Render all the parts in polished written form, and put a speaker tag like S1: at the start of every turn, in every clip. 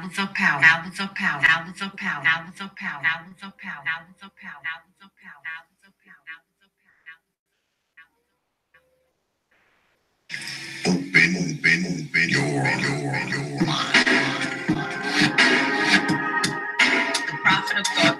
S1: Hours of power. Hours of power. Hours of power. Hours of power. Hours of power. Hours of power. Hours of power. Hours of power.
S2: Open your mind.
S1: The prophet of thought.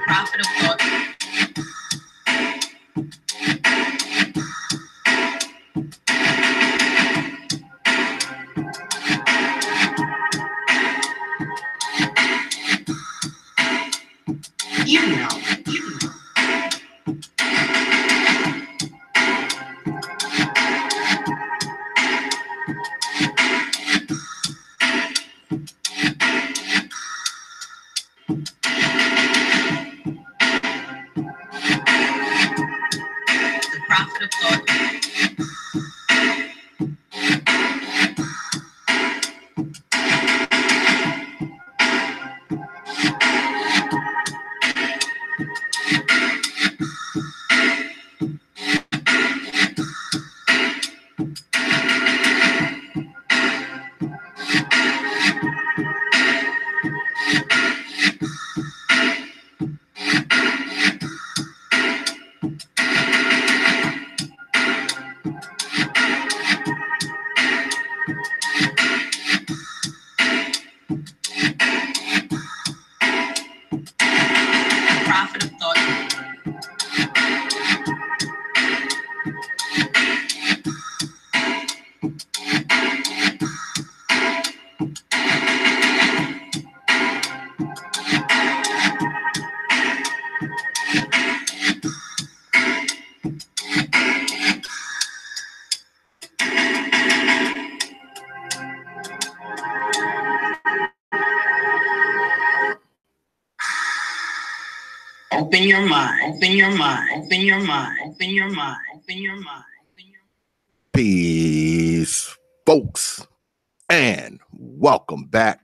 S1: Prophet of thought. You know. The prophet of thought. Prophet of thought. Open your mind. Open your mind. Open your mind. Open your mind. Open your mind.
S2: Peace, folks, and welcome back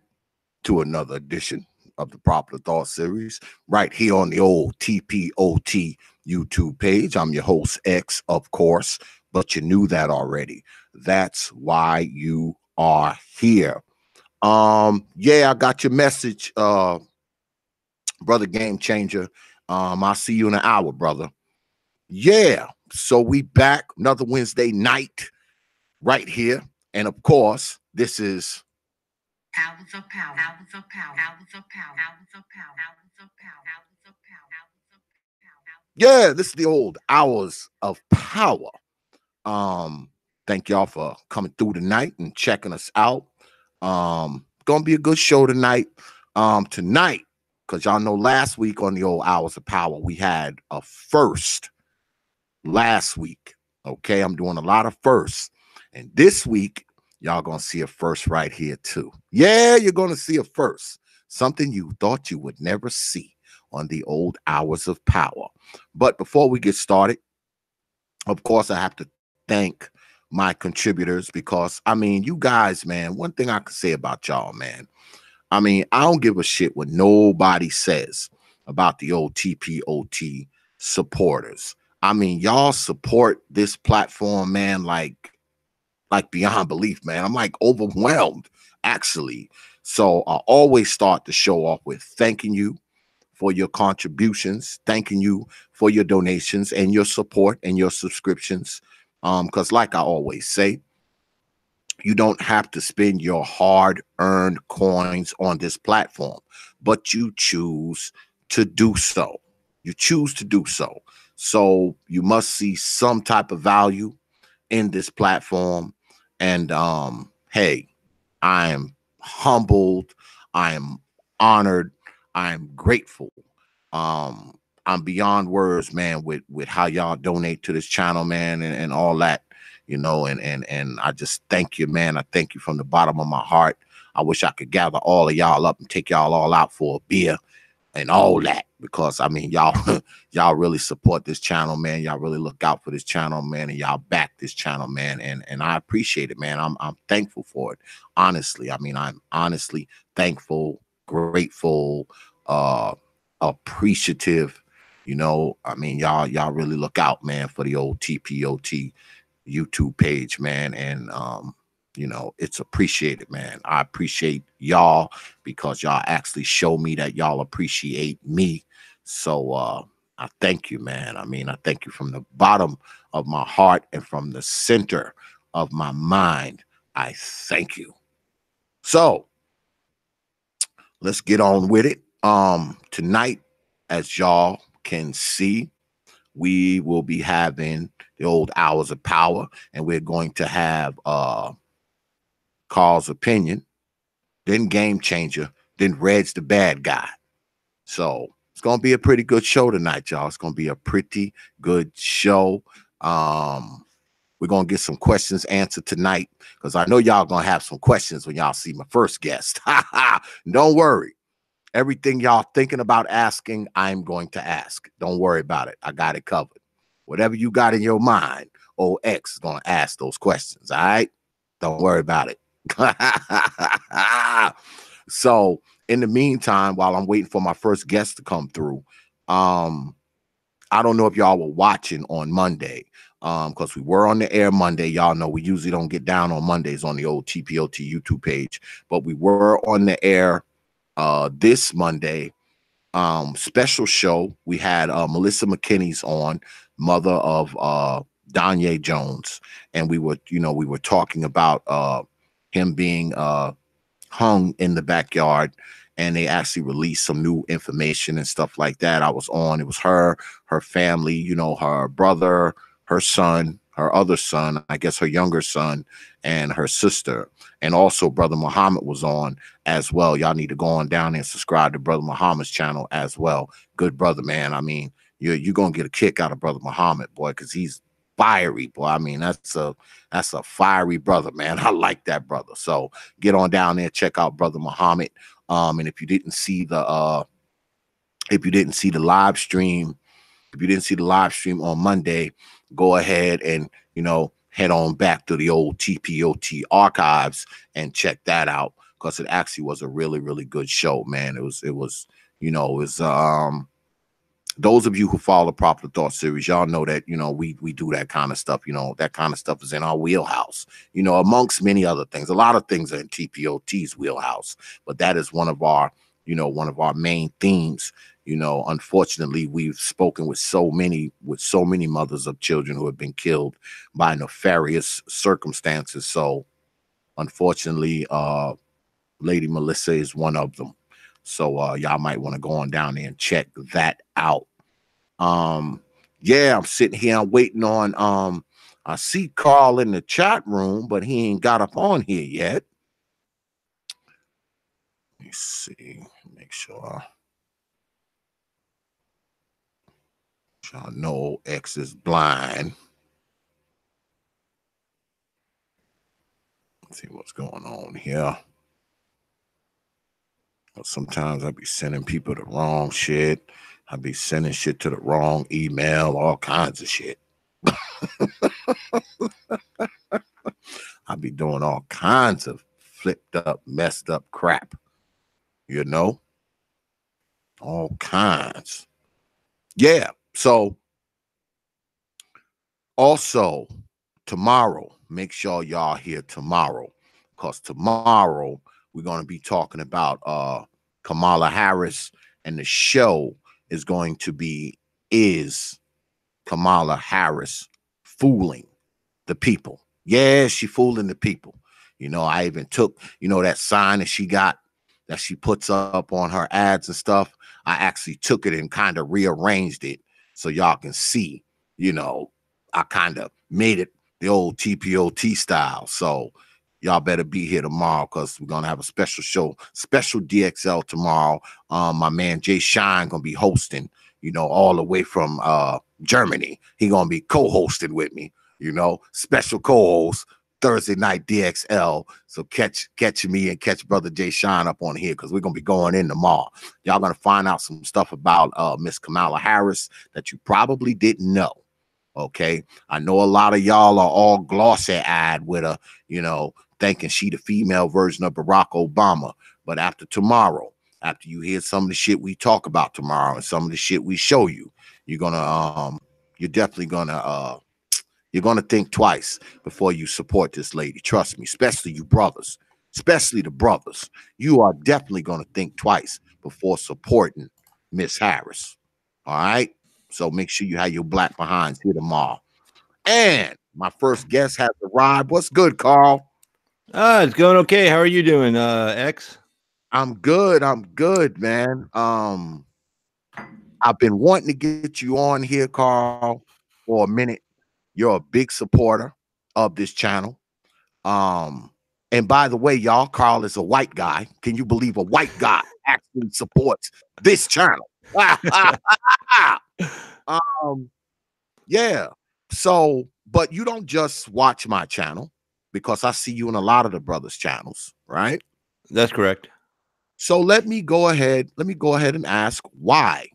S2: to another edition of the Proper Thought series right here on the old T.P.O.T YouTube page. I'm your host, X, of course, but you knew that already. That's why you are here. Yeah, I got your message, brother GameChanger. I'll see you in an hour, brother. Yeah, so we back another Wednesday night right here. And of course, this is
S1: Hours of power. Hours of power. Hours of power. Hours of power. Hours of power. Hours of power. Hours of power.
S2: yeah, this is the old Hours of Power. Thank y'all for coming through tonight and checking us out. Gonna be a good show tonight. Tonight, because y'all know last week on the old Hours of Power, we had a first last week. Okay, I'm doing a lot of firsts. And this week, y'all gonna see a first right here too. Yeah, you're gonna see a first. Something you thought you would never see on the old Hours of Power. But before we get started, of course, I have to thank my contributors because, I mean, you guys, man, one thing I can say about y'all, man, I mean, I don't give a shit what nobody says about the old T.P.O.T supporters. I mean, y'all support this platform, man, like beyond belief, man. I'm like overwhelmed, actually. So I always start the show off with thanking you for your contributions, thanking you for your donations and your support and your subscriptions. Because like I always say, you don't have to spend your hard-earned coins on this platform, but you choose to do so. You choose to do so. So you must see some type of value in this platform. And hey, I am humbled. I am honored. I'm grateful. I'm beyond words, man, with how y'all donate to this channel, man, and all that, and I just thank you, man. I thank you from the bottom of my heart. I wish I could gather all of y'all up and take y'all all out for a beer and all that, because I mean, y'all y'all really support this channel, man. Y'all really look out for this channel, man, and y'all back this channel, man, and I appreciate it, man. I'm thankful for it. Honestly, I mean, I'm honestly thankful, grateful, appreciative. I mean, y'all really look out, man, for the old T.P.O.T YouTube page, man, and it's appreciated, man. I appreciate y'all because y'all actually show me that y'all appreciate me. So I thank you, man. I mean, I thank you from the bottom of my heart and from the center of my mind. I thank you. So let's get on with it. Tonight, as y'all can see, we will be having the old Hours of Power, and we're going to have Carl's opinion, then Game Changer, then Reg's the bad guy. So it's gonna be a pretty good show tonight, y'all. It's gonna be a pretty good show. We're gonna get some questions answered tonight because I know y'all gonna have some questions when y'all see my first guest. Don't worry. Everything y'all thinking about asking, I'm going to ask. Don't worry about it. I got it covered. Whatever you got in your mind, old X is going to ask those questions. All right? Don't worry about it. So, in the meantime, while I'm waiting for my first guest to come through, I don't know if y'all were watching on Monday, because we were on the air Monday. Y'all know we usually don't get down on Mondays on the old T.P.O.T YouTube page, but we were on the air this Monday. Special show. We had Melissa McKinney's on, mother of Danye Jones, and we were talking about him being hung in the backyard, and they actually released some new information and stuff like that. I was on. It was her family, her brother, her son, her other son, I guess her younger son, and her sister. And also Brother Muhammad was on as well. Y'all need to go on down and subscribe to Brother Muhammad's channel as well. Good brother, man. I mean, you're gonna get a kick out of Brother Muhammad, boy, because he's fiery, boy. I mean, that's a fiery brother, man. I like that brother. So get on down there, check out Brother Muhammad. And if you didn't see the live stream, on Monday, go ahead and head on back to the old T.P.O.T archives and check that out, because it actually was a really, really good show, man. It was those of you who follow the Popular Thought series, y'all know that we do that kind of stuff. That kind of stuff is in our wheelhouse, amongst many other things. A lot of things are in T.P.O.T's wheelhouse, but that is one of our main themes. Unfortunately, we've spoken with so many mothers of children who have been killed by nefarious circumstances. So unfortunately, Lady Melissa is one of them. So y'all might want to go on down there and check that out. Yeah, I'm sitting here, I'm waiting on I see Carl in the chat room, but he ain't got up on here yet. Let me see, make sure y'all know X is blind. Let's see what's going on here. Sometimes I be sending people the wrong shit. I be sending shit to the wrong email, all kinds of shit. I be doing all kinds of flipped up, messed up crap. All kinds. Yeah. So also tomorrow, make sure y'all here tomorrow, because tomorrow we're going to be talking about Kamala Harris, and the show is going to be, is Kamala Harris fooling the people? Yeah, she fooling the people. I even took, that sign that she got, that she puts up on her ads and stuff. I actually took it and kind of rearranged it so y'all can see, I kind of made it the old T.P.O.T style. So y'all better be here tomorrow because we're gonna have a special show, special DXL tomorrow. My man Jay Shine gonna be hosting, all the way from Germany. He gonna be co-hosting with me, special co-host Thursday night DXL. So catch me and catch brother Jay Shine up on here because we're gonna be going in tomorrow. Y'all gonna find out some stuff about Miss Kamala Harris that you probably didn't know. Okay, I know a lot of y'all are all glossy-eyed with her, thinking she the female version of Barack Obama. But after tomorrow, after you hear some of the shit we talk about tomorrow and some of the shit we show you, you're definitely gonna think twice before you support this lady. Trust me, especially you brothers, especially the brothers. You are definitely gonna think twice before supporting Miss Harris. All right. So make sure you have your black behinds here tomorrow. And my first guest has arrived. What's good, Carl?
S3: It's going okay. How are you doing, X?
S2: I'm good, man. I've been wanting to get you on here, Carl, for a minute. You're a big supporter of this channel. And by the way, y'all, Carl is a white guy. Can you believe a white guy actually supports this channel? Yeah. So, but you don't just watch my channel because I see you in a lot of the brothers' channels, right?
S3: That's correct.
S2: So let me go ahead and ask why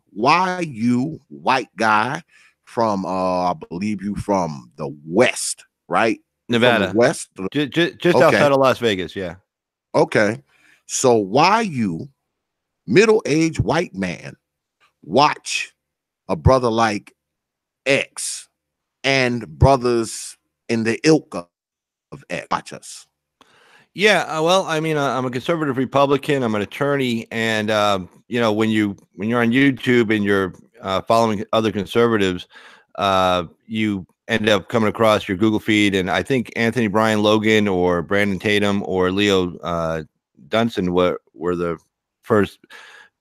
S2: you, white guy from I believe you from the West, right?
S3: Nevada.
S2: From the West?
S3: Just outside of Las Vegas, yeah.
S2: Okay. So why you, middle-aged white man, watch a brother like X and brothers in the ilk of X watch us?
S3: Yeah, well, I mean, I'm a conservative Republican. I'm an attorney, and when you're on YouTube and you're following other conservatives, you end up coming across your Google feed, and I think Anthony Brian Logan or Brandon Tatum or Leo Dunson were the first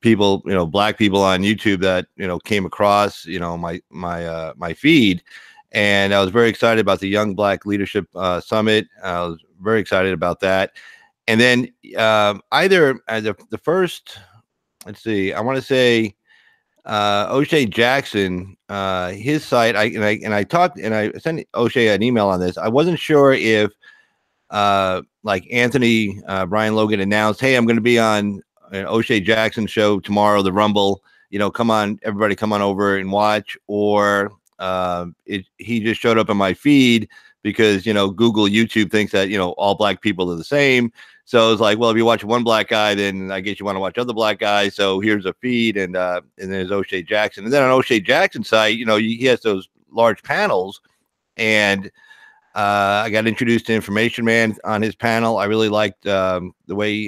S3: people, black people on YouTube that came across my feed. And I was very excited about the Young Black Leadership Summit. I was very excited about that. And then either the first, let's see, I want to say O'Shea Jackson, his site. I talked and I sent O'Shea an email on this. I wasn't sure if like Anthony Brian Logan announced, hey, I'm going to be on an O'Shea Jackson show tomorrow, the Rumble. Come on, everybody, come on over and watch, or he just showed up in my feed because Google, YouTube thinks that all black people are the same. So it's like, well, if you watch one black guy, then I guess you want to watch other black guys. So here's a feed, and there's O'Shea Jackson, and then on O'Shea Jackson's site, he has those large panels, and I got introduced to Information Man on his panel. I really liked the way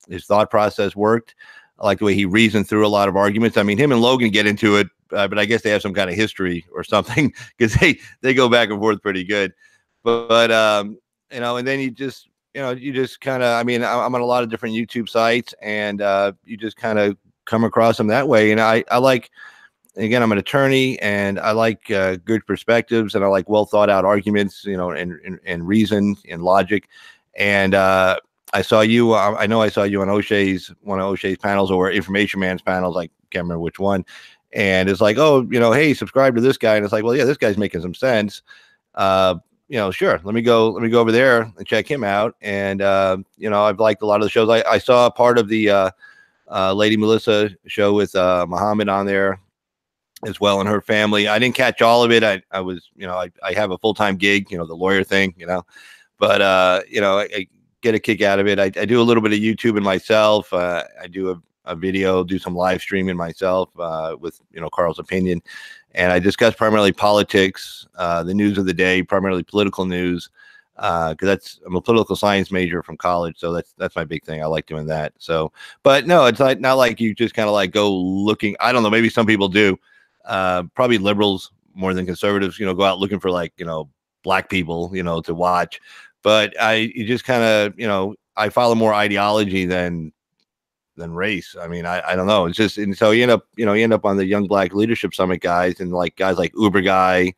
S3: his thought process worked. I like the way he reasoned through a lot of arguments. I mean, him and Logan get into it, but I guess they have some kind of history or something because they go back and forth pretty good. But and then you just kind of, I mean, I'm on a lot of different YouTube sites, and you just kind of come across them that way. And I like, again, I'm an attorney, and I like good perspectives, and I like well thought out arguments, and reason and logic. And I saw you. I know I saw you on one of O'Shea's panels or Information Man's panels. I can't remember which one. And it's like, oh, hey, subscribe to this guy. And it's like, well, yeah, this guy's making some sense. Sure. Let me go over there and check him out. And I've liked a lot of the shows. I saw part of the Lady Melissa show with Muhammad on there as well, and her family. I didn't catch all of it. I was, I have a full-time gig, the lawyer thing, but I get a kick out of it. I do a little bit of YouTube and myself. I do a video, do some live streaming myself with, Carl's Opinion. And I discuss primarily politics, the news of the day, primarily political news, because I'm a political science major from college. So that's my big thing. I like doing that. So, but no, it's not like you just kind of like go looking. I don't know. Maybe some people do. Probably liberals more than conservatives, go out looking for like, black people, to watch. But you just kind of, I follow more ideology than race. I mean, I don't know. It's just, and so you end up on the Young Black Leadership Summit guys, and like guys like Uber Guy,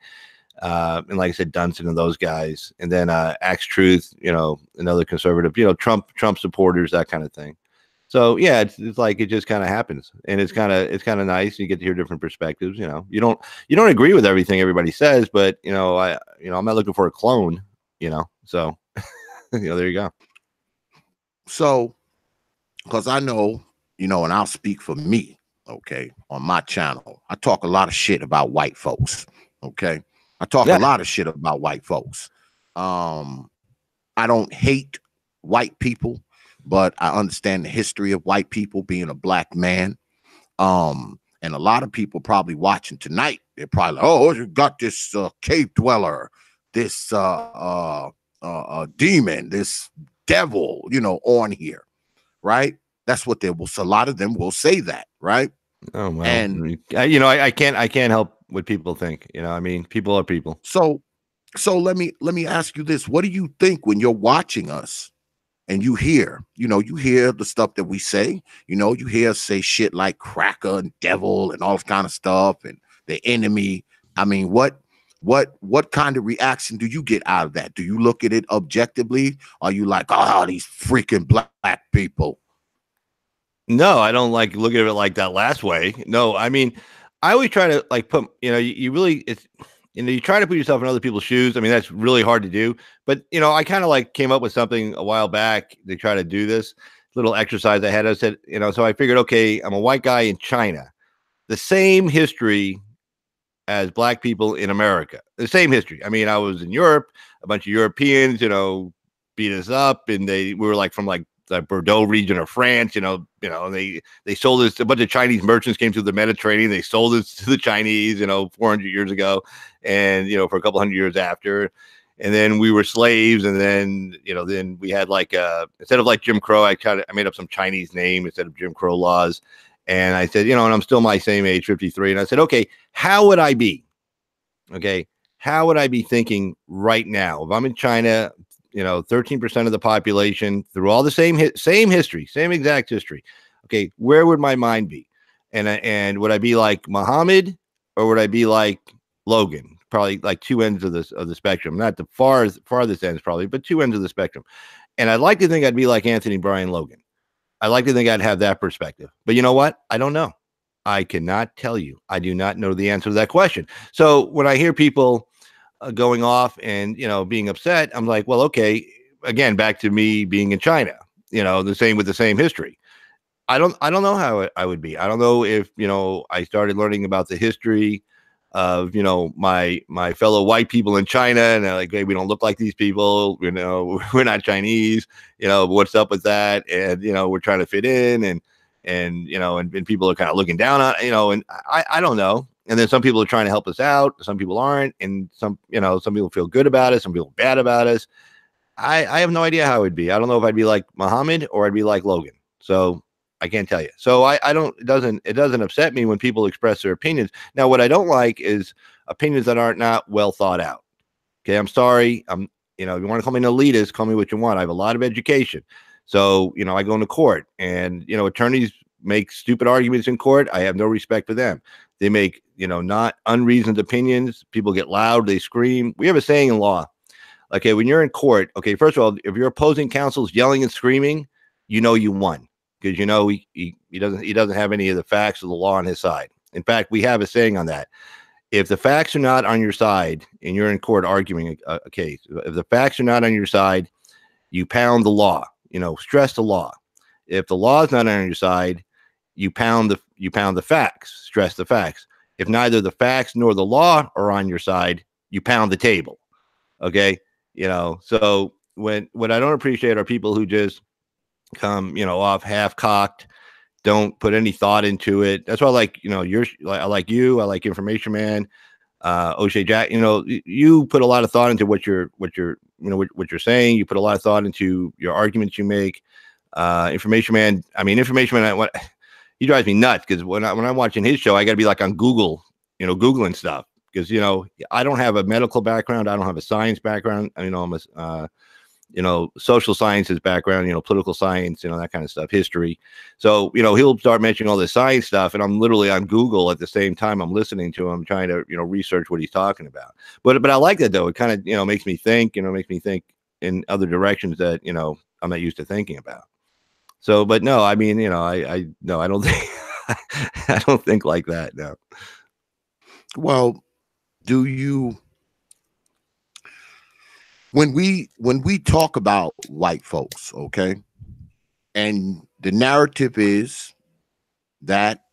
S3: And like I said, Dunson and those guys, and then Axe Truth, another conservative, Trump supporters, that kind of thing. So yeah, it's like it just kind of happens, and it's kind of nice. You get to hear different perspectives. You don't agree with everything everybody says, but I'm not looking for a clone. So there you go.
S2: So, because I know, and I'll speak for me, okay, on my channel, I talk a lot of shit about white folks, okay? I talk a lot of shit about white folks. I don't hate white people, but I understand the history of white people, being a black man. And a lot of people probably watching tonight, they're probably like, oh, you got this cave dweller, this demon, this devil, on here, right? That's what they will. So a lot of them will say that, right?
S3: Oh well,
S2: and
S3: I can't help what people think. I mean, people are people.
S2: So let me ask you this: what do you think when you're watching us and you hear the stuff that we say? You hear us say shit like cracker and devil and all this kind of stuff and the enemy. I mean, what kind of reaction do you get out of that? Do you look at it objectively? Are you like, oh, these freaking black people?
S3: No, I don't like look at it like that last way. No, I mean, I always try to like put, you really, it's, you try to put yourself in other people's shoes. I mean, that's really hard to do, but I kind of like came up with something a while back to try to do this little exercise I had. I said, so I figured, okay, I'm a white guy in China, the same history as black people in America, the same history. I mean, I was in Europe, a bunch of Europeans, beat us up, and we were like from like the Bordeaux region of France, and they sold us. A bunch of Chinese merchants came through the Mediterranean. They sold us to the Chinese, 400 years ago, and for a couple hundred years after. And then we were slaves, and then then we had like instead of like Jim Crow, I made up some Chinese name instead of Jim Crow laws. And I said, and I'm still my same age, 53. And I said, okay, how would I be? Okay, how would I be thinking right now if I'm in China? 13% of the population, through all the same history, same exact history. Okay, where would my mind be? And would I be like Muhammad, or would I be like Logan? Probably like two ends of the spectrum, not the farthest ends probably, but two ends of the spectrum. And I'd like to think I'd be like Anthony Bryan Logan. I like to think I'd have that perspective. But you know what? I don't know. I cannot tell you. I do not know the answer to that question. So when I hear people going off and being upset, I'm like, well, okay, again, back to me being in China, the same with the same history. I don't know how I would be. I don't know if I started learning about the history of my fellow white people in China, and they're like, hey, we don't look like these people, we're not Chinese, what's up with that? And we're trying to fit in, and people are kind of looking down on, and I don't know. And then some people are trying to help us out, some people aren't, and some people feel good about it, some people bad about us. I have no idea how it would be. I don't know if I'd be like Muhammad or I'd be like Logan. So I can't tell you. So I don't, it doesn't upset me when people express their opinions. Now, what I don't like is opinions that aren't not well thought out. Okay. I'm sorry. If you want to call me an elitist, call me what you want. I have a lot of education. So, I go into court, and, attorneys make stupid arguments in court. I have no respect for them. They make, not unreasoned opinions. People get loud. They scream. We have a saying in law. Okay. When you're in court, okay, first of all, if your opposing counsel is yelling and screaming, you won. Because he doesn't have any of the facts of the law on his side. In fact, we have a saying on that. If the facts are not on your side and you're in court arguing a case, if the facts are not on your side, you pound the law. Stress the law. If the law is not on your side, you pound the facts. Stress the facts. If neither the facts nor the law are on your side, you pound the table. Okay, So what I don't appreciate are people who just come off half cocked, don't put any thought into it. That's why I like I like you, I like Information Man, O'Shea Jack. You put a lot of thought into what you're saying. You put a lot of thought into your arguments you make. Information Man, he drives me nuts, because when I'm watching his show, I got to be like on Google, Googling stuff, because I don't have a medical background, I don't have a science background. I'm social sciences background, political science, that kind of stuff, history. So, he'll start mentioning all this science stuff, and I'm literally on Google at the same time I'm listening to him, trying to, research what he's talking about. But I like that, though. It kind of, makes me think, in other directions that, I'm not used to thinking about. So, but no, I mean, no, I don't think, I don't think like that. No.
S2: Well, do you, when we talk about white folks, okay, and the narrative is that,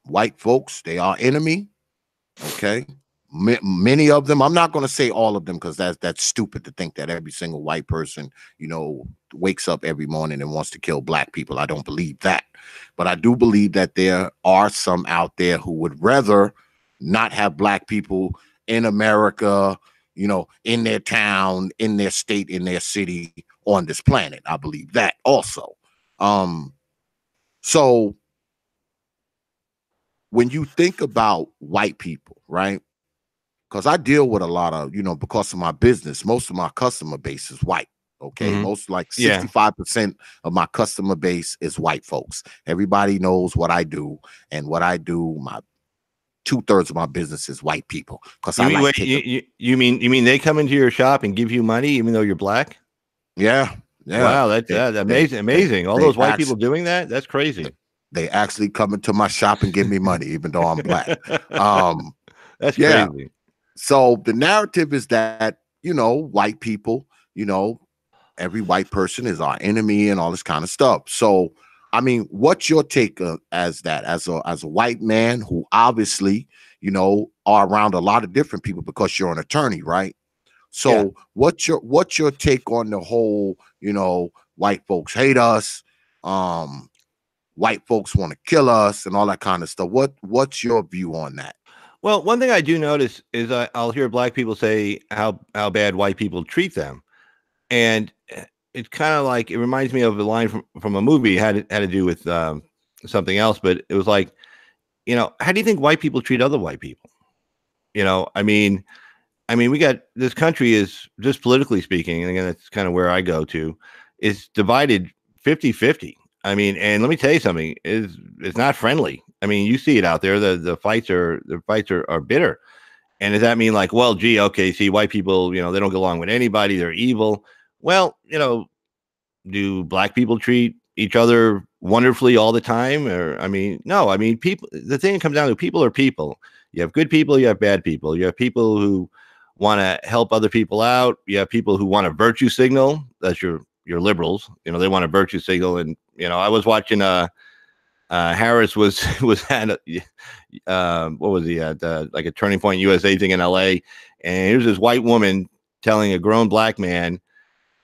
S2: white folks, they are enemy, okay, many of them, I'm not going to say all of them, because that's stupid to think that every single white person, wakes up every morning and wants to kill black people. I don't believe that, but I do believe that there are some out there who would rather not have black people in America, in their town, in their state, in their city, on this planet. I believe that also. So when you think about white people, right? Because I deal with a lot of, because of my business, most of my customer base is white. Okay. Most, like 65% of my customer base is white folks. Everybody knows what I do, and what I do, my 2/3 of my business is white people. Because I like
S3: you mean they come into your shop and give you money even though you're black?
S2: Yeah.
S3: Wow, that's amazing. All those white people doing that? That's crazy.
S2: They actually come into my shop and give me money, even though I'm black.
S3: That's crazy.
S2: So the narrative is that, white people, every white person is our enemy and all this kind of stuff. So, I mean, what's your take as a white man who obviously, are around a lot of different people because you're an attorney, right? So what's your take on the whole, white folks hate us, white folks want to kill us, and all that kind of stuff? What's your view on that?
S3: Well, one thing I do notice is I'll hear black people say how bad white people treat them, and it's kind of like, it reminds me of a line from a movie. It had to do with something else, but it was like, how do you think white people treat other white people? I mean, we got, this country is, just politically speaking, and again, that's kind of where I go to, is divided 50-50. I mean, and let me tell you something, it's not friendly. I mean, you see it out there. The fights are bitter. And does that mean like, well, gee, okay, see, white people, they don't get along with anybody, they're evil? Well, do black people treat each other wonderfully all the time? Or, I mean, no, I mean, people, the thing comes down to, people are people. You have good people, you have bad people. You have people who want to help other people out. You have people who want to virtue signal. That's your liberals. They want to virtue signal. And, I was watching, Harris was at what was he at, like a Turning Point USA thing in LA, and here's this white woman telling a grown black man,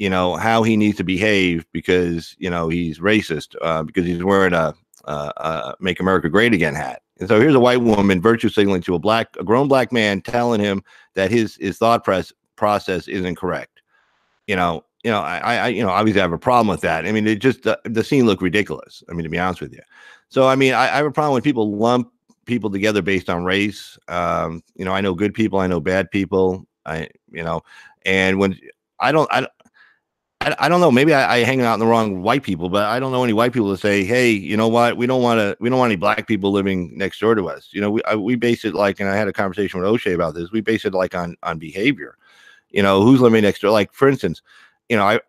S3: how he needs to behave because he's racist, because he's wearing a Make America Great Again hat. And so here's a white woman virtue signaling to a grown black man, telling him that his thought process isn't correct. I obviously have a problem with that. I mean, it just, the scene looked ridiculous. I mean, to be honest with you. So, I mean, I have a problem when people lump people together based on race. I know good people, I know bad people. And when I don't know, maybe I hang out in the wrong white people, but I don't know any white people to say, hey, you know what? We don't want any black people living next door to us. We base it like, and I had a conversation with O'Shea about this. We base it like on behavior. Who's living next door? Like, for instance, I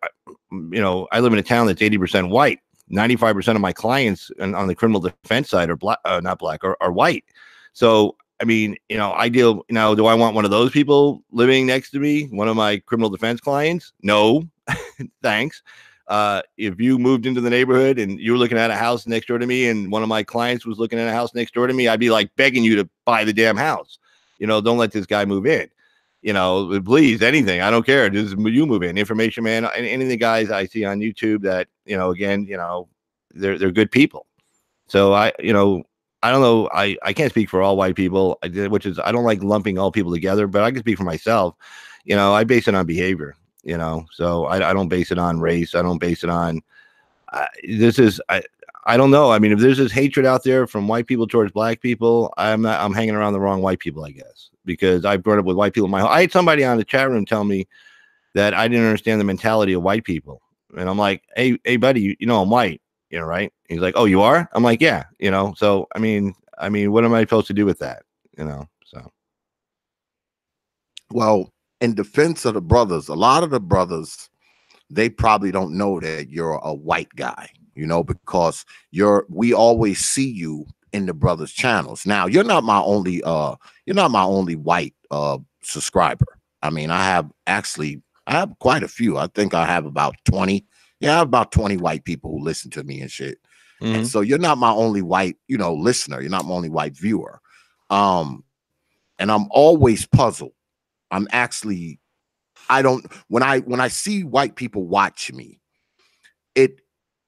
S3: live in a town that's 80% white. 95% of my clients on the criminal defense side are not black, are white. So, I mean, I deal now. Do I want one of those people living next to me? One of my criminal defense clients? No, thanks. If you moved into the neighborhood and you were looking at a house next door to me, and one of my clients was looking at a house next door to me, I'd be like begging you to buy the damn house. Don't let this guy move in. Please, anything. I don't care. Just you move in. Information Man, and any of the guys I see on YouTube that, again, they're good people. So I don't know. I can't speak for all white people, which is, I don't like lumping all people together, but I can speak for myself. I base it on behavior, so I don't base it on race. I don't base it on, I don't know. I mean, if there's this hatred out there from white people towards black people, I'm hanging around the wrong white people, I guess, because I've grown up with white people I had somebody on the chat room tell me that I didn't understand the mentality of white people. And I'm like, hey, buddy, you know, I'm white, right? He's like, oh, you are? I'm like, yeah, so, I mean, what am I supposed to do with that? So.
S2: Well, in defense of the brothers, a lot of the brothers, they probably don't know that you're a white guy, because we always see you in the brothers channels. Now, you're not my only white subscriber. I mean, I have quite a few. I think I have about 20. Yeah, I have about 20 white people who listen to me and shit. And so you're not my only white, listener. You're not my only white viewer. And I'm always puzzled. When I see white people watch me,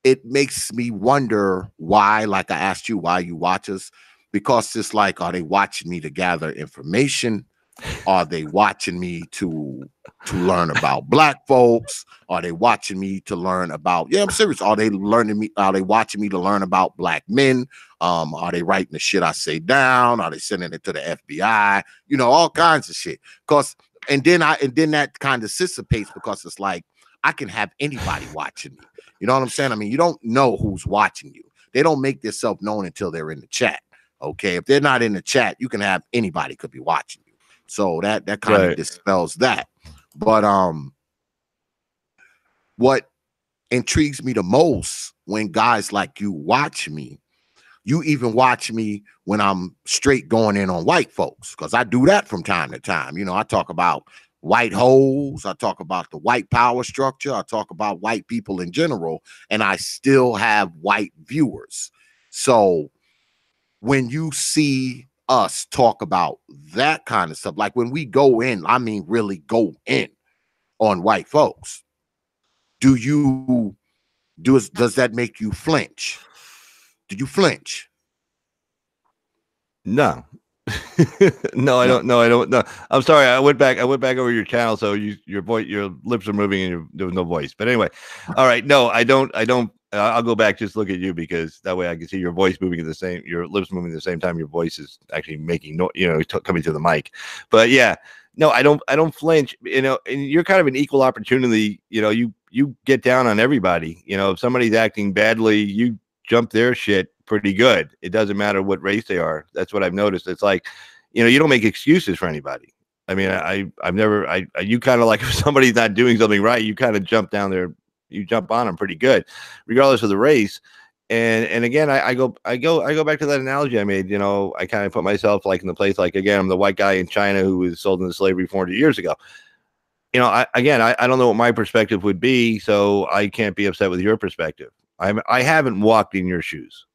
S2: it makes me wonder why, like I asked you, why you watch us, because it's like, are they watching me to gather information? Are they watching me to learn about black folks? Are they watching me to learn about, I'm serious. Are they watching me to learn about black men? Are they writing the shit I say down? Are they sending it to the FBI? All kinds of shit. And then that kind of dissipates, because it's like, I can have anybody watching me. You know what I'm saying? I mean, you don't know who's watching you. They don't make themselves known until they're in the chat. Okay. If they're not in the chat, you can have anybody could be watching you. So that kind of dispels that. But what intrigues me the most, when guys like you watch me, you even watch me when I'm straight going in on white folks, because I do that from time to time. I talk about white hoes, I talk about the white power structure, I talk about white people in general, and I still have white viewers. So when you see us talk about that kind of stuff, like when we go in, I mean really go in on white folks, does that make you flinch? Do you flinch?
S3: No. No, I don't. No, I don't. No, I'm sorry. I went back over your channel, so your lips are moving, and there was no voice. But anyway, all right. No, I don't. I'll go back, just look at you, because that way I can see your voice moving your lips moving at the same time your voice is actually making coming to the mic. But yeah, no, I don't flinch. And you're kind of an equal opportunity. You get down on everybody. If somebody's acting badly, you jump their shit pretty good. It doesn't matter what race they are. That's what I've noticed. It's like, you don't make excuses for anybody. I mean, I've never, you kind of like, if somebody's not doing something right, you kind of jump down there, you jump on them pretty good, regardless of the race. And again, I go back to that analogy I made. I kind of put myself like in the place, like, again, I'm the white guy in China who was sold into slavery 400 years ago. I don't know what my perspective would be, so I can't be upset with your perspective. I haven't walked in your shoes.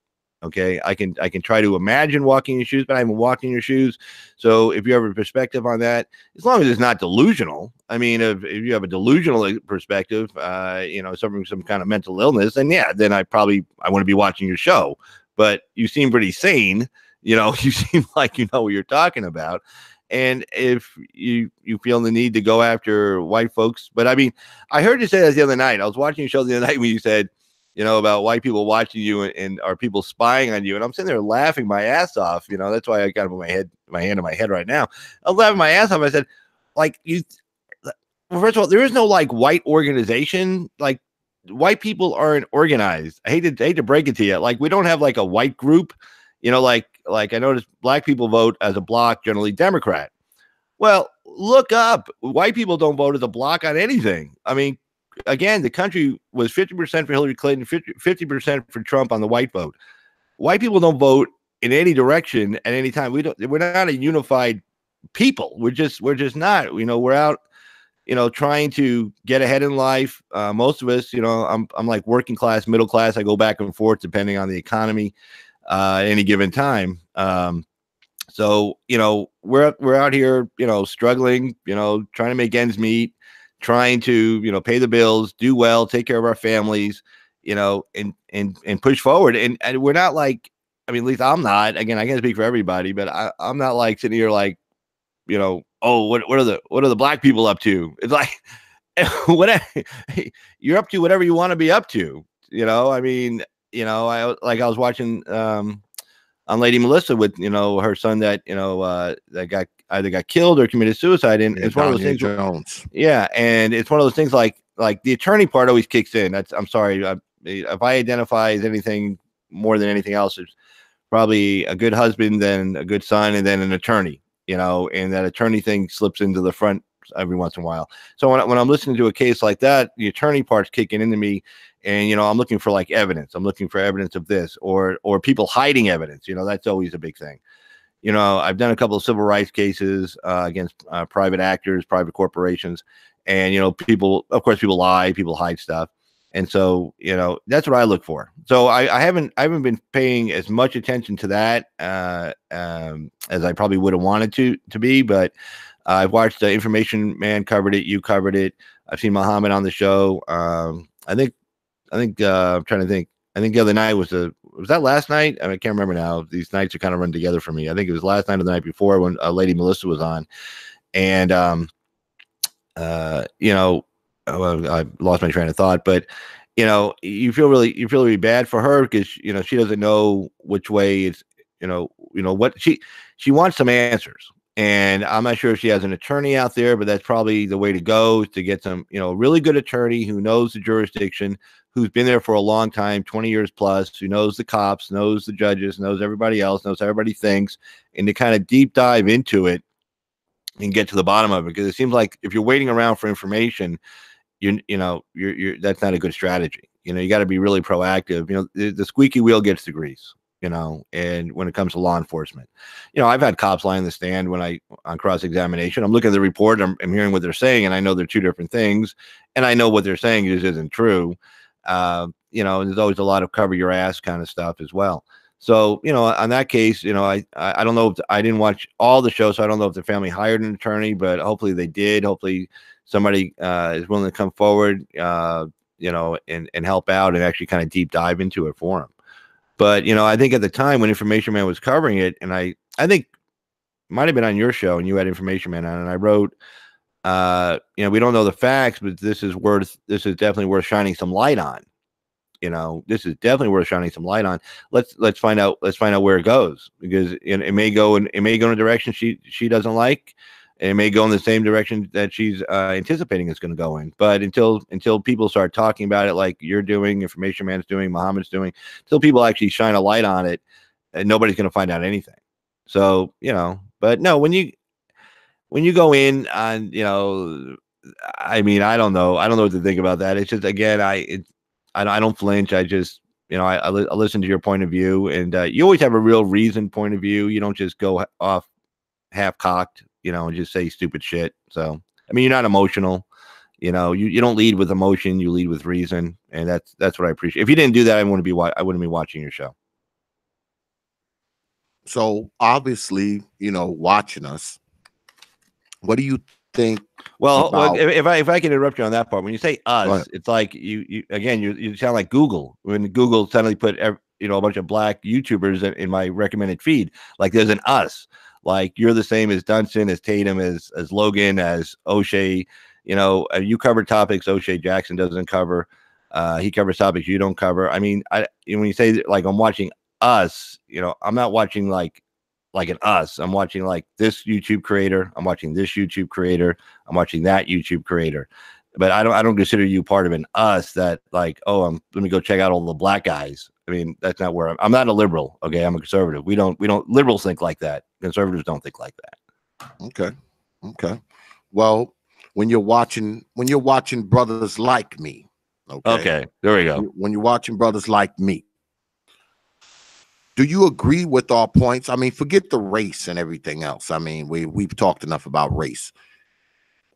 S3: Okay, I can try to imagine walking in your shoes, but I haven't walked in your shoes. So if you have a perspective on that, as long as it's not delusional, I mean, if you have a delusional perspective, suffering some kind of mental illness, then yeah, then I want to be watching your show. But you seem pretty sane. You seem like you know what you're talking about. And if you feel the need to go after white folks, but I mean, I heard you say that the other night. I was watching your show the other night when you said, about white people watching you and are people spying on you. And I'm sitting there laughing my ass off. That's why I got my hand in my head right now. I'm laughing my ass off. I said, like, well, first of all, there is no like white organization. Like, white people aren't organized. I hate to break it to you. Like, we don't have like a white group, like I noticed black people vote as a block, generally Democrat. Well, look up. White people don't vote as a block on anything. I mean, again, the country was 50% for Hillary Clinton, 50% for Trump on the white vote. White people don't vote in any direction at any time. We're not a unified people. We're just not. We're out, trying to get ahead in life. Most of us, I'm like working class, middle class. I go back and forth depending on the economy at any given time. So we're out here, struggling, trying to make ends meet, trying to, pay the bills, do well, take care of our families, and push forward. And we're not like, I mean, at least I'm not, again, I can't speak for everybody, but I'm not like sitting here like, oh, what are the black people up to? It's like, whatever you're up to, whatever you want to be up to, I mean, I was watching, on Lady Melissa with, her son that, that either got killed or committed suicide. And it's one of those things.
S2: Jones.
S3: Yeah. And it's one of those things like the attorney part always kicks in. I'm sorry. If I identify as anything more than anything else, it's probably a good husband, then a good son, and then an attorney, and that attorney thing slips into the front every once in a while. So when I'm listening to a case like that, the attorney part's kicking into me, and I'm looking for like evidence. I'm looking for evidence of this or people hiding evidence. That's always a big thing. I've done a couple of civil rights cases against private actors, private corporations, and people lie, people hide stuff. And so, that's what I look for. So I haven't been paying as much attention to that as I probably would have wanted to be, but I've watched the Information Man covered it. You covered it. I've seen Muhammad on the show. I think I'm trying to think. I think the other night was that last night? I can't remember now. These nights are kind of run together for me. I think it was last night or the night before when Lady Melissa was on, and I lost my train of thought, but you feel really bad for her because she doesn't know which way it's what she wants some answers, and I'm not sure if she has an attorney out there, but that's probably the way to go, is to get some really good attorney who knows the jurisdiction, who's been there for a long time, 20 years plus, who knows the cops, knows the judges, knows everybody else, knows how everybody thinks, and to kind of deep dive into it and get to the bottom of it. Because it seems like if you're waiting around for information, you're that's not a good strategy. You got to be really proactive. The squeaky wheel gets the grease, and when it comes to law enforcement, I've had cops lie in the stand on cross-examination. I'm looking at the report, I'm hearing what they're saying, and I know they're two different things, and I know what they're saying just isn't true. There's always a lot of cover your ass kind of stuff as well. So, on that case, I don't know if I didn't watch all the show, so I don't know if the family hired an attorney, but hopefully they did. Hopefully somebody is willing to come forward, and help out and actually kind of deep dive into it for them. But, I think at the time when Information Man was covering it, and I think might have been on your show and you had Information Man on, and I wrote, we don't know the facts, but this is definitely worth shining some light on. This is definitely worth shining some light on. Let's find out where it goes, because it may go in a direction she doesn't like. It may go in the same direction that she's anticipating it's going to go in. But until people start talking about it, like you're doing, Information Man's doing, Muhammad's doing, until people actually shine a light on it, nobody's going to find out anything. So, but no, when you go in on, I don't know what to think about that. It's just, again, I don't flinch. I just, I listen to your point of view, and you always have a real reasoned point of view. You don't just go off half cocked, and just say stupid shit. So, you're not emotional. You don't lead with emotion. You lead with reason, and that's what I appreciate. If you didn't do that, I wouldn't be watching your show.
S2: So obviously, watching us, what do you think?
S3: Well, if I can interrupt you on that part, when you say us, it's like you sound like Google. When Google suddenly put a bunch of black YouTubers in my recommended feed, like there's an us, like you're the same as Dunson, as Tatum, as Logan, as O'Shea. You cover topics O'Shea Jackson doesn't cover. He covers topics you don't cover. When you say like I'm watching us, I'm not watching like an us. I'm watching like this YouTube creator. I'm watching this YouTube creator. I'm watching that YouTube creator. But I don't consider you part of an us that like, let me go check out all the black guys. That's not where I'm not a liberal. Okay. I'm a conservative. We don't liberals think like that. Conservatives don't think like that.
S2: Okay. Well, when you're watching brothers like me.
S3: Okay. There we go.
S2: When you're watching brothers like me, do you agree with our points? Forget the race and everything else. We've talked enough about race.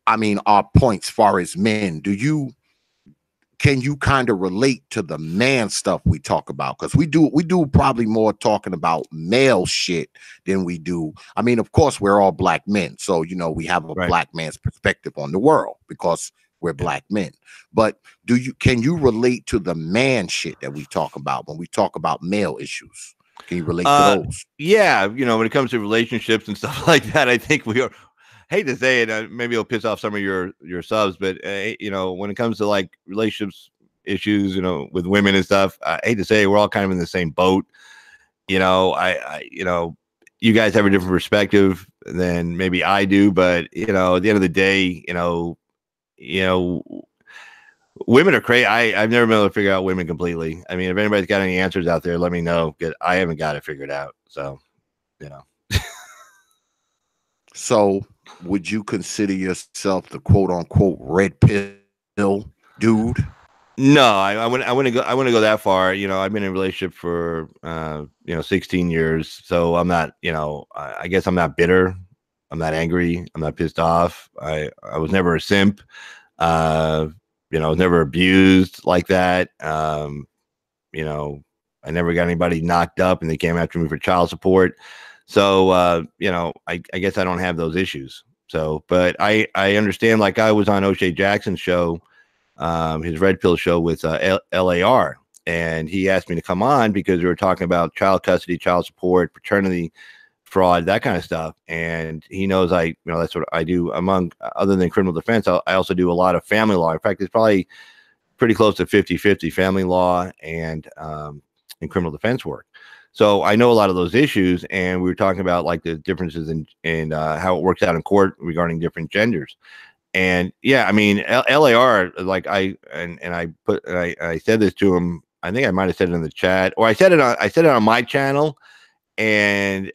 S2: Our points far as men. Can you kind of relate to the man stuff we talk about? Because we do probably more talking about male shit than we do. Of course, we're all black men, so we have a black man's perspective on the world because we're black men. But can you relate to the man shit that we talk about when we talk about male issues? Can you relate to those?
S3: Yeah, when it comes to relationships and stuff like that, I think we are. Hate to say it, maybe it'll piss off some of your subs, but when it comes to like relationships issues, with women and stuff, I hate to say it, we're all kind of in the same boat. you guys have a different perspective than maybe I do, but at the end of the day, women are crazy. I've never been able to figure out women completely. I mean, if anybody's got any answers out there, let me know. I haven't got it figured out. So,
S2: So, would you consider yourself the quote unquote red pill dude?
S3: No, I wouldn't go that far. I've been in a relationship for 16 years, so I'm not, I guess I'm not bitter. I'm not angry. I'm not pissed off. I was never a simp. I was never abused like that. I never got anybody knocked up and they came after me for child support. So, I guess I don't have those issues. So, but I understand, like I was on O'Shea Jackson's show, his Red Pill show with LAR. And he asked me to come on because we were talking about child custody, child support, paternity fraud, that kind of stuff. And he knows that's what I do. Among other than criminal defense, I also do a lot of family law. In fact, it's probably pretty close to 50-50 family law and criminal defense work. So I know a lot of those issues, and we were talking about like the differences in how it works out in court regarding different genders. And yeah, I mean, LAR, like I said this to him. I think I might have said it in the chat, or I said it on my channel, and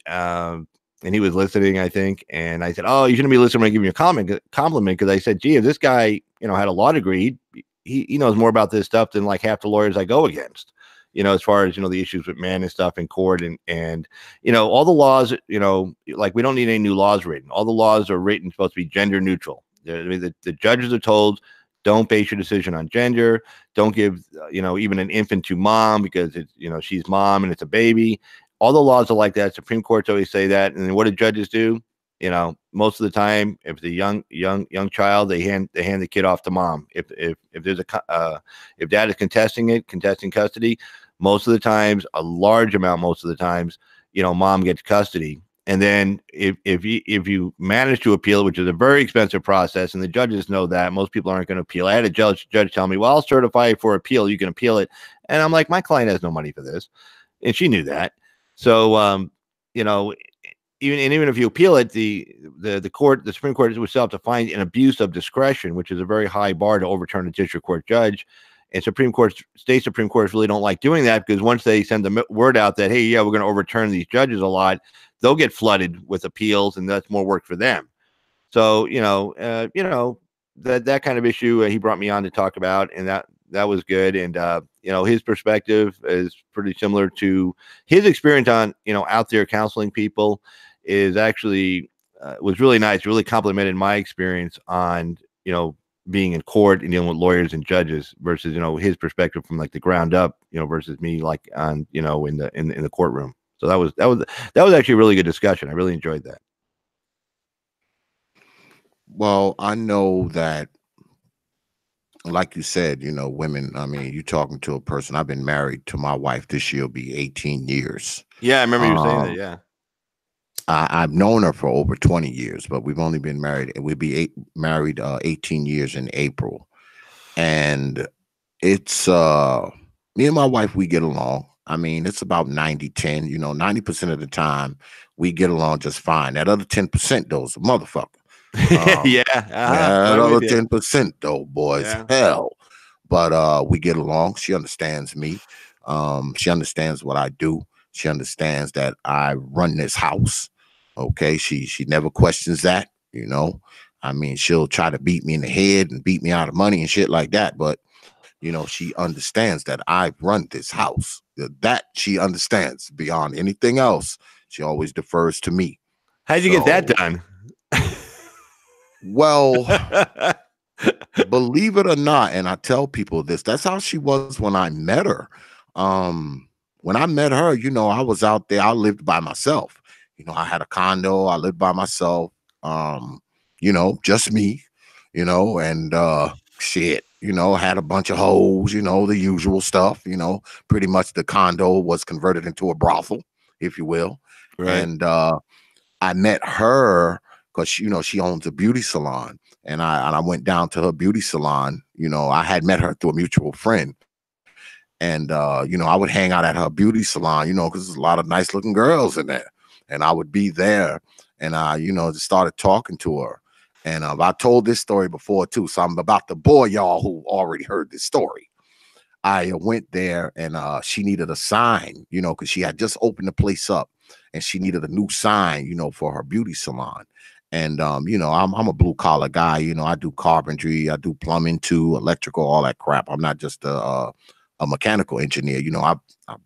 S3: he was listening, I think. And I said, "Oh, you shouldn't be listening when I give you a compliment," because I said, "Gee, if this guy, had a law degree, he knows more about this stuff than like half the lawyers I go against." As far as, the issues with men and stuff in court and all the laws, like we don't need any new laws written. All the laws are written supposed to be gender neutral. The judges are told, don't base your decision on gender. Don't give, even an infant to mom because it's, she's mom and it's a baby. All the laws are like that. Supreme Courts always say that. And then what do judges do? Most of the time, if the young child, they hand the kid off to mom. If there's if dad is contesting custody, most of the times, a large amount, most of the times, mom gets custody. And then if you manage to appeal, which is a very expensive process, and the judges know that, most people aren't going to appeal. I had a judge tell me, "Well, I'll certify for appeal. You can appeal it." And I'm like, my client has no money for this, and she knew that. So, even if you appeal it, the Supreme Court would still have to find an abuse of discretion, which is a very high bar to overturn a district court judge. And state Supreme Courts really don't like doing that because once they send the word out that, hey, yeah, we're going to overturn these judges a lot, they'll get flooded with appeals, and that's more work for them. So, that kind of issue he brought me on to talk about, and that was good. And, his perspective is pretty similar to his experience on, out there counseling people is actually was really nice, really complimented my experience on, being in court and dealing with lawyers and judges versus, his perspective from like the ground up, versus me like on, in the courtroom. So that was actually a really good discussion. I really enjoyed that.
S2: Well, I know that, like you said, women, I mean, you're talking to a person. I've been married to my wife this year will be 18 years.
S3: Yeah, I remember you saying that. Yeah.
S2: I've known her for over 20 years, but we've only been married. We'll be married 18 years in April. And it's me and my wife, we get along. I mean, it's about 90-10, 90% of the time we get along just fine. That other 10% though is a motherfucker.
S3: Yeah.
S2: That other 10% though, boys,
S3: Yeah.
S2: hell. But we get along. She understands me. She understands what I do. She understands that I run this house. Okay. She never questions that, I mean, she'll try to beat me in the head and beat me out of money and shit like that. But, she understands that I run this house. That she understands. Beyond anything else, she always defers to me.
S3: How'd you get that done?
S2: Well, believe it or not, and I tell people this, that's how she was when I met her. When I met her, I was out there, I lived by myself. I had a condo, I lived by myself, just me, and shit, had a bunch of hoes, the usual stuff, pretty much the condo was converted into a brothel, if you will. Right. And I met her because she owns a beauty salon, and I went down to her beauty salon. I had met her through a mutual friend, And you know, I would hang out at her beauty salon, you know, because there's a lot of nice looking girls in there. And I would be there, and I, you know, just started talking to her. And I told this story before too, so I'm about to bore y'all who already heard this story. I went there, and she needed a sign, you know, because she had just opened the place up, and she needed a new sign, you know, for her beauty salon. And you know, I'm a blue collar guy. You know, I do carpentry, I do plumbing too, electrical, all that crap. I'm not just a mechanical engineer. You know, I've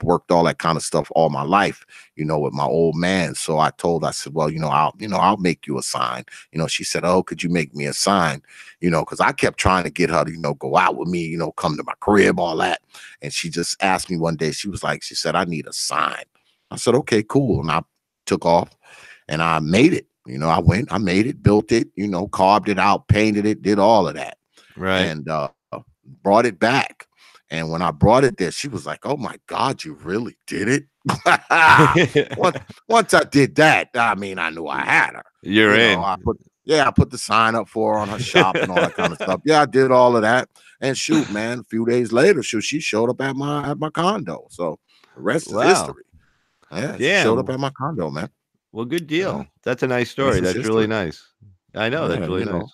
S2: worked all that kind of stuff all my life, you know, with my old man. So I said, well, I'll make you a sign. You know, she said, oh, could you make me a sign? You know, because I kept trying to get her to, you know, go out with me, you know, come to my crib, all that. And she just asked me one day, she said, I need a sign. I said, okay, cool. And I took off and I made it. You know, I made it, built it, you know, carved it out, painted it, did all of that.
S3: Right.
S2: And brought it back. And when I brought it there, she was like, oh my God, you really did it? once I did that, I mean, I knew I had her.
S3: You're
S2: You know,
S3: in.
S2: I put the sign up for her on her shop and all that kind of stuff. Yeah, I did all of that. And shoot, man, a few days later, she showed up at my condo. So the rest is
S3: Wow.
S2: history. Yeah, she
S3: Damn.
S2: showed up at my condo, man.
S3: Well, good deal.
S2: Yeah,
S3: That's a nice story.
S2: rest is
S3: That's really
S2: history.
S3: nice. I know, that's
S2: Yeah,
S3: really
S2: you
S3: nice.
S2: know.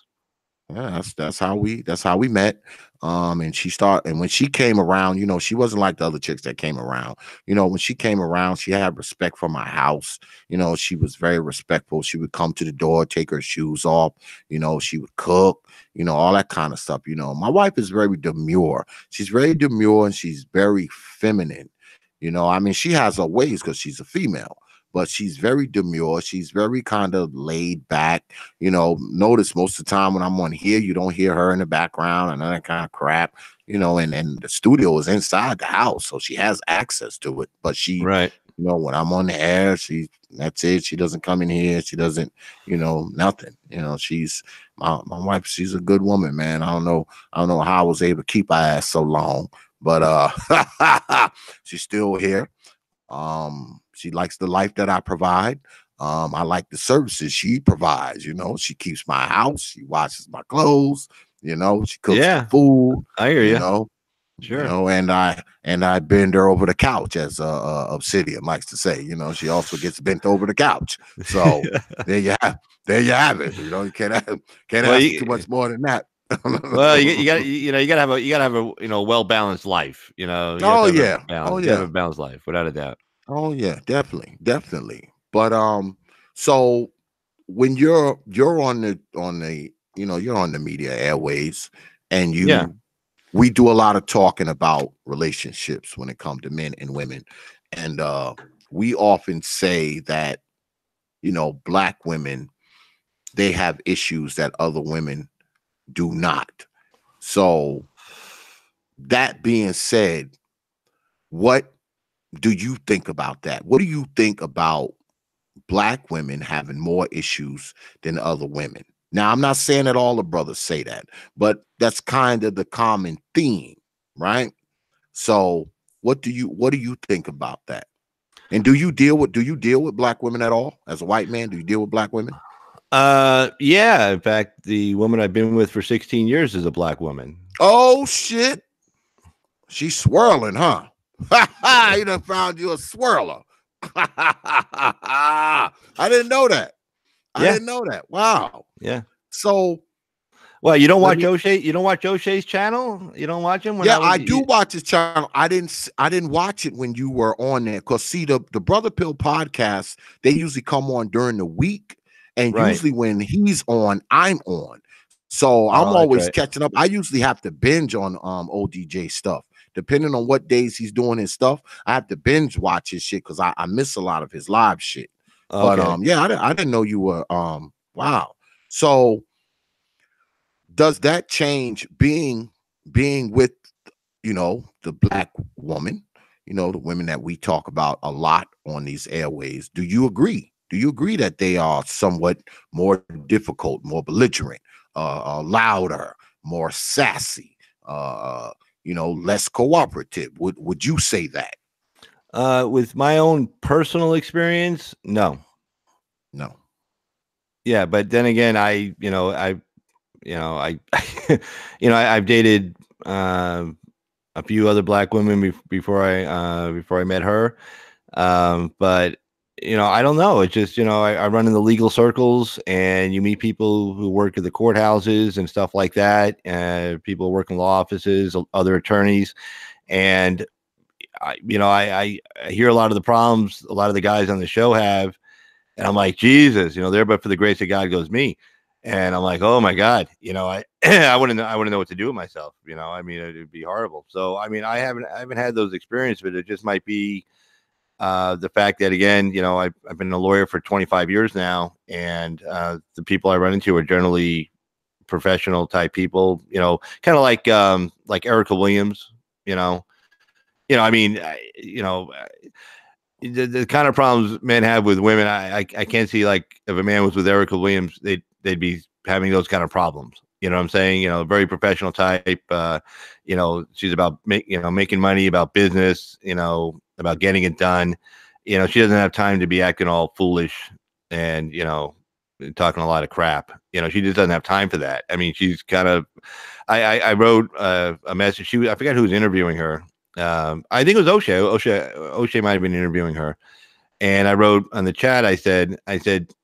S2: Yeah, that's how we met. And when she came around, you know, she wasn't like the other chicks that came around. You know, when she came around, she had respect for my house. You know, she was very respectful. She would come to the door, take her shoes off. You know, she would cook. You know, all that kind of stuff. You know, my wife is very demure. She's very demure and she's very feminine. You know, I mean, she has her ways because she's a female, but she's very demure. She's very kind of laid back. You know, notice most of the time when I'm on here, you don't hear her in the background and all that kind of crap, you know, and the studio is inside the house. So she has access to it. But she,
S3: Right.
S2: you know, when I'm on the air, that's it. She doesn't come in here. She doesn't, you know, nothing. You know, she's my wife, she's a good woman, man. I don't know how I was able to keep her ass so long, but she's still here. She likes the life that I provide. I like the services she provides. You know, she keeps my house, she washes my clothes, you know, she cooks the
S3: Yeah.
S2: food,
S3: I hear
S2: you
S3: you.
S2: know,
S3: Sure.
S2: and I bend her over the couch, as Obsidian likes to say. You know, she also gets bent over the couch. So there you have it. You know, you can't
S3: Well,
S2: ask for too much more than that.
S3: well, you got you got to have a well balanced life. You know, you have
S2: Oh
S3: to have a
S2: yeah.
S3: balance.
S2: Oh
S3: You have
S2: yeah.
S3: a balanced life, without a doubt.
S2: Oh yeah, definitely. But so when you're on the you know, you're on the media airways, and
S3: Yeah.
S2: we do a lot of talking about relationships when it comes to men and women. And we often say that, you know, black women, they have issues that other women do not. So that being said, what do you think about that? What do you think about black women having more issues than other women? Now, I'm not saying that all the brothers say that, but that's kind of the common theme, right? So, what do you think about that? And do you deal with black women at all? As a white man, do you deal with black women?
S3: Yeah. In fact, the woman I've been with for 16 years is a black woman.
S2: Oh shit, she's swirling, huh? You done found you a swirler. I didn't know that. I
S3: Yeah.
S2: didn't know that. Wow.
S3: Yeah.
S2: So
S3: Well, you don't
S2: let
S3: watch
S2: me.
S3: O'Shea? You don't watch O'Shea's channel? You don't watch him when
S2: Yeah,
S3: I was.
S2: I do watch his channel. I didn't watch it when you were on there, because see, the Brother Pill podcast, they usually come on during the week, and
S3: Right.
S2: usually when he's on, I'm on. So I'm
S3: Oh, that's
S2: always
S3: right.
S2: catching up. I usually have to binge on ODJ stuff. Depending on what days he's doing his stuff, I have to binge watch his shit because I miss a lot of his live shit. But
S3: Okay.
S2: yeah, I didn't know you were wow. So does that change being with, you know, the black woman, you know, the women that we talk about a lot on these airways? Do you agree? Do you agree that they are somewhat more difficult, more belligerent, louder, more sassy, you know, less cooperative? Would you say that?
S3: With my own personal experience, no.
S2: No.
S3: Yeah, but then again, I, I've dated, a few other black women before I met her. But I don't know. It's just, I run in the legal circles, and you meet people who work at the courthouses and stuff like that. People who work in law offices, other attorneys. And I hear a lot of the problems a lot of the guys on the show have. And I'm like, Jesus, there, but for the grace of God goes me. And I'm like, oh my God, I I wouldn't know what to do with myself. I mean, it'd be horrible. So, I mean, I haven't had those experiences, but it just might be the fact that, again, I've been a lawyer for 25 years now, and the people I run into are generally professional type people, kind of like Erica Williams, I mean, the kind of problems men have with women, I can't see, like, if a man was with Erica Williams, they'd be having those kind of problems. You know what I'm saying? Very professional type. She's about making money, about business, about getting it done. She doesn't have time to be acting all foolish and talking a lot of crap. She just doesn't have time for that. I mean, she's kind of. I wrote a message. I forgot who was interviewing her. I think it was O'Shea. O'Shea might have been interviewing her. And I wrote on the chat, I said,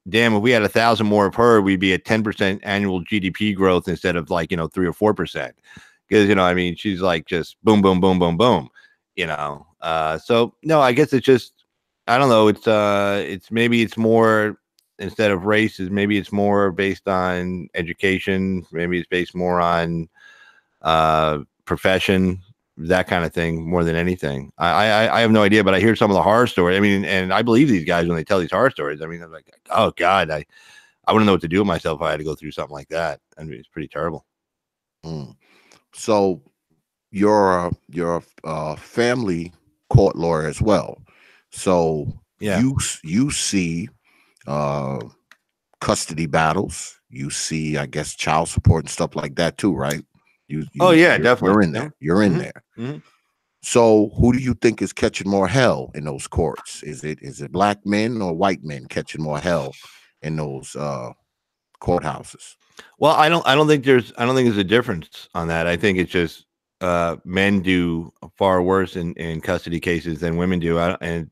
S3: damn, if we had 1,000 more of her, we'd be at 10% annual GDP growth instead of 3 or 4%. Because, I mean, she's like just boom, boom, boom, boom, boom, so no, I guess it's just, I don't know. It's maybe it's more, instead of race, maybe it's more based on education. Maybe it's based more on profession, that kind of thing, more than anything. I have no idea, but I hear some of the horror stories. I mean, and I believe these guys when they tell these horror stories. I mean, I'm like, oh God, I wouldn't know what to do with myself if I had to go through something like that. I mean, it's pretty terrible.
S2: So you're a family court lawyer as well. So
S3: yeah,
S2: you see custody battles. You see, I guess, child support and stuff like that too, right?
S3: Definitely.
S2: You're in there. You're in there.
S3: Mm-hmm.
S2: So who do you think is catching more hell in those courts? Is it black men or white men catching more hell in those courthouses?
S3: Well, I don't think there's a difference on that. I think it's just men do far worse in custody cases than women do. And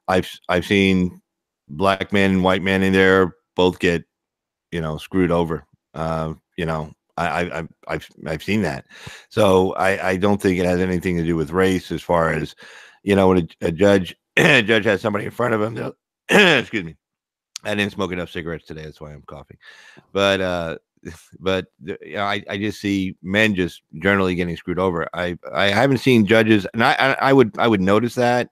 S3: I've seen black men and white men in there both get screwed over. I've seen that. So I don't think it has anything to do with race, as far as when a judge has somebody in front of him. Excuse me. I didn't smoke enough cigarettes today. That's why I'm coughing. But I just see men just generally getting screwed over. I haven't seen judges, and I would notice that.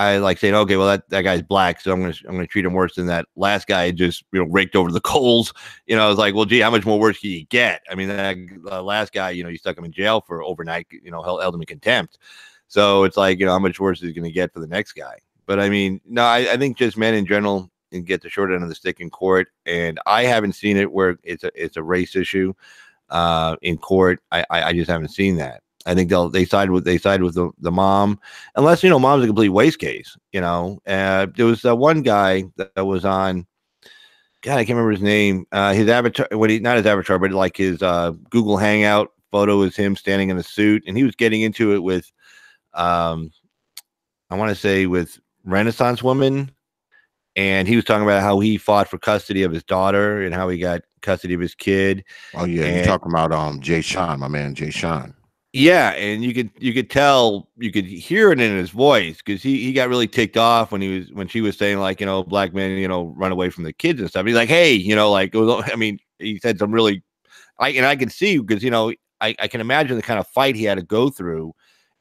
S3: I like saying, okay, well that guy's black, so I'm gonna treat him worse than that last guy just raked over the coals. It's like, well, gee, how much more worse can you get? I mean, that last guy, you stuck him in jail for overnight, held him in contempt. So it's like, how much worse is he gonna get for the next guy? But I mean, no, I think just men in general get the short end of the stick in court, and I haven't seen it where it's a race issue in court. I just haven't seen that. I think they side with the mom, unless mom's a complete waste case. There was one guy that was on. God, I can't remember his name. His avatar, not his avatar, but like his Google Hangout photo is him standing in a suit, and he was getting into it with, I want to say, with Renaissance women, and he was talking about how he fought for custody of his daughter and how he got custody of his kid.
S2: Oh yeah, you're talking about Jay Sean, my man Jay Sean.
S3: Yeah, and you could tell, you could hear it in his voice, because he got really ticked off when she was saying, like, black men, run away from the kids and stuff. He's like, hey, like, it was, I mean, he said some really, I can see, because I can imagine the kind of fight he had to go through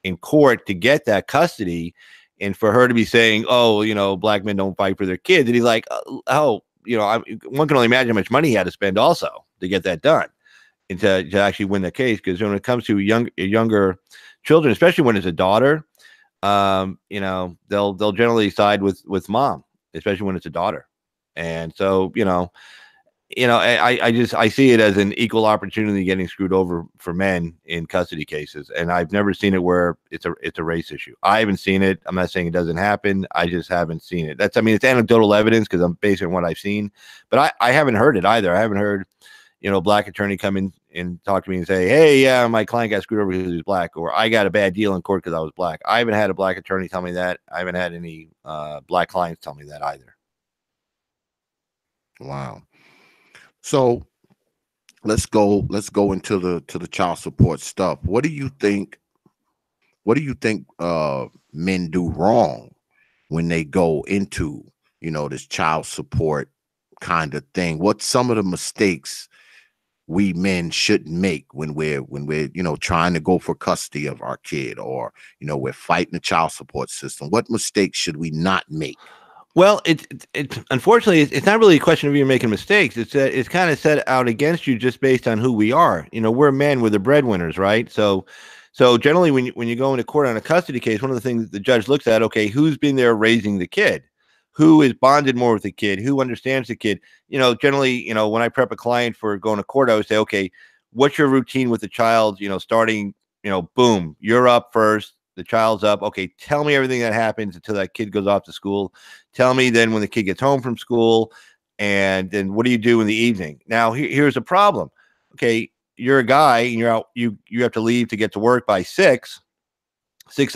S3: in court to get that custody, and for her to be saying, oh, black men don't fight for their kids, and he's like, one can only imagine how much money he had to spend also to get that done. And to actually win the case, because when it comes to younger children, especially when it's a daughter, they'll generally side with mom, especially when it's a daughter. And so I see it as an equal opportunity getting screwed over for men in custody cases, and I've never seen it where it's a race issue. I haven't seen it. I'm not saying it doesn't happen. I just haven't seen it. It's anecdotal evidence, because I'm based on what I've seen, but I haven't heard it either. I haven't heard. black attorney come in and talk to me and say, hey, yeah, my client got screwed over because he's black, or I got a bad deal in court because I was black. I haven't had a black attorney tell me that. I haven't had any black clients tell me that either.
S2: Wow. So let's go into the child support stuff. What do you think men do wrong when they go into, this child support kind of thing? What's some of the mistakes we men shouldn't make when we're trying to go for custody of our kid, or we're fighting the child support system? What mistakes should we not make?
S3: Well, it's unfortunately, it's not really a question of you making mistakes. It's kind of set out against you just based on who we are. We're men, we're the breadwinners, right? So generally, when you go into court on a custody case, one of the things the judge looks at, okay, who's been there raising the kid, who is bonded more with the kid, who understands the kid. Generally, when I prep a client for going to court, I would say, okay, what's your routine with the child? Starting, boom, you're up first. The child's up. Okay, tell me everything that happens until that kid goes off to school. Tell me then when the kid gets home from school, and then what do you do in the evening? Now, here's a problem. Okay, you're a guy and you're out. You have to leave to get to work by 6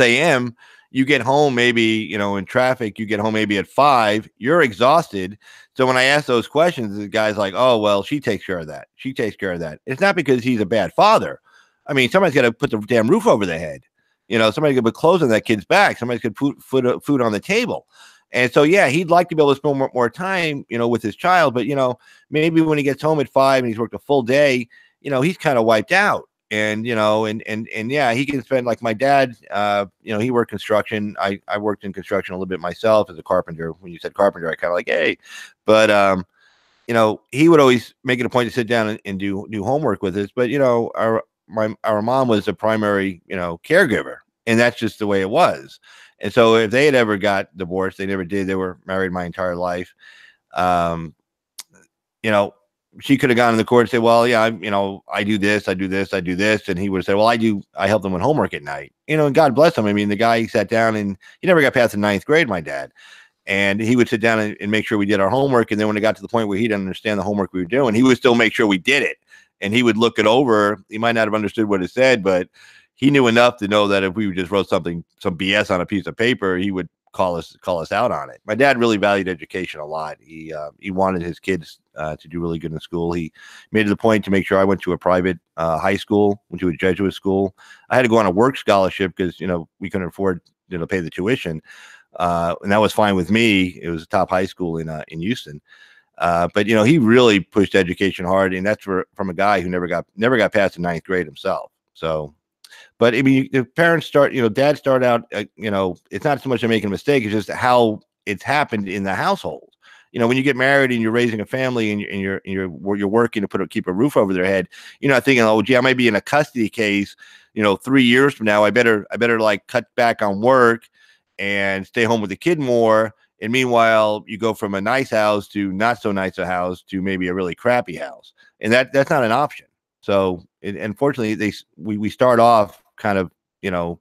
S3: a.m. You get home maybe, in traffic, you get home maybe at 5. You're exhausted. So when I ask those questions, the guy's like, oh, well, she takes care of that. She takes care of that. It's not because he's a bad father. I mean, somebody's got to put the damn roof over their head. Somebody could put clothes on that kid's back. Somebody could put food on the table. And so, yeah, he'd like to be able to spend more time, with his child. But, maybe when he gets home at 5 and he's worked a full day, he's kind of wiped out. And, yeah, he can spend, like my dad, he worked construction. I worked in construction a little bit myself as a carpenter. When you said carpenter, I kind of like, hey, but, he would always make it a point to sit down and do homework with us. But, our mom was the primary, caregiver, and that's just the way it was. And so if they had ever got divorced, they never did. They were married my entire life. She could have gone to the court and say, well, yeah, I do this, I do this, I do this. And he would say, well, I help them with homework at night, and God bless him. I mean, the guy sat down and he never got past the 9th grade, my dad. And he would sit down and make sure we did our homework. And then when it got to the point where he didn't understand the homework we were doing, he would still make sure we did it. And he would look it over. He might not have understood what it said, but he knew enough to know that if we just wrote some BS on a piece of paper, he would call us out on it. My dad really valued education a lot. He wanted his kids to do really good in school. He made it a point to make sure I went to a private high school, went to a Jesuit school. I had to go on a work scholarship because, we couldn't afford to pay the tuition. And that was fine with me. It was a top high school in Houston. But he really pushed education hard, and that's from a guy who never got past the 9th grade himself. So, but I mean, the parents dad started out, it's not so much of making a mistake, it's just how it's happened in the household. When you get married and you're raising a family and you're working to keep a roof over their head, you're not thinking, oh, gee, I might be in a custody case, 3 years from now. I better like cut back on work and stay home with the kid more. And meanwhile, you go from a nice house to not so nice a house to maybe a really crappy house. And that's not an option. So unfortunately, we start off kind of,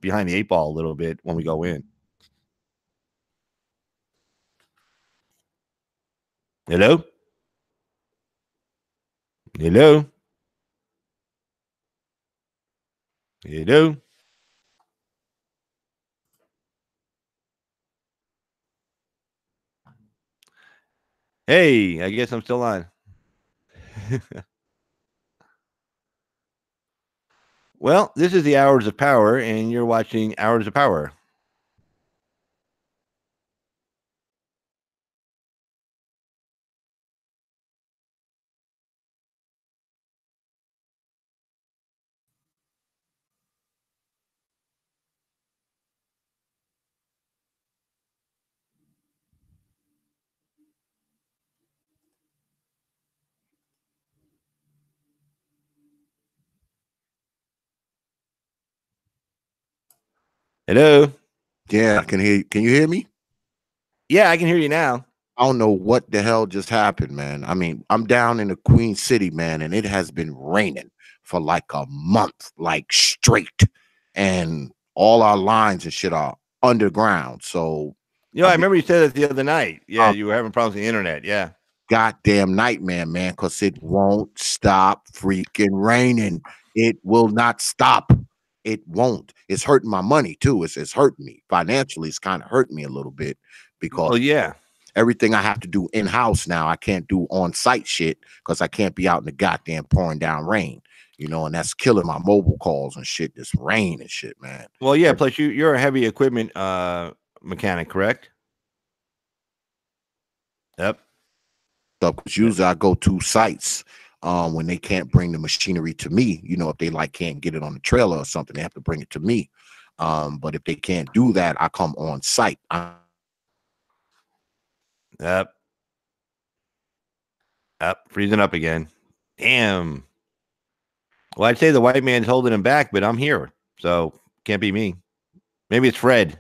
S3: behind the 8 ball a little bit when we go in. Hello? Hello? Hello? Hey, I guess I'm still on. Well, this is the Hours of Power, and you're watching Hours of Power. Hello?
S2: Yeah, I can hear you. Can you hear me?
S3: Yeah, I can hear you now.
S2: I don't know what the hell just happened, man. I mean, I'm down in the Queen City, man, and it has been raining for like a month, like straight. And all our lines and shit are underground. So
S3: I remember you said that the other night. Yeah, you were having problems with the internet. Yeah.
S2: goddamn nightmare, man, because it won't stop freaking raining. It will not stop. It won't. It's hurting my money too. It's hurting me financially. It's kind of hurting me a little bit because
S3: Oh yeah.
S2: everything I have to do in house now, I can't do on site shit because I can't be out in the goddamn pouring down rain. You know, and that's killing my mobile calls and shit. This rain and shit, man.
S3: Well, yeah. Plus, you're a heavy equipment mechanic, correct? Yep.
S2: Because usually I go to sites when they can't bring the machinery to me. You know, if they like can't get it on the trailer or something, they have to bring it to me. But if they can't do that, I come on site.
S3: Yep. Yep. Freezing up again. Damn. Well, I'd say the white man's holding him back, but I'm here, so can't be me. Maybe it's Fred.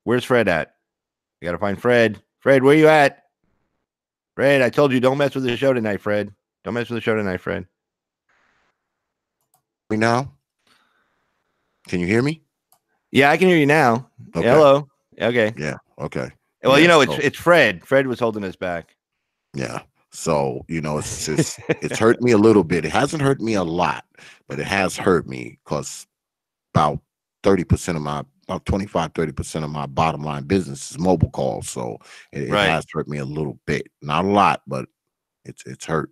S3: Where's Fred at? I gotta find Fred. Fred, where you at? Fred, I told you don't mess with the show tonight, Fred. Don't mess with the show tonight, Fred.
S2: Me now? Can you hear me?
S3: Yeah, I can hear you now.
S2: Okay.
S3: Hello. Okay.
S2: Yeah. Okay.
S3: Well,
S2: yeah,
S3: you know, it's Fred. Fred was holding us back.
S2: Yeah. So, you know, it's hurt me a little bit. It hasn't hurt me a lot, but it has hurt me because about 30% of my about 25-30% of my bottom line business is mobile calls. So it has hurt me a little bit. Not a lot, but it's hurt,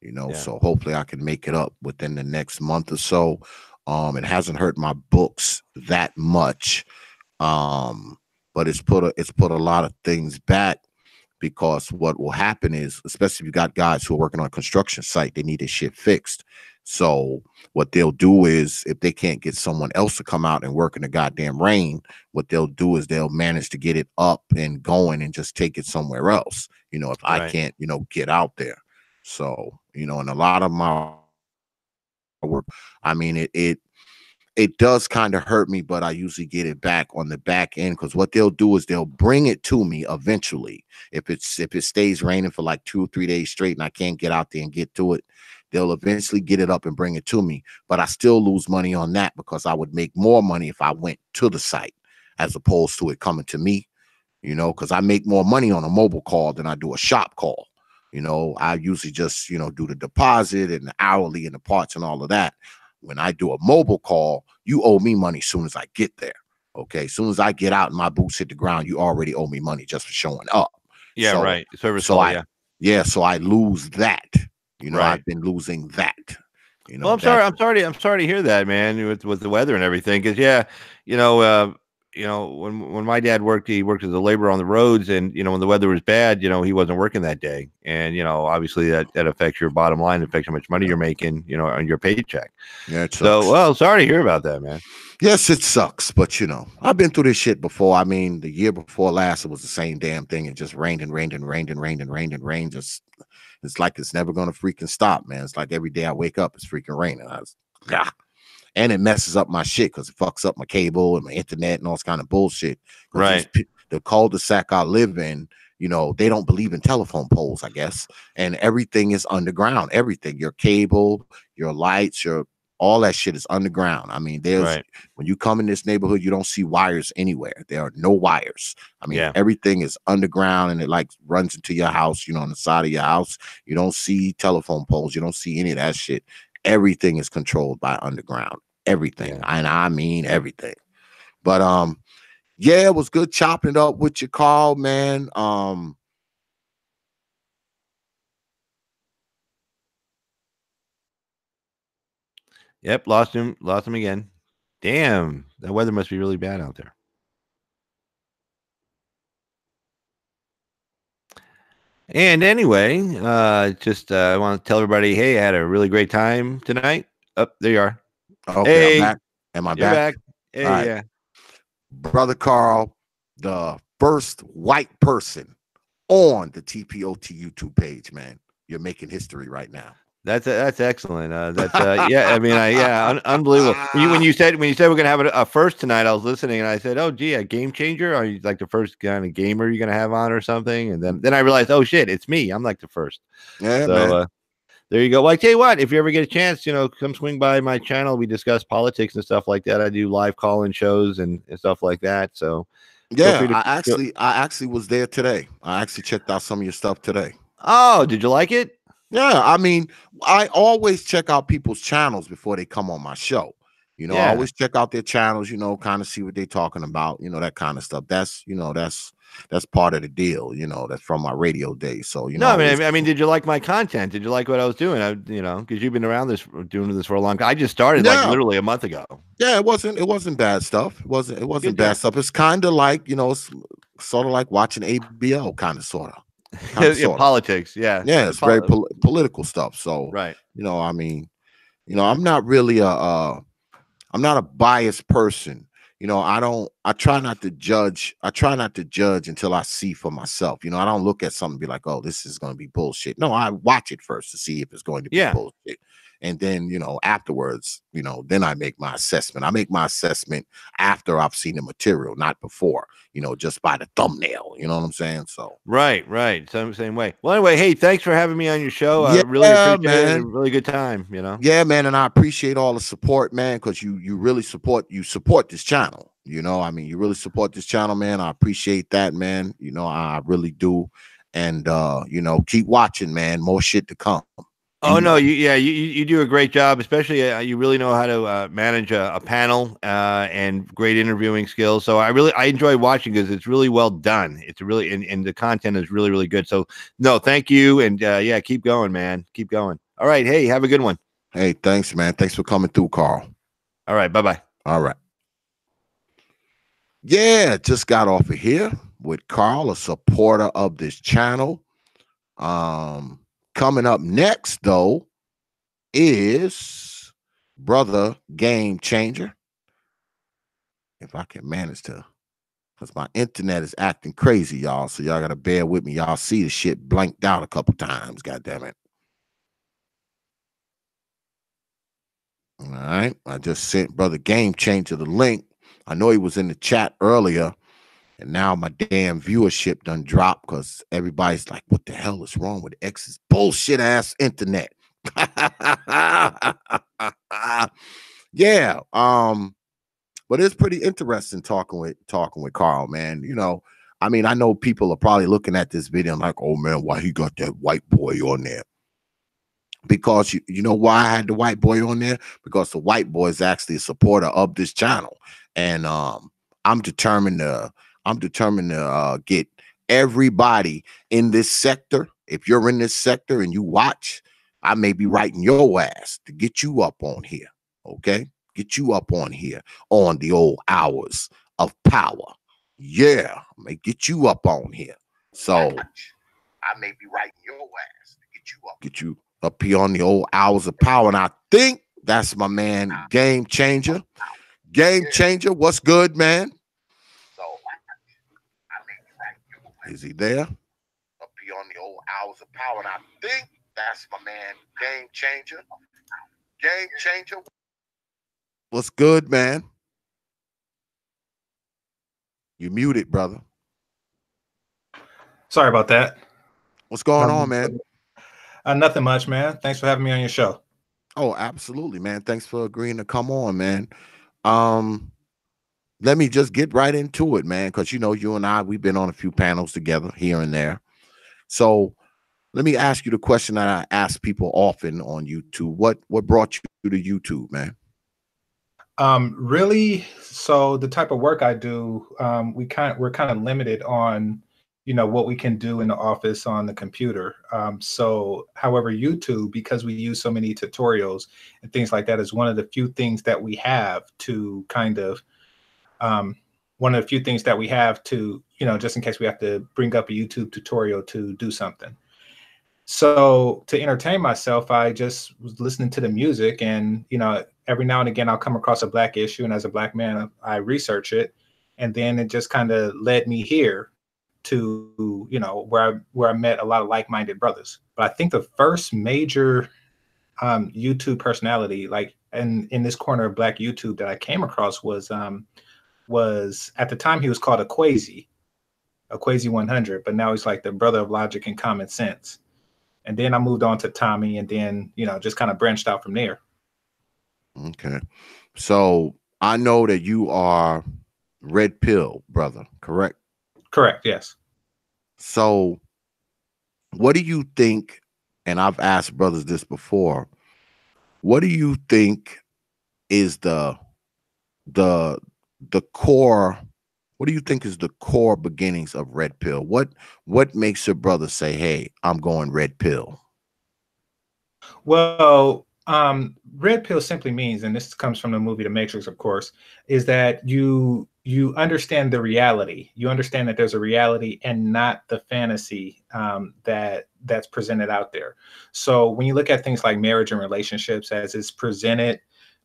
S2: you know. So hopefully I can make it up within the next month or so. It hasn't hurt my books that much. But it's put a lot of things back. Because what will happen is, especially if you got guys who are working on a construction site, they need this shit fixed. So what they'll do is, if they can't get someone else to come out and work in the goddamn rain, what they'll do is they'll manage to get it up and going and just take it somewhere else. You know, if I can't, you know, get out there. So, you know, and a lot of my work, I mean, it does kind of hurt me, but I usually get it back on the back end, because what they'll do is they'll bring it to me eventually. If it stays raining for like 2 or 3 days straight and I can't get out there and get to it, they'll eventually get it up and bring it to me. But I still lose money on that, because I would make more money if I went to the site as opposed to it coming to me, you know, because I make more money on a mobile call than I do a shop call. You know, I usually just, you know, do the deposit and the hourly and the parts and all of that. When I do a mobile call, you owe me money as soon as I get there. Okay. As soon as I get out and my boots hit the ground, you already owe me money just for showing up.
S3: Yeah,
S2: so,
S3: right. Service
S2: so
S3: call,
S2: so I lose that. You know, I've been losing that. You know,
S3: well, I'm sorry to hear that, man, with the weather and everything. Because when my dad worked, he worked as a laborer on the roads, and you know, when the weather was bad, you know, he wasn't working that day, and you know, obviously that affects your bottom line, affects how much money you're making, you know, on your paycheck.
S2: Yeah, it sucks.
S3: So, well, sorry to hear about that, man.
S2: Yes, it sucks, but you know, I've been through this shit before. I mean, the year before last, it was the same damn thing. It just rained and rained and rained and rained and rained and rained. Just, it's like it's never gonna freaking stop, man. It's like every day I wake up, it's freaking raining. And it messes up my shit because it fucks up my cable and my internet and all this kind of bullshit.
S3: Right.
S2: The cul-de-sac I live in, you know, they don't believe in telephone poles, I guess. And everything is underground. Everything, your cable, your lights, all that shit is underground. I mean, when you come in this neighborhood, you don't see wires anywhere. There are no wires. I mean, everything is underground, and it like runs into your house, you know, on the side of your house. You don't see telephone poles. You don't see any of that shit. Everything is controlled by underground. Everything. And I mean everything. But yeah, it was good chopping it up with your call, man.
S3: Yep, lost him again. Damn, that weather must be really bad out there. And anyway, I want to tell everybody, hey, I had a really great time tonight. Oh, there you are.
S2: Okay, I'm back. Am I back?
S3: Hey, right. Yeah.
S2: Brother Carl, the first white person on the T.P.O.T YouTube page, man. You're making history right now.
S3: That's excellent. Yeah. I mean, unbelievable. When you said we're gonna have a first tonight, I was listening and I said, "Oh, gee, a game changer? Are you like the first kind of gamer you're gonna have on or something?" And then I realized, oh shit, it's me. I'm like the first.
S2: Yeah, so, man.
S3: There you go. Well, I tell you what, if you ever get a chance, you know, come swing by my channel. We discuss politics and stuff like that. I do live call-in shows and stuff like that. So
S2: yeah, I actually was there today. I actually checked out some of your stuff today.
S3: Oh, did you like it?
S2: Yeah, I mean, I always check out people's channels before they come on my show. I
S3: Yeah.
S2: always check out their channels, kind of see what they're talking about, that kind of stuff. That's part of the deal, that's from my radio days. So,
S3: No,
S2: always,
S3: I mean, did you like my content? Did you like what I was doing? Because you've been around doing this for a long time. I just started like
S2: yeah,
S3: literally a month ago.
S2: yeah, it wasn't bad stuff. It wasn't
S3: Good
S2: bad
S3: deal.
S2: stuff. It's kind of like, it's sort of like watching ABL, kind of sort of.
S3: Yeah, politics. Yeah.
S2: Yeah, it's very political stuff. So,
S3: Right.
S2: I mean, I'm not really I'm not a biased person. I try not to judge. I try not to judge until I see for myself. I don't look at something and be like, oh, this is going to be bullshit. No, I watch it first to see if it's going to be
S3: Yeah.
S2: bullshit. And then, afterwards, then I make my assessment. I make my assessment after I've seen the material, not before, just by the thumbnail. You know what I'm saying? So,
S3: Right. Same way. Well, anyway, hey, thanks for having me on your show. I
S2: yeah,
S3: really appreciate
S2: man.
S3: it. A really good time,
S2: Yeah, man, and I appreciate all the support, man, because you really support this channel. I mean, you really support this channel, man. I appreciate that, man. I really do. And keep watching, man. More shit to come.
S3: Oh no, you do a great job, especially you really know how to manage a panel and great interviewing skills. So I enjoy watching because it's really well done. It's really and the content is really good. So no, thank you, and yeah, keep going, man, keep going. All right, hey, have a good one.
S2: Hey, thanks, man. Thanks for coming through, Carl.
S3: All right, bye.
S2: All right. Yeah, just got off of here with Carl, a supporter of this channel. Coming up next, though, is brother Game Changer. If I can manage to, because my internet is acting crazy, y'all. So y'all gotta bear with me. Y'all see the shit blanked out a couple times. God damn it. All right. I just sent brother Game Changer the link. I know he was in the chat earlier, and now my damn viewership done dropped because everybody's like, what the hell is wrong with X's bullshit ass internet? Yeah. But it's pretty interesting talking with Carl, man. I mean, I know people are probably looking at this video and like, oh man, why he got that white boy on there? Because you know why I had the white boy on there? Because the white boy is actually a supporter of this channel. And I'm determined to get everybody in this sector. If you're in this sector and you watch, I may be writing your ass to get you up on here. Okay? Get you up on here on the old hours of power. Yeah, I may get you up on here. So I may be writing your ass to get you up here on the old hours of power. And I think that's my man, Game Changer. Game Changer, what's good, man? So I may be writing your ass. Is he there? Up here on the old hours of power. And I think that's my man, Game Changer. Game Changer. What's good, man? You muted, brother.
S4: Sorry about that.
S2: What's going on, man?
S4: Nothing much, man. Thanks for having me on your show.
S2: Oh, absolutely, man. Thanks for agreeing to come on, man. Let me just get right into it, man, because you and I, we've been on a few panels together here and there. So let me ask you the question that I ask people often on YouTube. What brought you to YouTube, man?
S4: Really, so the type of work I do, we're kind of limited on, what we can do in the office on the computer. So, however, YouTube, because we use so many tutorials and things like that, is one of the few things that we have to kind of, just in case we have to bring up a YouTube tutorial to do something. So to entertain myself, I just was listening to the music, and every now and again I'll come across a black issue, and as a black man, I research it, and then it just kind of led me here to where I met a lot of like-minded brothers. But I think the first major YouTube personality, like in this corner of black YouTube, that I came across was at the time he was called Equazi 100, but now he's like the brother of logic and common sense. And then I moved on to Tommy, and then, just kind of branched out from there.
S2: Okay. So I know that you are Red Pill, brother, correct?
S4: Correct, yes.
S2: So what do you think? And I've asked brothers this before. What do you think is the the core? What do you think is the core beginnings of red pill? What makes your brother say, "Hey, I'm going red pill"?
S4: Well, red pill simply means, and this comes from the movie The Matrix, of course, is that you understand the reality. You understand that there's a reality and not the fantasy that's presented out there. So when you look at things like marriage and relationships as it's presented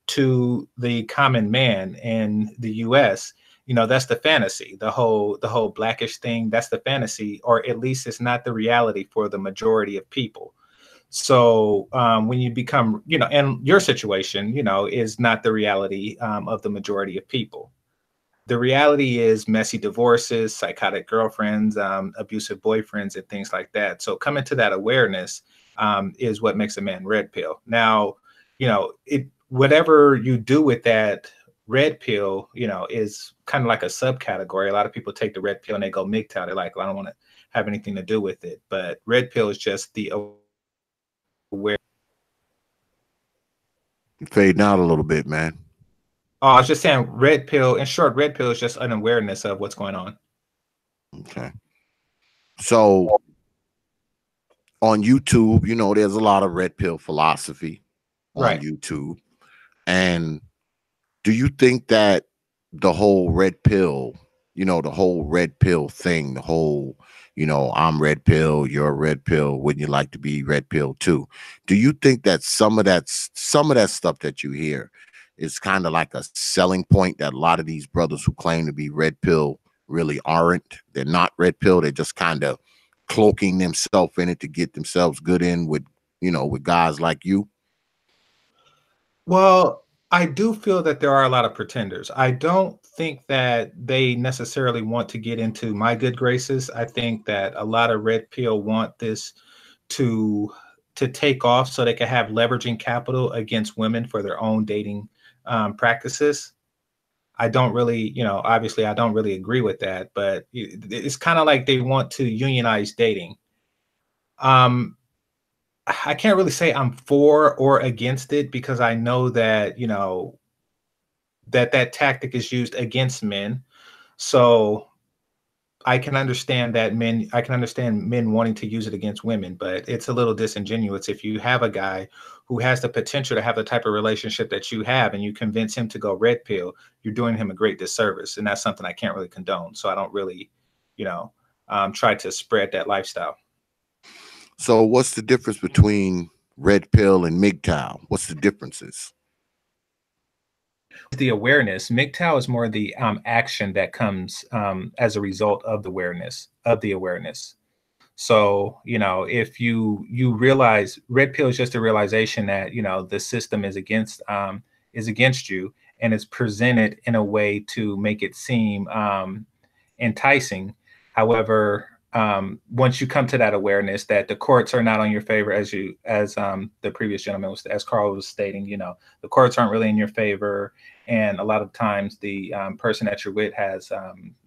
S4: to the common man in the U.S., that's the fantasy. The whole blackish thing, that's the fantasy, or at least it's not the reality for the majority of people. So when you become, and your situation, is not the reality of the majority of people. The reality is messy divorces, psychotic girlfriends, abusive boyfriends, and things like that. So coming to that awareness is what makes a man red pill. Now, whatever you do with that red pill, is kind of like a subcategory. A lot of people take the red pill and they go MGTOW. They're like, well, I don't want to have anything to do with it. But red pill is just the aware.
S2: You're fading out a little bit, man.
S4: Oh, I was just saying red pill. In short, red pill is just an awareness of what's going on.
S2: Okay. So on YouTube, there's a lot of red pill philosophy on
S4: Right.
S2: YouTube. And do you think that the whole red pill, the whole red pill thing, the whole, I'm red pill, you're a red pill, wouldn't you like to be red pill too? Do you think that some of that stuff that you hear is kind of like a selling point that a lot of these brothers who claim to be red pill really aren't? They're not red pill. They're just kind of cloaking themselves in it to get themselves good in with, with guys like you.
S4: Well, I do feel that there are a lot of pretenders. I don't think that they necessarily want to get into my good graces. I think that a lot of red pill want this to take off so they can have leveraging capital against women for their own dating practices. I don't really, obviously, I don't really agree with that, but it's kind of like they want to unionize dating. Um, I can't really say I'm for or against it because I know that, that tactic is used against men. So I can understand men wanting to use it against women, but it's a little disingenuous if you have a guy who has the potential to have the type of relationship that you have and you convince him to go red pill, you're doing him a great disservice. And that's something I can't really condone. So I don't really, try to spread that lifestyle.
S2: So what's the difference between red pill and MGTOW? What's the differences?
S4: The awareness. MGTOW is more the action that comes as a result of the awareness. So, if you realize red pill is just a realization that, the system is against you and it's presented in a way to make it seem enticing. However, once you come to that awareness that the courts are not on your favor, as the previous gentleman was, as Carl was stating, the courts aren't really in your favor, and a lot of times the person that you're with has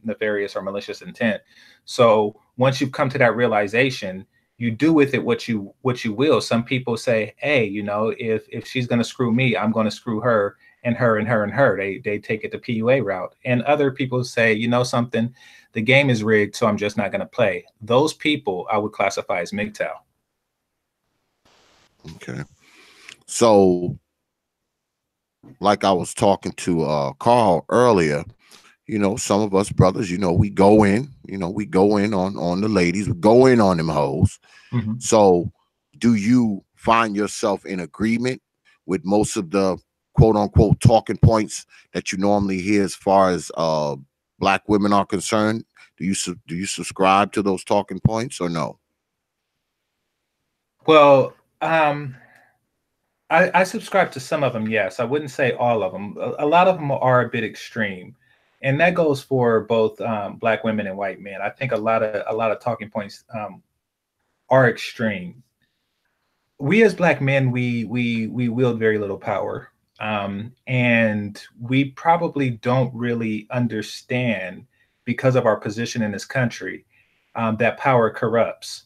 S4: nefarious or malicious intent. So once you've come to that realization, you do with it what you will. Some people say, hey, if she's going to screw me, I'm going to screw her and her and her and her. They take it the PUA route. And other people say, something, the game is rigged, so I'm just not going to play. Those people I would classify as MGTOW.
S2: Okay. So like I was talking to Carl earlier, some of us brothers, we go in, on the ladies, we go in on them hoes.
S4: Mm-hmm.
S2: So do you find yourself in agreement with most of the quote unquote talking points that you normally hear as far as black women are concerned? Do you subscribe to those talking points or no?
S4: Well, I subscribe to some of them. Yes, I wouldn't say all of them. A lot of them are a bit extreme, and that goes for both black women and white men. I think a lot of talking points are extreme. We as black men, we wield very little power, and we probably don't really understand, because of our position in this country, that power corrupts.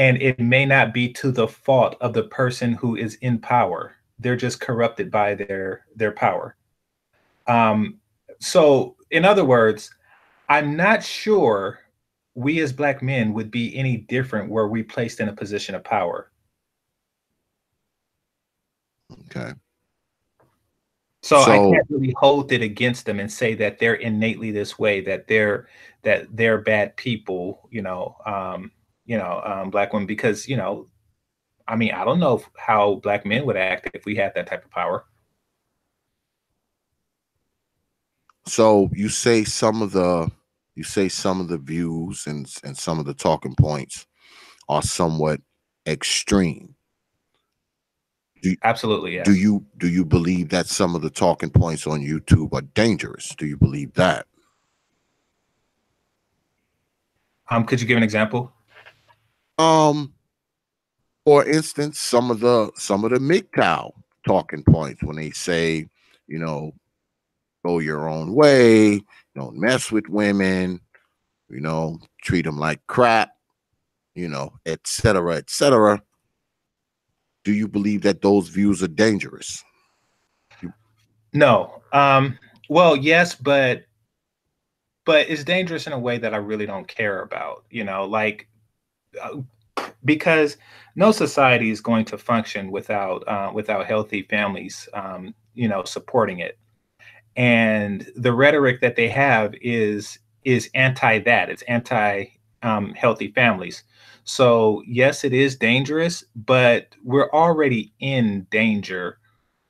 S4: and it may not be to the fault of the person who is in power. They're just corrupted by their power. So in other words, I'm not sure we as Black men would be any different were we placed in a position of power.
S2: Okay.
S4: So I can't really hold it against them and say that they're innately this way, that they're bad people, Black women, because I mean, I don't know how Black men would act if we had that type of power.
S2: So you say some of the views and some of the talking points are somewhat extreme.
S4: Absolutely, yes.
S2: Do you believe that some of the talking points on YouTube are dangerous? Do you believe that?
S4: Could you give an example?
S2: For instance, some of the MGTOW talking points when they say, go your own way, don't mess with women, treat them like crap, et cetera, et cetera. Do you believe that those views are dangerous?
S4: No. Well, yes, but it's dangerous in a way that I really don't care about, because no society is going to function without healthy families, supporting it. And the rhetoric that they have is anti that. It's anti healthy families. So yes, it is dangerous, but we're already in danger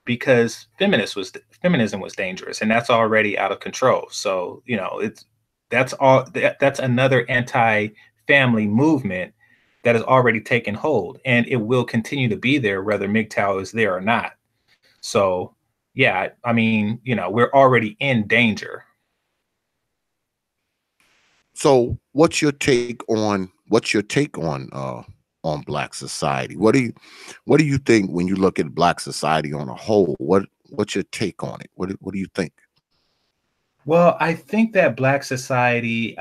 S4: because feminism was dangerous, and that's already out of control. So that's another anti-family movement that has already taken hold, and it will continue to be there whether MGTOW is there or not. So yeah, I mean, we're already in danger.
S2: So what's your take on Black society? What do you think when you look at Black society on a whole? What's your take on it? What do you think?
S4: Well, I think that Black society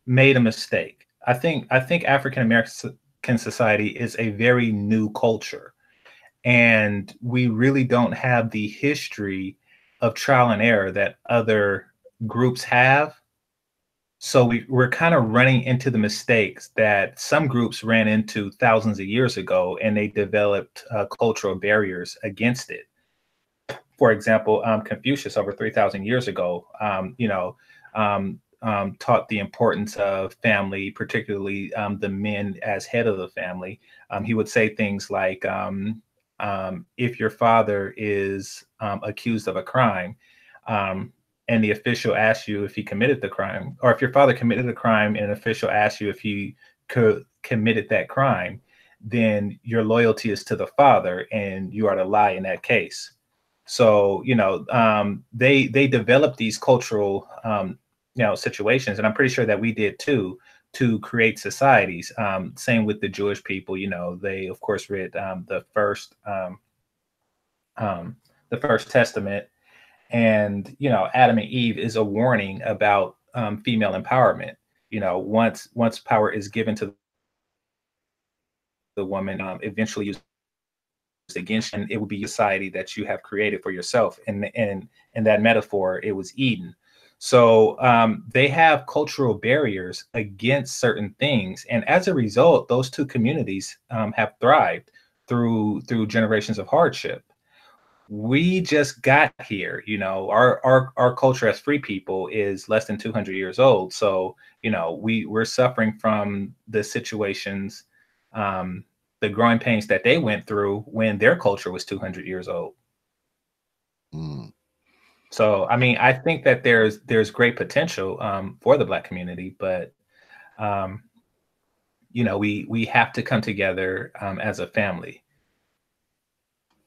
S4: made a mistake. I think African American society is a very new culture, and we really don't have the history of trial and error that other groups have. So we're kind of running into the mistakes that some groups ran into thousands of years ago, and they developed cultural barriers against it. For example, Confucius over 3,000 years ago, taught the importance of family, particularly the men as head of the family. He would say things like, if your father is accused of a crime, and the official asks you if he committed the crime, or if your father committed a crime and an official asks you if he committed that crime, then your loyalty is to the father and you are to lie in that case. So, they developed these cultural, situations, and I'm pretty sure that we did too, to create societies. Same with the Jewish people. They of course read the first Testament, and Adam and Eve is a warning about female empowerment. Once power is given to the woman, eventually used against you, and it will be a society that you have created for yourself. And in that metaphor, it was Eden. So they have cultural barriers against certain things, and as a result, those two communities have thrived through generations of hardship. We just got here. Our culture as free people is less than 200 years old. So we're suffering from the situations, the growing pains that they went through when their culture was 200 years old. So I mean, I think that there's great potential for the Black community, but we have to come together as a family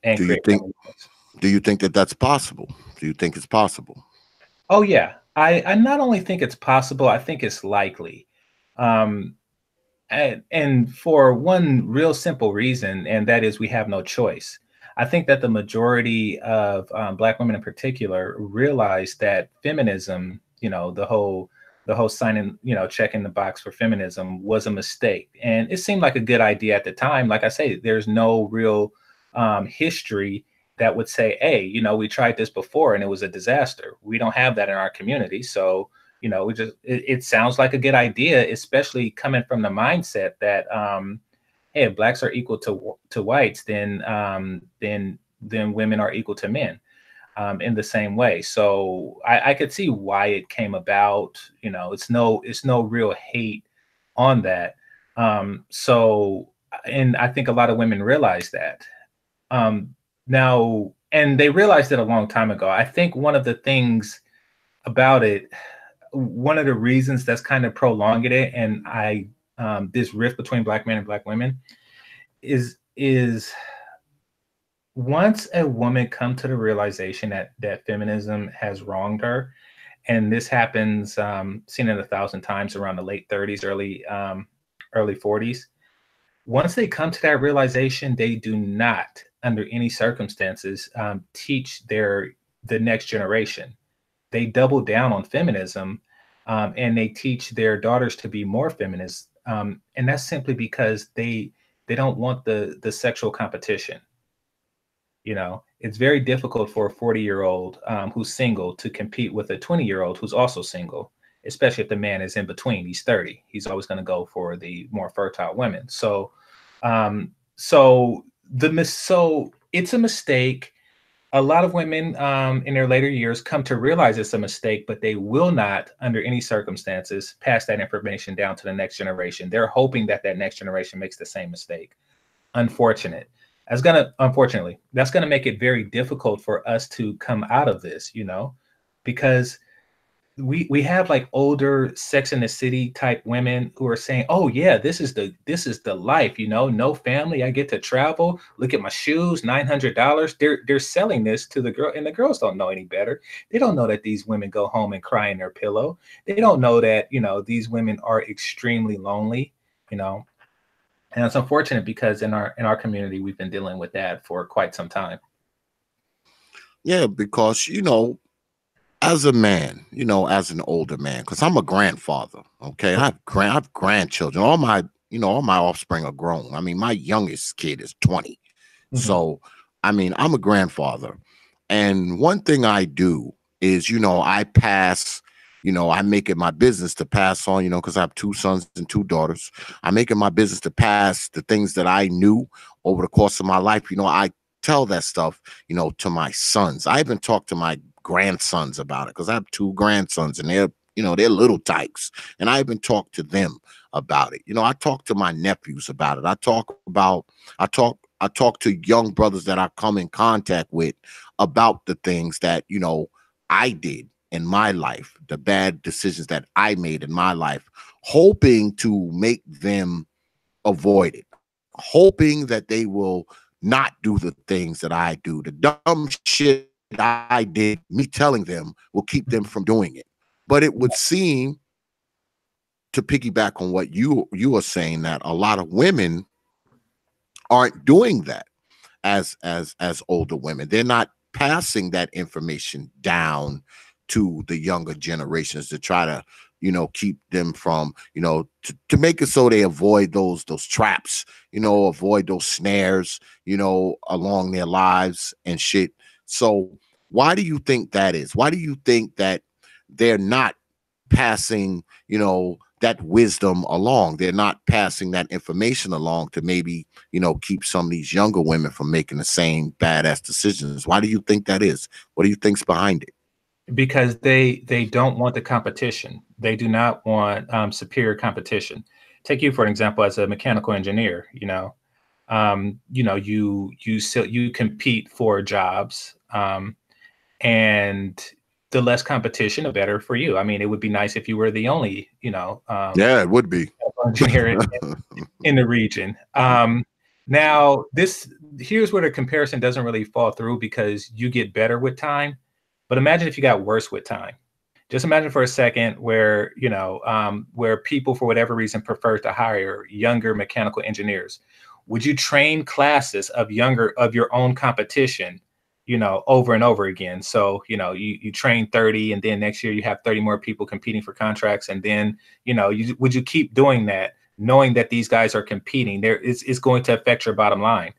S4: and
S2: do you think that that's possible? Do you think it's possible?
S4: Oh yeah, I not only think it's possible, I think it's likely. And for one real simple reason, and that is we have no choice. I think that the majority of Black women in particular realize that feminism, the whole the whole signing, checking the box for feminism was a mistake. And it seemed like a good idea at the time. Like I say, there's no real history that would say, hey, we tried this before and it was a disaster. We don't have that in our community. So, it sounds like a good idea, especially coming from the mindset that, hey, if blacks are equal to whites, then women are equal to men. In the same way. So I could see why it came about. It's no real hate on that. And I think a lot of women realize that now, and they realized it a long time ago. I think one of the things about it, one of the reasons that's kind of prolonging it, and this rift between black men and black women is once a woman come to the realization that feminism has wronged her, and this happens, seen it 1,000 times around the late 30s, early 40s. Once they come to that realization, they do not, under any circumstances, teach the next generation. They double down on feminism, and they teach their daughters to be more feminist, and that's simply because they don't want the sexual competition. It's very difficult for a 40-year-old who's single to compete with a 20-year-old who's also single, especially if the man is in between. He's 30. He's always going to go for the more fertile women. So it's a mistake. A lot of women in their later years come to realize it's a mistake, but they will not, under any circumstances, pass that information down to the next generation. They're hoping that next generation makes the same mistake. Unfortunately, that's gonna make it very difficult for us to come out of this, because we have like older Sex in the City type women who are saying, oh yeah, this is the life, no family, I get to travel, look at my shoes, $900. They're selling this to the girl, and the girls don't know any better. They don't know that these women go home and cry in their pillow. They don't know that, these women are extremely lonely, and it's unfortunate because in our community, we've been dealing with that for quite some time.
S2: Yeah, because as a man, as an older man, because I'm a grandfather. Okay, I have grandchildren. All my offspring are grown. I mean, my youngest kid is 20. Mm-hmm. So, I mean, I'm a grandfather, and one thing I do is, I pass. I make it my business to pass on, because I have 2 sons and 2 daughters. I make it my business to pass the things that I knew over the course of my life. I tell that stuff, to my sons. I even talk to my grandsons about it, because I have 2 grandsons, and they're little tykes. And I even talk to them about it. I talk to my nephews about it. I talk to young brothers that I come in contact with about the things that, I did in my life, the bad decisions that I made in my life, hoping to make them avoid it, hoping that they will not do the things that I do. The dumb shit I did, me telling them, will keep them from doing it. But it would seem, to piggyback on what you are saying, that a lot of women aren't doing that as older women. They're not passing that information down to the younger generations to try to, keep them from, to make it so they avoid those traps, avoid those snares, along their lives and shit. So why do you think that is? Why do you think that they're not passing, that wisdom along? They're not passing that information along to maybe, keep some of these younger women from making the same badass decisions. Why do you think that is? What do you think's behind it?
S4: Because they don't want the competition. They do not want superior competition. Take you for an example as a mechanical engineer. You compete for jobs, and the less competition, the better for you. I mean, it would be nice if you were the only,
S2: yeah, it would be
S4: engineer in the region. Now, here's where the comparison doesn't really fall through, because you get better with time. But imagine if you got worse with time. Just imagine for a second where, where people, for whatever reason, prefer to hire younger mechanical engineers. Would you train classes of your own competition you know, over and over again. So, you know, you train 30 and then next year you have 30 more people competing for contracts. And then, you know, would you keep doing that knowing that these guys are competing? It's going to affect your bottom line.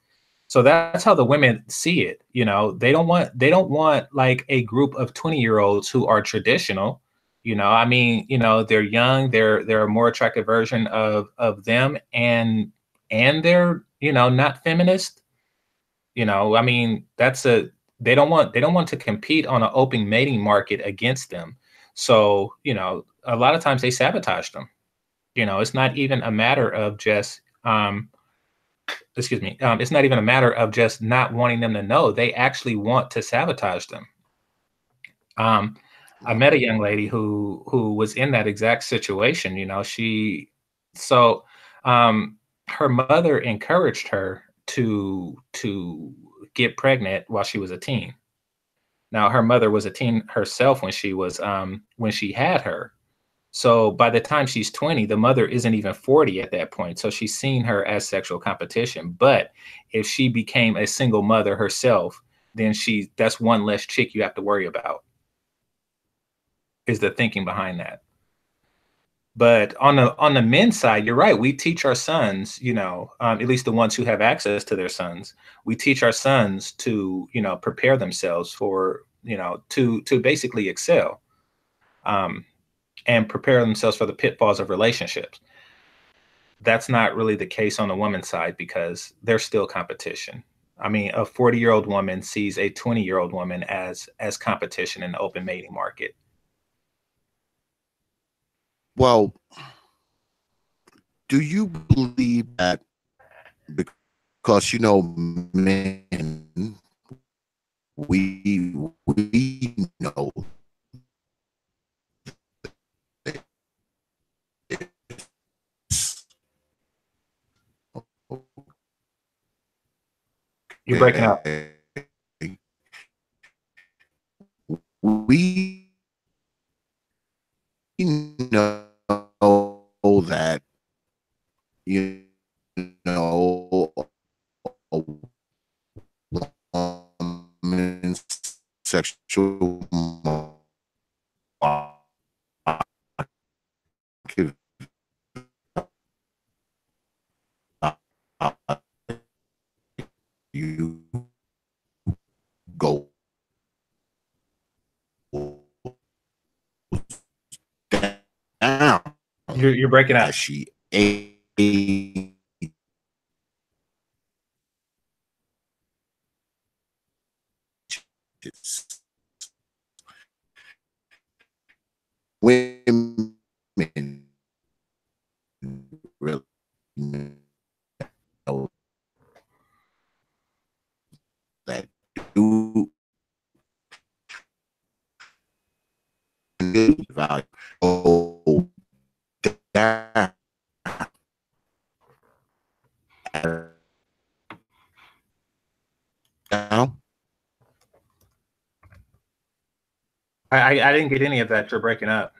S4: So that's how the women see it. You know, they don't want like a group of 20-year-olds who are traditional. You know, I mean, you know, they're young, they're a more attractive version of them, and they're, you know, not feminist. You know, I mean, they don't want to compete on an open mating market against them. So, you know, a lot of times they sabotage them. You know, it's not even a matter of just it's not even a matter of just not wanting them to know. They actually want to sabotage them. I met a young lady who was in that exact situation. You know, so um, her mother encouraged her to get pregnant while she was a teen. Now, her mother was a teen herself when she had her. So by the time she's 20, the mother isn't even 40 at that point. So she's seen her as sexual competition. But if she became a single mother herself, then that's one less chick you have to worry about, is the thinking behind that. But on the men's side, you're right. We teach our sons, you know, at least the ones who have access to their sons, we teach our sons to, you know, prepare themselves for, you know, to basically excel, and prepare themselves for the pitfalls of relationships. That's not really the case on the woman's side because there's still competition. I mean, a 40-year-old woman sees a 20-year-old woman as competition in the open mating market.
S2: Well, do you believe that because, you know, men, we know
S4: You're breaking up.
S2: We know that, you know, a woman's sexual you go down
S4: You're breaking up.
S2: as she ages. Women really know that do value. Oh, down. Down.
S4: I didn't get any of that. You're breaking up.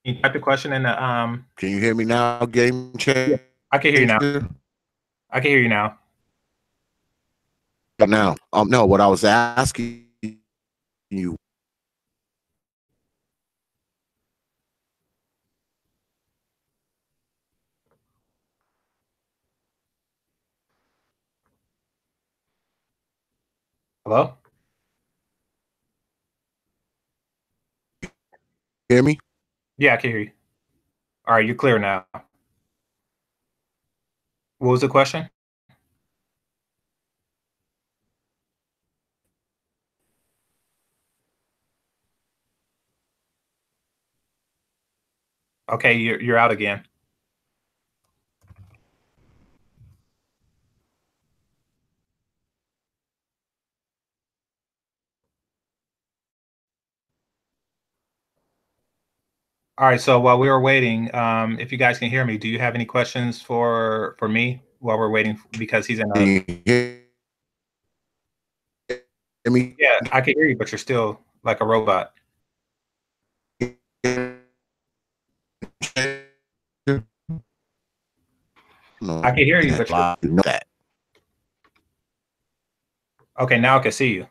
S4: Can you type the question in the
S2: Can you hear me now, Game Changer?
S4: Yeah, I can hear you now. I can hear you now.
S2: Now, no, what I was asking you.
S4: Hello?
S2: Hear me?
S4: Yeah, I can hear you. All right, you're clear now. What was the question? Okay, you're out again. All right, so while we were waiting, if you guys can hear me, do you have any questions for me while we're waiting? Because he's in
S2: Can
S4: a...
S2: you hear me?
S4: Yeah, I can hear you, but you're still like a robot.
S2: No,
S4: I can hear you, but
S2: you know that.
S4: Okay, now I can see you.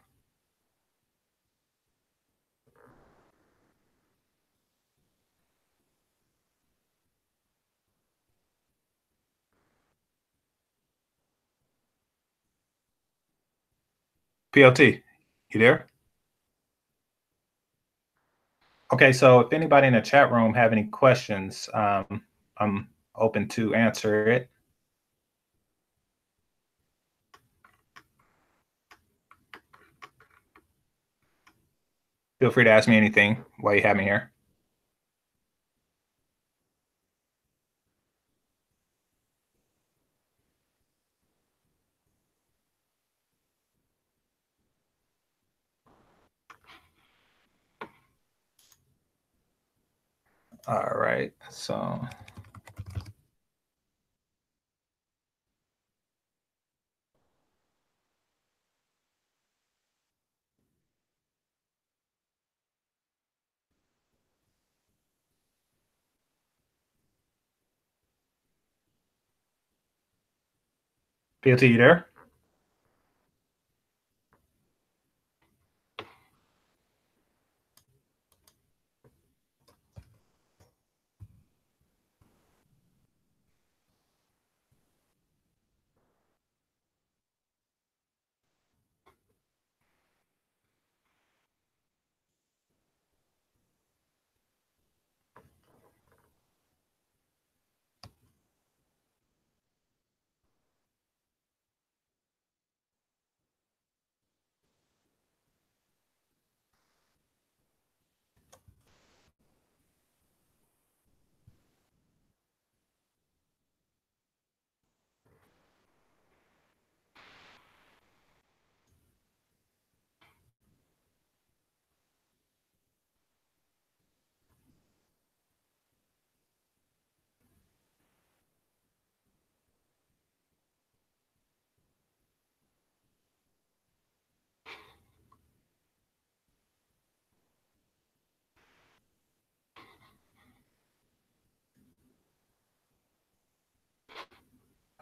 S4: P.O.T, you there? Okay, so if anybody in the chat room have any questions, I'm open to answer it. Feel free to ask me anything while you have me here. All right, so. P.O.T, you there?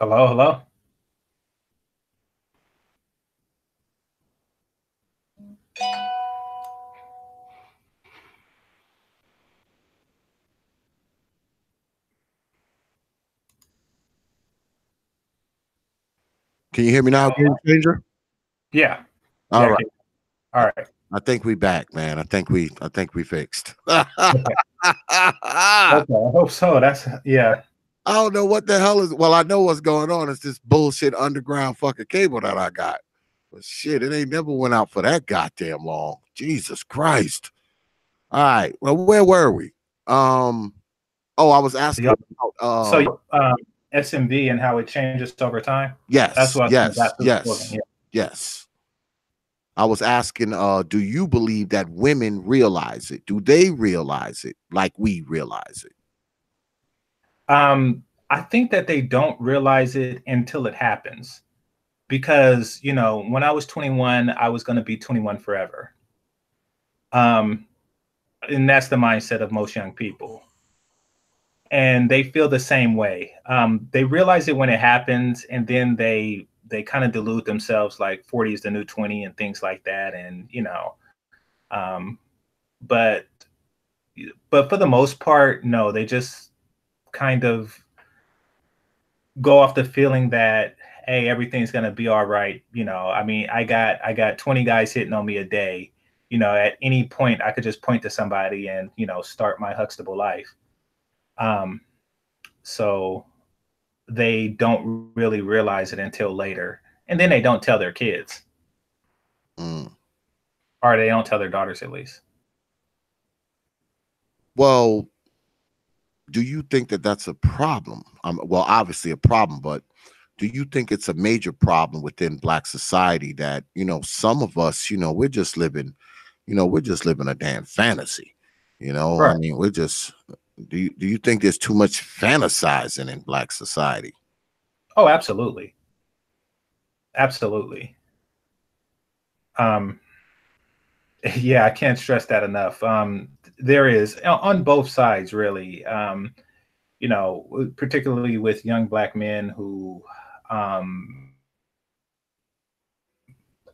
S4: Hello, hello.
S2: Can you hear me now, GameChanger?
S4: Yeah.
S2: All
S4: Yeah,
S2: right.
S4: okay. All right.
S2: I think we back, man. I think we fixed.
S4: Okay. Okay, I hope so. That's yeah.
S2: I don't know what the hell is. Well, I know what's going on. It's this bullshit underground fucking cable that I got. But shit, it ain't never went out for that goddamn long. Jesus Christ. All right. Well, where were we? Oh, I was asking about,
S4: So SMV and how it changes over time.
S2: yes,
S4: That's what
S2: yes,
S4: yes. Yeah.
S2: yes. I was asking, do you believe that women realize it? Do they realize it like we realize it?
S4: I think that they don't realize it until it happens. Because, you know, when I was 21, I was going to be 21 forever. And that's the mindset of most young people. And they feel the same way. They realize it when it happens, and then they kind of delude themselves like 40 is the new 20 and things like that. And, you know, but for the most part, no, they just kind of go off the feeling that, hey, everything's gonna be all right. You know, I mean, I got 20 guys hitting on me a day. You know, at any point I could just point to somebody and, you know, start my Huxtable life. So they don't really realize it until later. And then they don't tell their kids. Or they don't tell their daughters, at least.
S2: Well, do you think that that's a problem? Well, obviously a problem, but do you think it's a major problem within Black society that, you know, some of us, you know, we're just living a damn fantasy. You know,
S4: Right.
S2: I mean, we're just, do you think there's too much fantasizing in Black society?
S4: Oh, absolutely. Absolutely. Yeah, I can't stress that enough. There is on both sides, really. you know, particularly with young Black men who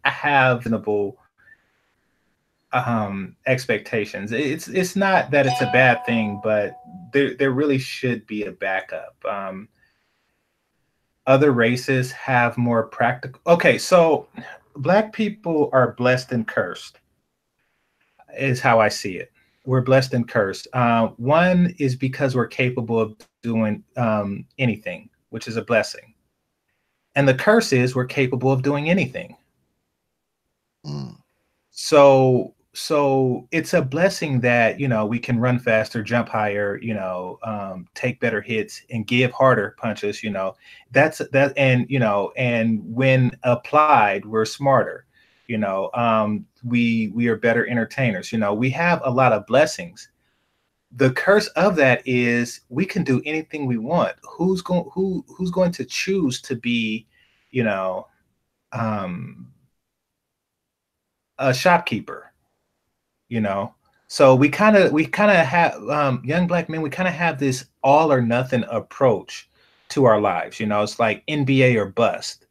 S4: have reasonable expectations. It's not that it's a bad thing, but there really should be a backup. Other races have more practical. Okay, so Black people are blessed and cursed, is how I see it. We're blessed and cursed. One is because we're capable of doing anything, which is a blessing. And the curse is we're capable of doing anything.
S2: Mm.
S4: So it's a blessing that, you know, we can run faster, jump higher, you know, take better hits and give harder punches, you know. That's that. And you know, and when applied, we're smarter, you know. We are better entertainers, you know. We have a lot of blessings. The curse of that is we can do anything we want. Who's going to choose to be, you know, um a shopkeeper, you know? So we kind of have, young Black men, we kind of have this all or nothing approach to our lives. You know, it's like NBA or bust,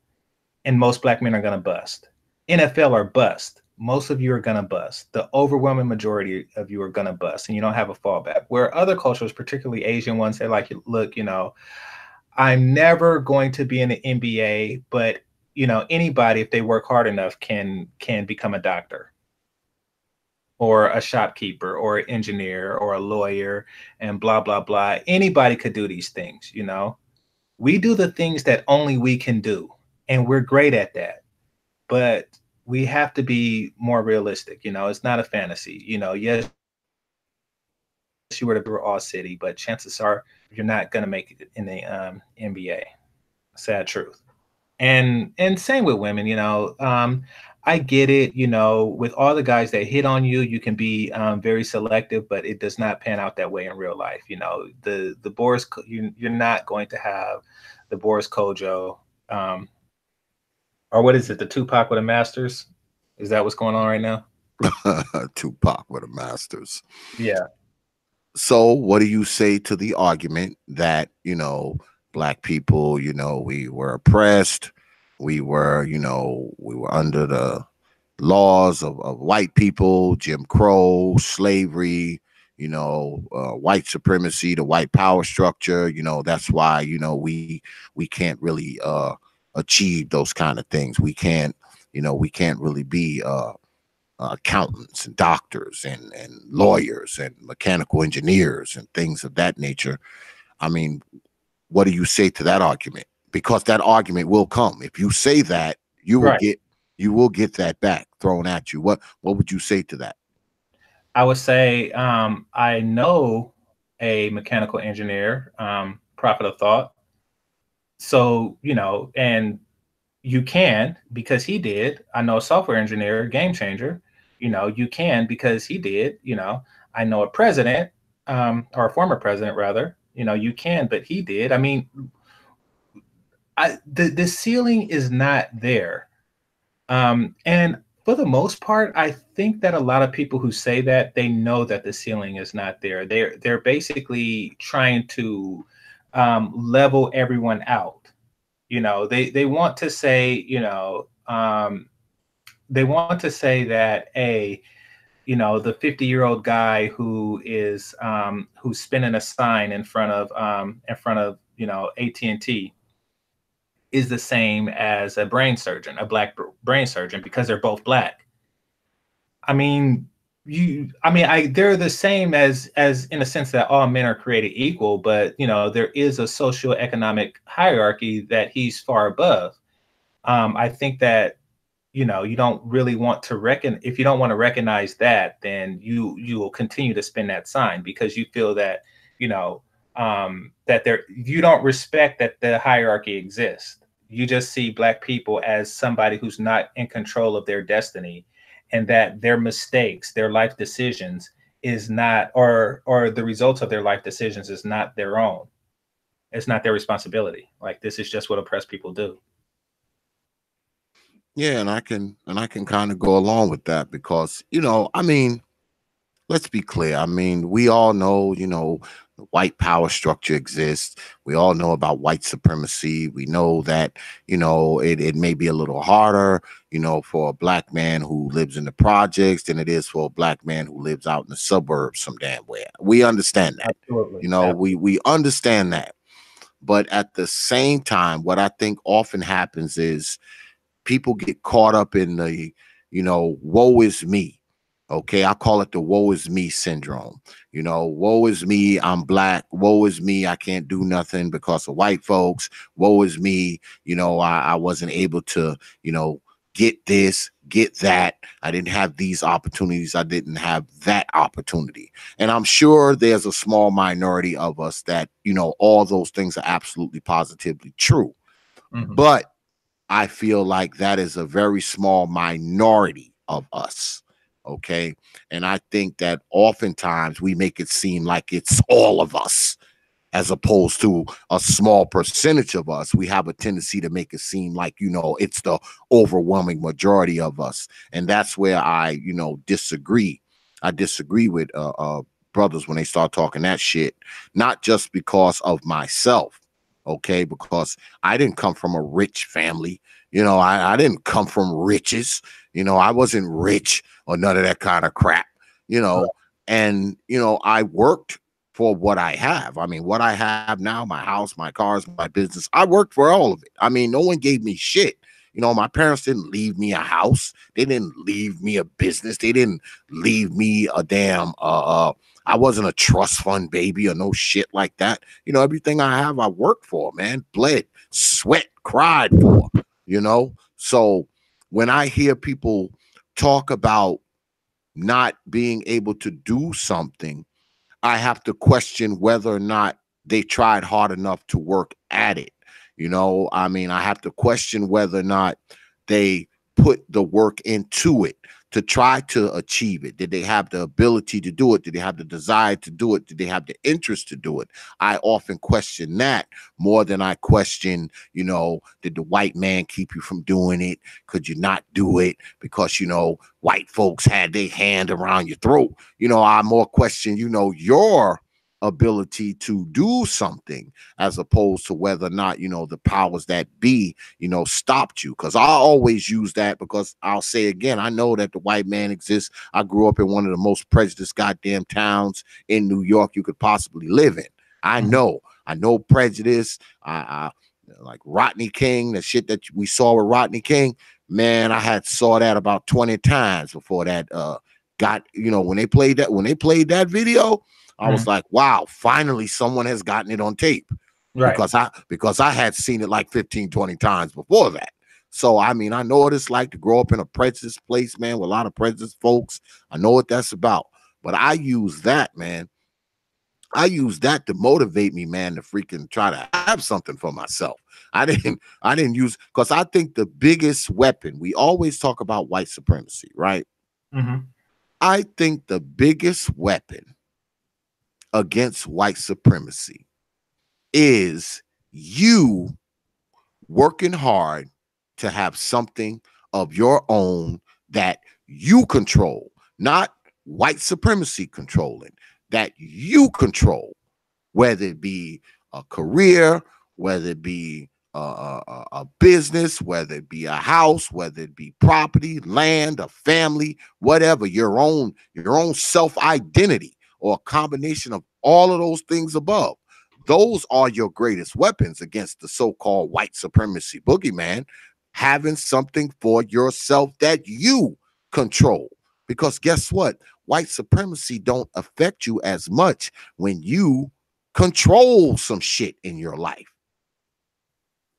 S4: and most Black men are going to bust. NFL or bust, most of you are going to bust. The overwhelming majority of you are going to bust, and you don't have a fallback. Where other cultures, particularly Asian ones, they like, look, you know, I'm never going to be in the NBA, but you know, anybody, if they work hard enough, can become a doctor or a shopkeeper or an engineer or a lawyer and blah blah blah. Anybody could do these things, you know. We do the things that only we can do, and we're great at that. But we have to be more realistic, you know. It's not a fantasy, you know. Yes, you were to all city, but chances are you're not going to make it in the NBA. Sad truth. And same with women, you know. I get it, you know, with all the guys that hit on you, you can be very selective, but it does not pan out that way in real life. You know, the you're not going to have the Boris Kojo, or what is it, the Tupac with a Masters? Is that what's going on right now?
S2: Tupac with a Masters.
S4: Yeah.
S2: So what do you say to the argument that, you know, Black people, you know, we were oppressed, we were, you know, we were under the laws of white people, Jim Crow, slavery, you know, white supremacy, the white power structure, you know, that's why, you know, we can't really achieve those kind of things. We can't, you know, we can't really be accountants and doctors and lawyers and mechanical engineers and things of that nature. I mean, what do you say to that argument? Because that argument will come. If you say that, you will
S4: Right.
S2: get that back thrown at you. What would you say to that?
S4: I would say I know a mechanical engineer, prophet of thought. So, you know, and you can because he did. I know a software engineer, game changer. You know, you can because he did. You know, I know a president, or a former president rather. You know, you can, but he did. I mean, the ceiling is not there. And for the most part, I think that a lot of people who say that they know that the ceiling is not there. They're basically trying to level everyone out. You know, they want to say, you know, they want to say that a, you know, the 50-year-old guy who is who's spinning a sign in front of, you know, AT&T is the same as a brain surgeon, a black brain surgeon, because they're both black. I mean, they're the same as in a sense that all men are created equal, but you know, there is a socioeconomic hierarchy that he's far above. I think that, you know, you don't really want to if you don't want to recognize that, then you will continue to spin that sign because you feel that, you know, that you don't respect that the hierarchy exists. You just see black people as somebody who's not in control of their destiny, and that their mistakes, their life decisions is not, or the results of their life decisions is not their own. It's not their responsibility. Like, this is just what oppressed people do.
S2: Yeah, and I can kind of go along with that because, you know, I mean, let's be clear. I mean, we all know, the white power structure exists. We all know about white supremacy. We know that, it may be a little harder, for a black man who lives in the projects than it is for a black man who lives out in the suburbs some damn where. We understand that.
S4: Absolutely.
S2: We understand that. But at the same time, what I think often happens is people get caught up in the, woe is me. Okay, I call it the woe is me syndrome. Woe is me, I'm black. Woe is me, I can't do nothing because of white folks. Woe is me, I wasn't able to, get this, get that. I didn't have these opportunities. I didn't have that opportunity. And I'm sure there's a small minority of us that, all those things are absolutely positively true. But I feel like that is a very small minority of us. Okay. And I think that oftentimes we make it seem like it's all of us as opposed to a small percentage of us. We have a tendency to make it seem like, it's the overwhelming majority of us. And that's where I, disagree. I disagree with brothers when they start talking that shit, not just because of myself. Okay, because I didn't come from a rich family. I didn't come from riches. I wasn't rich or none of that kind of crap, and, I worked for what I have. I mean, what I have now, my house, my cars, my business, I worked for all of it. I mean, no one gave me shit. My parents didn't leave me a house. They didn't leave me a business. They didn't leave me a damn I wasn't a trust fund baby or no shit like that. Everything I have, I worked for, man. Bled, sweat, cried for, So when I hear people talk about not being able to do something, I have to question whether or not they tried hard enough to work at it. I mean, I have to question whether or not they put the work into it to try to achieve it. Did they have the ability to do it? Did they have the desire to do it? Did they have the interest to do it? I often question that more than I question, did the white man keep you from doing it? Could you not do it because, white folks had their hand around your throat? I more question, your ability to do something as opposed to whether or not, the powers that be, stopped you. Because I always use that because I'll say again, I know that the white man exists. I grew up in one of the most prejudiced goddamn towns in New York you could possibly live in. I know prejudice. I like Rodney King, the shit that we saw with Rodney King. Man, I had saw that about 20 times before that got, when they played that video, I was like, wow, finally someone has gotten it on tape. Right. Because I had seen it like 15, 20 times before that. So, I mean, I know what it's like to grow up in a prejudiced place, man, with a lot of prejudiced folks. I know what that's about. But I use that, man. I use that to motivate me, man, to freaking try to have something for myself. I didn't use, because I think the biggest weapon, we always talk about white supremacy, right? I think the biggest weapon against white supremacy is you working hard to have something of your own that you control, not white supremacy controlling, that you control, whether it be a career, whether it be a business, whether it be a house, whether it be property, land, a family, whatever, your own self-identity, or a combination of all of those things above. Those are your greatest weapons against the so-called white supremacy boogeyman, having something for yourself that you control. Because guess what? White supremacy don't affect you as much when you control some shit in your life.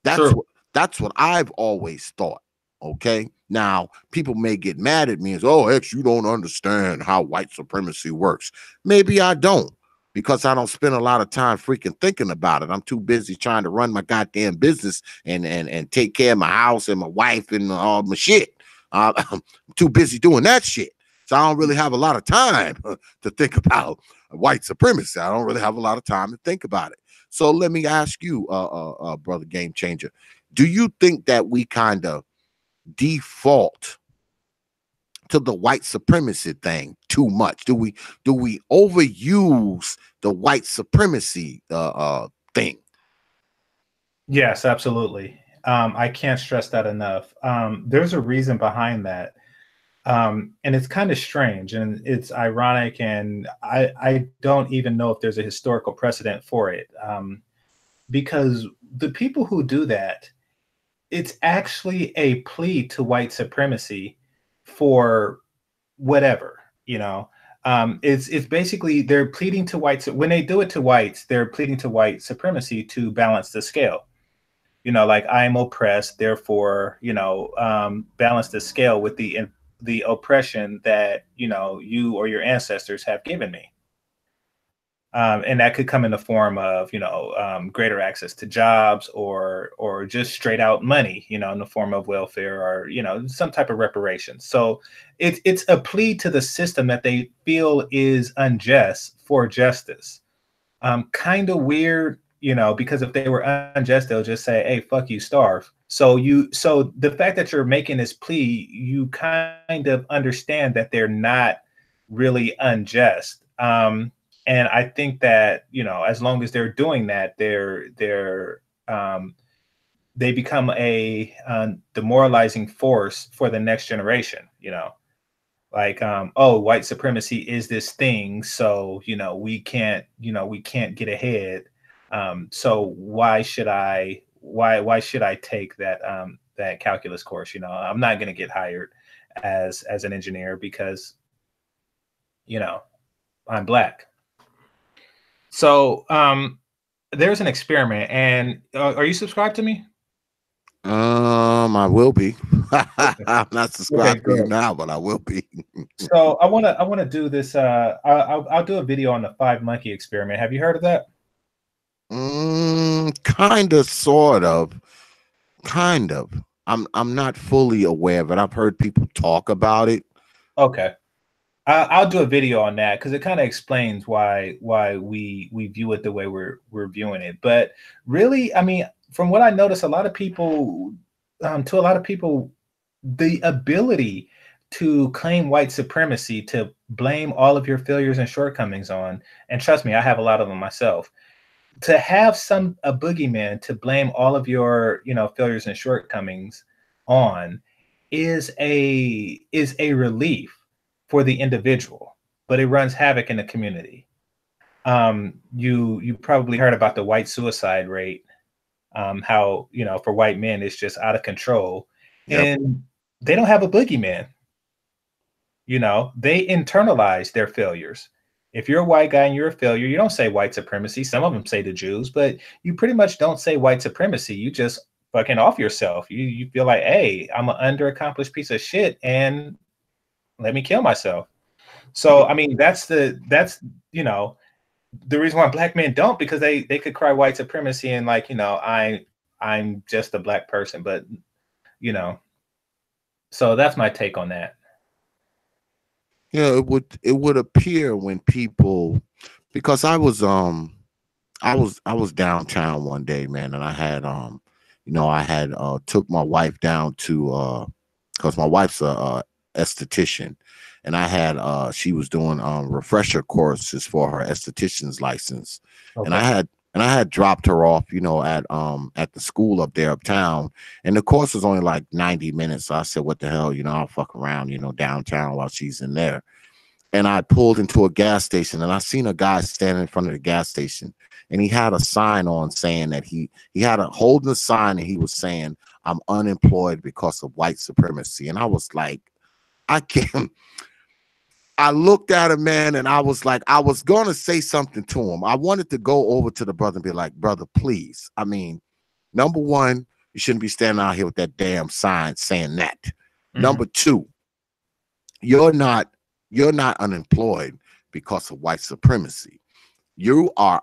S2: That's what I've always thought. Okay. Now, people may get mad at me and say, oh, X, you don't understand how white supremacy works. Maybe I don't, because I don't spend a lot of time freaking thinking about it. I'm too busy trying to run my goddamn business and take care of my house and my wife and all my shit. I'm too busy doing that shit. So I don't really have a lot of time to think about white supremacy. I don't really have a lot of time to think about it. So let me ask you, brother Game Changer, do you think that we kind of default to the white supremacy thing too much? Do we overuse the white supremacy thing?
S4: Yes, absolutely. I can't stress that enough. There's a reason behind that. And it's kind of strange and it's ironic, and I don't even know if there's a historical precedent for it. Because the people who do that, it's actually a plea to white supremacy for whatever, you know. It's basically they're pleading to whites. When they do it to whites, they're pleading to white supremacy to balance the scale. You know, like I'm oppressed, therefore, you know, balance the scale with the oppression that, you know, you or your ancestors have given me. And that could come in the form of, you know, greater access to jobs, or just straight out money, you know, in the form of welfare, or, you know, some type of reparations. So it's a plea to the system that they feel is unjust for justice. Kind of weird, you know, because if they were unjust, they'll just say, "Hey, fuck you, starve." So the fact that you're making this plea, you kind of understand that they're not really unjust. And I think that, you know, as long as they're doing that, they become a demoralizing force for the next generation. You know, like, oh, white supremacy is this thing, so, you know, we can't get ahead. So why should I take that calculus course? You know, I'm not going to get hired as an engineer because, you know, I'm black. So there's an experiment, and are you subscribed to me?
S2: I will be. I'm not subscribed to you now, but I will be.
S4: So I want to do this. I'll do a video on the 5-monkey experiment. Have you heard of that?
S2: Kind of, sort of, kind of. I'm not fully aware of it. I've heard people talk about it.
S4: Okay. I'll do a video on that because it kind of explains why we view it the way we're viewing it. But really, I mean, from what I notice, to a lot of people, the ability to claim white supremacy, to blame all of your failures and shortcomings on, and trust me, I have a lot of them myself, to have a boogeyman to blame all of your, you know, failures and shortcomings on is a relief for the individual, but it runs havoc in the community. You probably heard about the white suicide rate, how, you know, for white men it's just out of control. Yep. And they don't have a boogeyman. You know, they internalize their failures. If you're a white guy and you're a failure, you don't say white supremacy. Some of them say the Jews, but you pretty much don't say white supremacy. You just fucking off yourself. You feel like, hey, I'm an underaccomplished piece of shit, and let me kill myself. So I mean, that's you know, the reason why black men don't, because they could cry white supremacy and, like, you know, I'm just a black person, but, you know, so that's my take on that.
S2: Yeah, it would appear when people, because I was downtown one day, man, and I had you know, I had took my wife down to because my wife's a esthetician, and I had she was doing refresher courses for her esthetician's license. Okay. And I had dropped her off, you know, at the school up there uptown, and the course was only like 90 minutes. So I said, what the hell, you know, I'll fuck around, you know, downtown while she's in there. And I pulled into a gas station, and I seen a guy standing in front of the gas station, and he had a sign on saying that he had holding a sign, and he was saying, I'm unemployed because of white supremacy. And I was like, I can't. I looked at him, man, and I was like, I was going to say something to him. I wanted to go over to the brother and be like, brother, please. I mean, number one, you shouldn't be standing out here with that damn sign saying that. Mm-hmm. Number two, you're not unemployed because of white supremacy. You are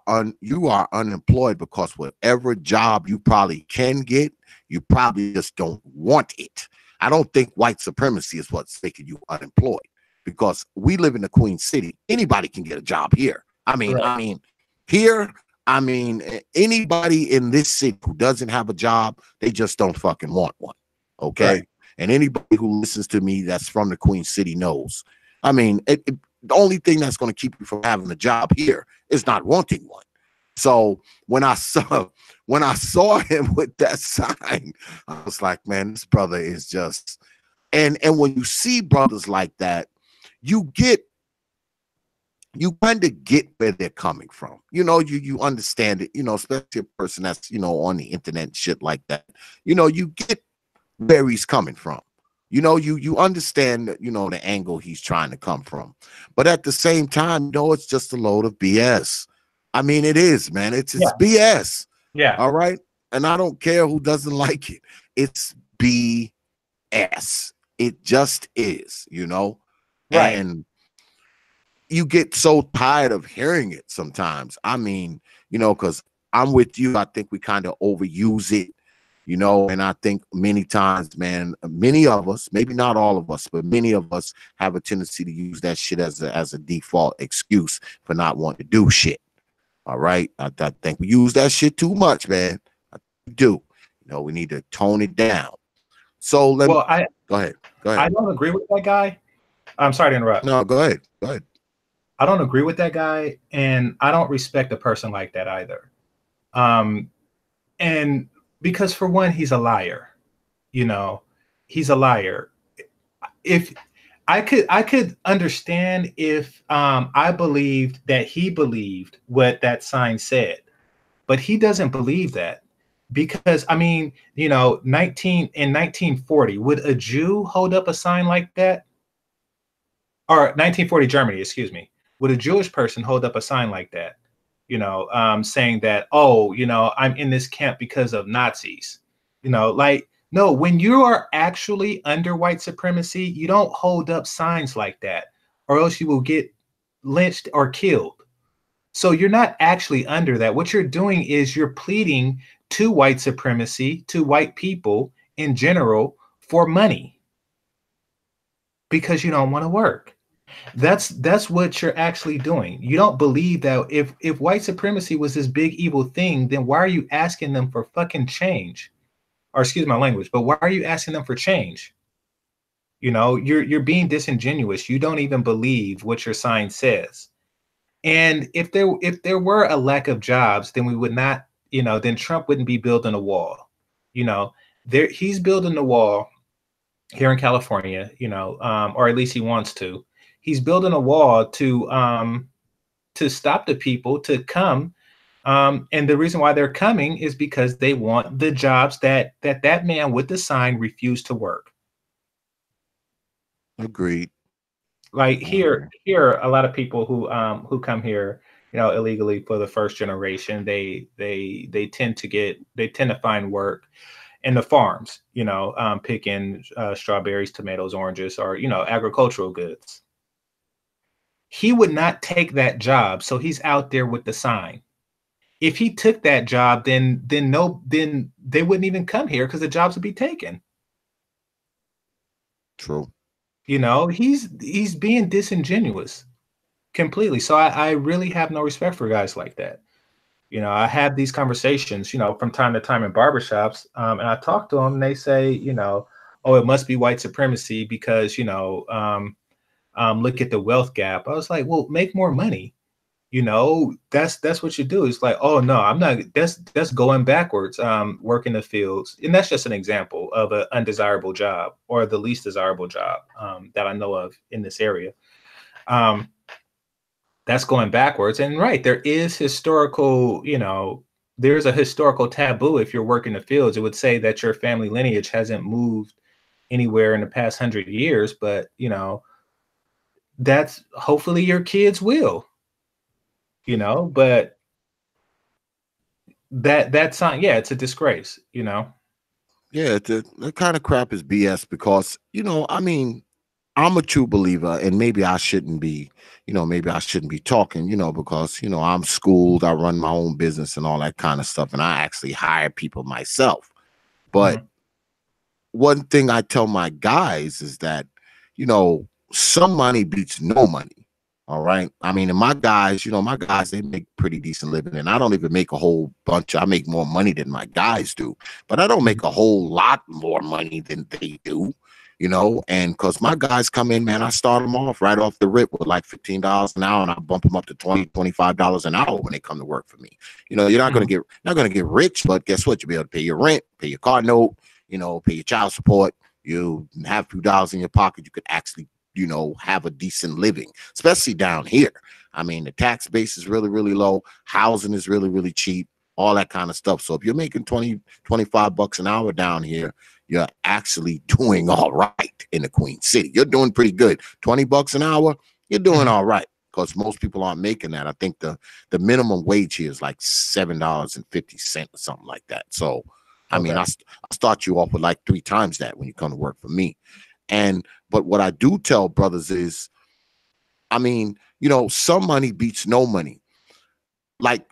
S2: unemployed because whatever job you probably can get, you probably just don't want it. I don't think white supremacy is what's making you unemployed, because we live in the Queen City. Anybody can get a job here. Right. Anybody in this city who doesn't have a job, they just don't fucking want one. Okay. Right. And anybody who listens to me that's from the Queen City knows. I mean, the only thing that's going to keep you from having a job here is not wanting one. So when I saw him with that sign, I was like, man, this brother is just, and when you see brothers like that, you kind of get where they're coming from. You know, you understand it, you know, especially a person that's, you know, on the internet and shit like that. You know, you get where he's coming from. You know, you understand, you know, the angle he's trying to come from. But at the same time, you know, it's just a load of BS. I mean, it is, man. It's BS.
S4: Yeah.
S2: All right. And I don't care who doesn't like it. It's BS. It just is, you know.
S4: Right.
S2: And you get so tired of hearing it sometimes. I mean, you know, because I'm with you. I think we kind of overuse it, you know, and I think many times, man, many of us, maybe not all of us, but many of us have a tendency to use that shit as a default excuse for not wanting to do shit. All right. I think we use that shit too much, man. I do. You know, we need to tone it down. So go ahead.
S4: I don't agree with that guy. I'm sorry to interrupt.
S2: No, go ahead.
S4: I don't agree with that guy, and I don't respect a person like that either. And because for one, he's a liar. You know, he's a liar. If I could understand if I believed that he believed what that sign said, but he doesn't believe that. Because I mean, you know, in 1940, would a Jew hold up a sign like that? Or 1940 Germany, excuse me. Would a Jewish person hold up a sign like that? You know, saying that, oh, you know, I'm in this camp because of Nazis. You know, like, no, when you are actually under white supremacy, you don't hold up signs like that, or else you will get lynched or killed. So you're not actually under that. What you're doing is you're pleading to white supremacy, to white people in general, for money because you don't want to work. That's what you're actually doing. You don't believe that if white supremacy was this big evil thing, then why are you asking them for fucking change? Or excuse my language, but why are you asking them for change? You know, you're being disingenuous. You don't even believe what your sign says. And if there were a lack of jobs, then we would not, you know, then Trump wouldn't be building a wall. You know, he's building the wall here in California, you know, or at least he wants to. He's building a wall to stop the people to come. And the reason why they're coming is because they want the jobs that man with the sign refused to work.
S2: Agreed.
S4: Like here, a lot of people who come here, you know, illegally for the first generation, they tend to find work in the farms, you know, picking strawberries, tomatoes, oranges, or, you know, agricultural goods. He would not take that job, so he's out there with the sign. If he took that job, then they wouldn't even come here because the jobs would be taken.
S2: True.
S4: You know, he's being disingenuous completely. So I really have no respect for guys like that. You know, I have these conversations, you know, from time to time in barbershops, and I talk to them and they say, you know, oh, it must be white supremacy because, you know, look at the wealth gap. I was like, well, make more money. You know, that's what you do. It's like, oh no, I'm not. That's going backwards. Work in the fields, and that's just an example of an undesirable job or the least desirable job that I know of in this area. That's going backwards. And right, there is historical. You know, there's a historical taboo. If you're working the fields, it would say that your family lineage hasn't moved anywhere in the past 100 years. But you know, that's hopefully your kids will. You know, but that's not, yeah, it's a disgrace, you know.
S2: Yeah, that kind of crap is BS because, you know, I mean, I'm a true believer, and maybe I shouldn't be, you know, maybe I shouldn't be talking, you know, because, you know, I'm schooled, I run my own business and all that kind of stuff, and I actually hire people myself. But one thing I tell my guys is that, you know, some money beats no money. All right. I mean, and my guys, you know, they make pretty decent living, and I don't even make a whole bunch. I make more money than my guys do, but I don't make a whole lot more money than they do. you know, and because my guys come in, man, I start them off right off the rip with like $15 an hour, and I bump them up to $20, $25 an hour when they come to work for me. You know, you're not going to get rich, but guess what? You'll be able to pay your rent, pay your car note, you know, pay your child support. You have a few dollars in your pocket. You could actually, you know, have a decent living, especially down here. I mean, the tax base is really, really low. Housing is really, really cheap, all that kind of stuff. So if you're making 20, 25 bucks an hour down here, you're actually doing all right in the Queen City. You're doing pretty good. 20 bucks an hour, you're doing all right, because most people aren't making that. I think the minimum wage here is like $7.50 or something like that. So, I mean, I start you off with like 3 times that when you come to work for me. But what I do tell brothers is, I mean, you know, some money beats no money. Like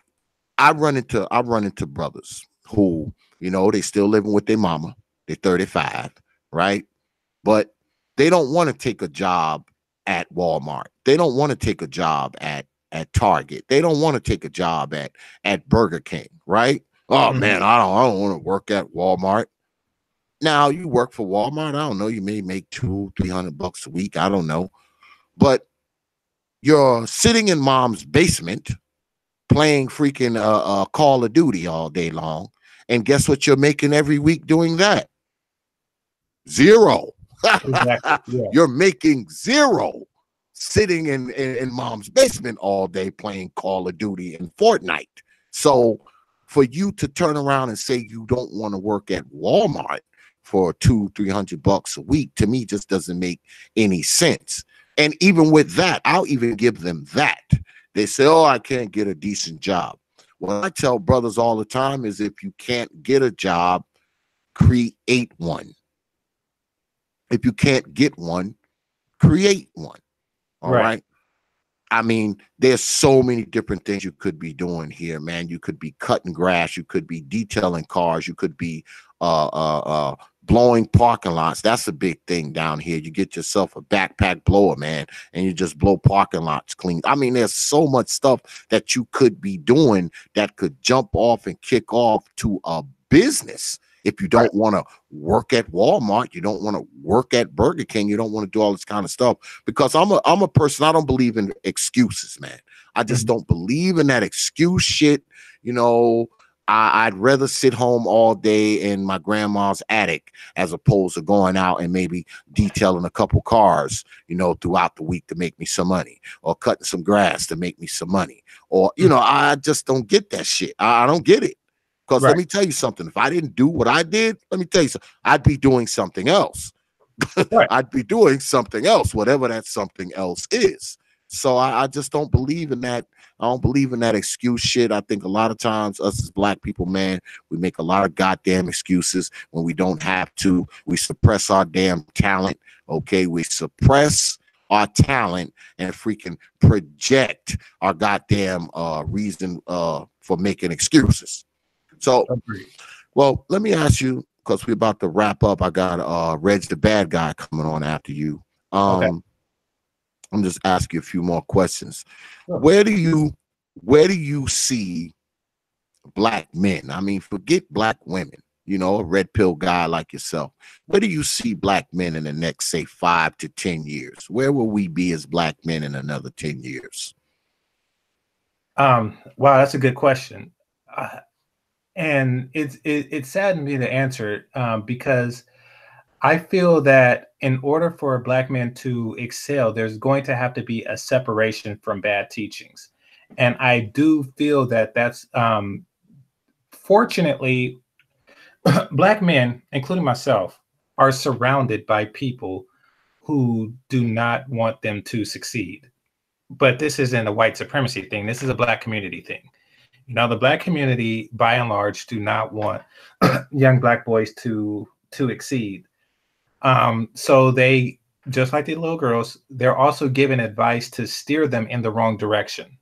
S2: I run into brothers who, you know, they still living with their mama. They're 35, right? But they don't want to take a job at Walmart. They don't want to take a job at Target. They don't want to take a job at Burger King, right? Oh man, I don't want to work at Walmart. Now you work for Walmart. I don't know. You may make $200-300 a week. I don't know. But you're sitting in mom's basement playing freaking Call of Duty all day long. And guess what you're making every week doing that? Zero. Exactly. Yeah. You're making zero sitting in mom's basement all day playing Call of Duty and Fortnite. So for you to turn around and say you don't want to work at Walmart for $200-300 a week, to me just doesn't make any sense. And even with that, I'll even give them that. They say, oh, I can't get a decent job. What I tell brothers all the time is, if you can't get a job, create one. If you can't get one, create one. All right. I mean, there's so many different things you could be doing here, man. You could be cutting grass. You could be detailing cars. You could be blowing parking lots. That's a big thing down here. You get yourself a backpack blower, man, and you just blow parking lots clean. I mean, there's so much stuff that you could be doing that could jump off and kick off to a business. If you don't want to work at Walmart, you don't want to work at Burger King, you don't want to do all this kind of stuff. Because I'm a person, I don't believe in excuses, man. I just don't believe in that excuse shit. You know, I'd rather sit home all day in my grandma's attic as opposed to going out and maybe detailing a couple cars, you know, throughout the week to make me some money, or cutting some grass to make me some money. Or, you know, I just don't get that shit. I don't get it. Because let me tell you something. If I didn't do what I did, let me tell you something. I'd be doing something else. I'd be doing something else, whatever that something else is. So I just don't believe in that. I don't believe in that excuse shit. I think a lot of times us as black people, man, we make a lot of goddamn excuses when we don't have to. We suppress our damn talent. Okay, we suppress our talent and freaking project our goddamn reason for making excuses. So, well, let me ask you, because we're about to wrap up. I got Reg the Bad Guy coming on after you. I'm just asking you a few more questions. Sure. Where do you see black men? I mean, forget black women, you know, a red pill guy like yourself. Where do you see black men in the next, say, 5 to 10 years? Where will we be as black men in another 10 years?
S4: Wow, that's a good question. And it's sad to me to answer it because I feel that in order for a black man to excel, there's going to have to be a separation from bad teachings. And I do feel that that's fortunately, black men, including myself, are surrounded by people who do not want them to succeed. But this isn't a white supremacy thing. This is a black community thing. Now, the black community, by and large, do not want young black boys to exceed. So they, just like the little girls, they're also given advice to steer them in the wrong direction.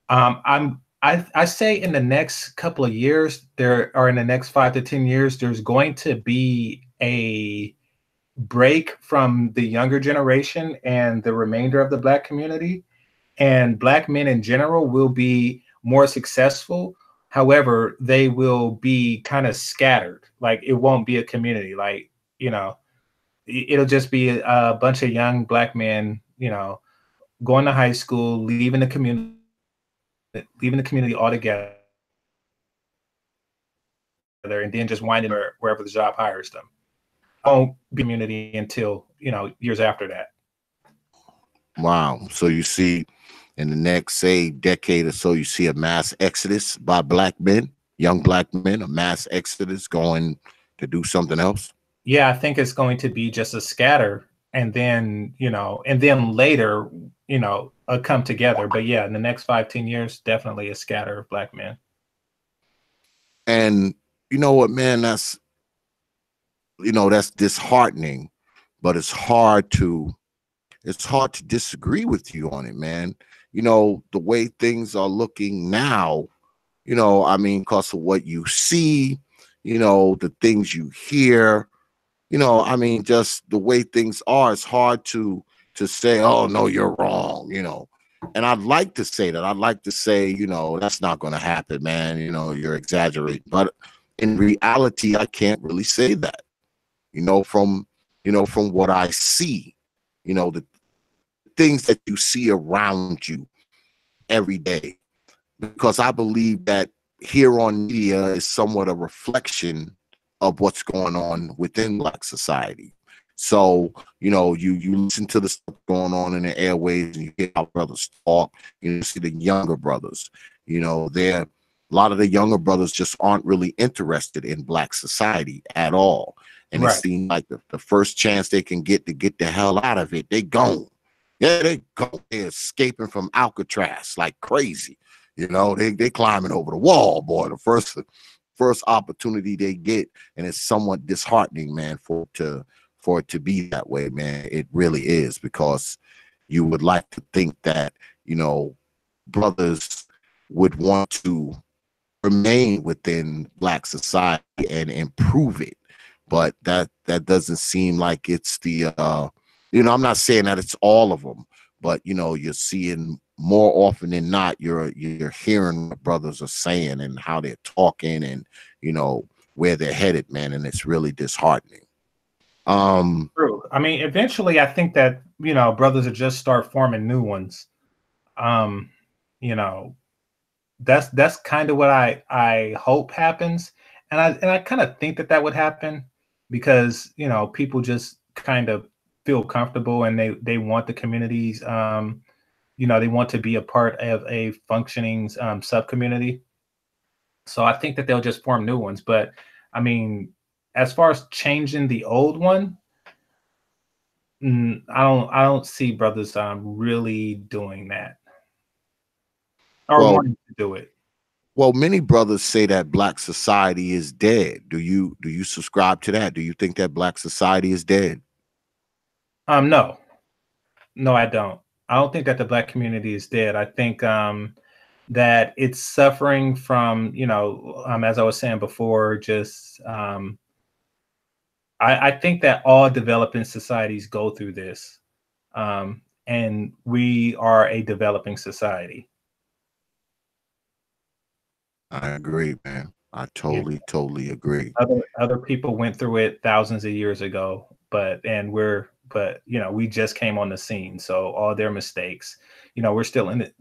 S4: I say in the next couple of years, in the next 5 to 10 years, there's going to be a break from the younger generation and the remainder of the black community, and black men in general will be more successful. However, they will be kind of scattered. Like, it won't be a community. Like, you know, it'll just be a bunch of young black men, going to high school, leaving the community altogether, and then just winding wherever the job hires them. Won't be community until years after that.
S2: Wow. So you see, in the next, say, decade or so, you see a mass exodus by black men, young black men, a mass exodus going to do something else.
S4: Yeah, I think it's going to be just a scatter, and then later, come together. But yeah, in the next 5-10 years, definitely a scatter of black men.
S2: And you know what, man, that's disheartening, but it's hard to disagree with you on it, man. The way things are looking now, I mean, because of what you see, the things you hear, I mean, just the way things are, it's hard to say, oh no, you're wrong, And I'd like to say that. I'd like to say, that's not going to happen, man. You're exaggerating. But in reality, I can't really say that. From what I see, the things that you see around you every day, because I believe that here on media is somewhat a reflection of what's going on within black society. So, you listen to the stuff going on in the airways, and you hear our brothers talk, you see the younger brothers, a lot of the younger brothers just aren't really interested in black society at all. And
S4: Right.
S2: It seems like the first chance they can get to get the hell out of it, they gone. Yeah, they go. They're escaping from Alcatraz like crazy. They climbing over the wall, boy. The first opportunity they get, and it's somewhat disheartening, man, for it to be that way, man. It really is, because you would like to think that brothers would want to remain within black society and improve it, but that doesn't seem like it's the I'm not saying that it's all of them, but you're seeing more often than not, you're hearing what brothers are saying and how they're talking, and where they're headed, man, and it's really disheartening.
S4: True. I mean, eventually, I think that brothers will just start forming new ones. That's kind of what I hope happens, and I kind of think that would happen, because people just kind of feel comfortable, and they want the communities. They want to be a part of a functioning sub community. So I think that they'll just form new ones. But I mean, as far as changing the old one, I don't see brothers really doing that, or wanting to do it.
S2: Well, many brothers say that black society is dead. Do you subscribe to that? Do you think that black society is dead?
S4: No, I don't. I don't think that the black community is dead. I think that it's suffering from, as I was saying before, just I think that all developing societies go through this, and we are a developing society.
S2: I agree, man. I totally agree.
S4: Other people went through it thousands of years ago, but we just came on the scene. So all their mistakes, we're still in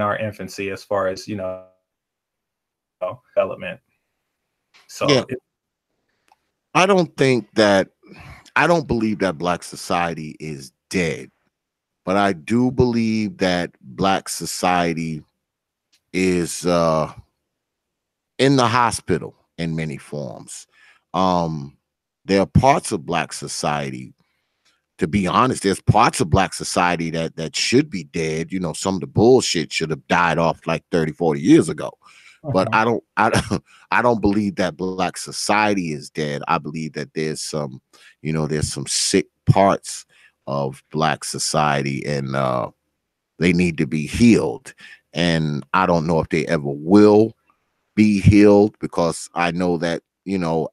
S4: our infancy as far as development. So
S2: yeah. I don't believe that black society is dead, but I do believe that black society is in the hospital in many forms. There are parts of black society, to be honest, there's parts of black society that should be dead. Some of the bullshit should have died off like 30-40 years ago. But I don't believe that black society is dead. I believe that there's some sick parts of black society, and they need to be healed. And I don't know if they ever will be healed, because I know that,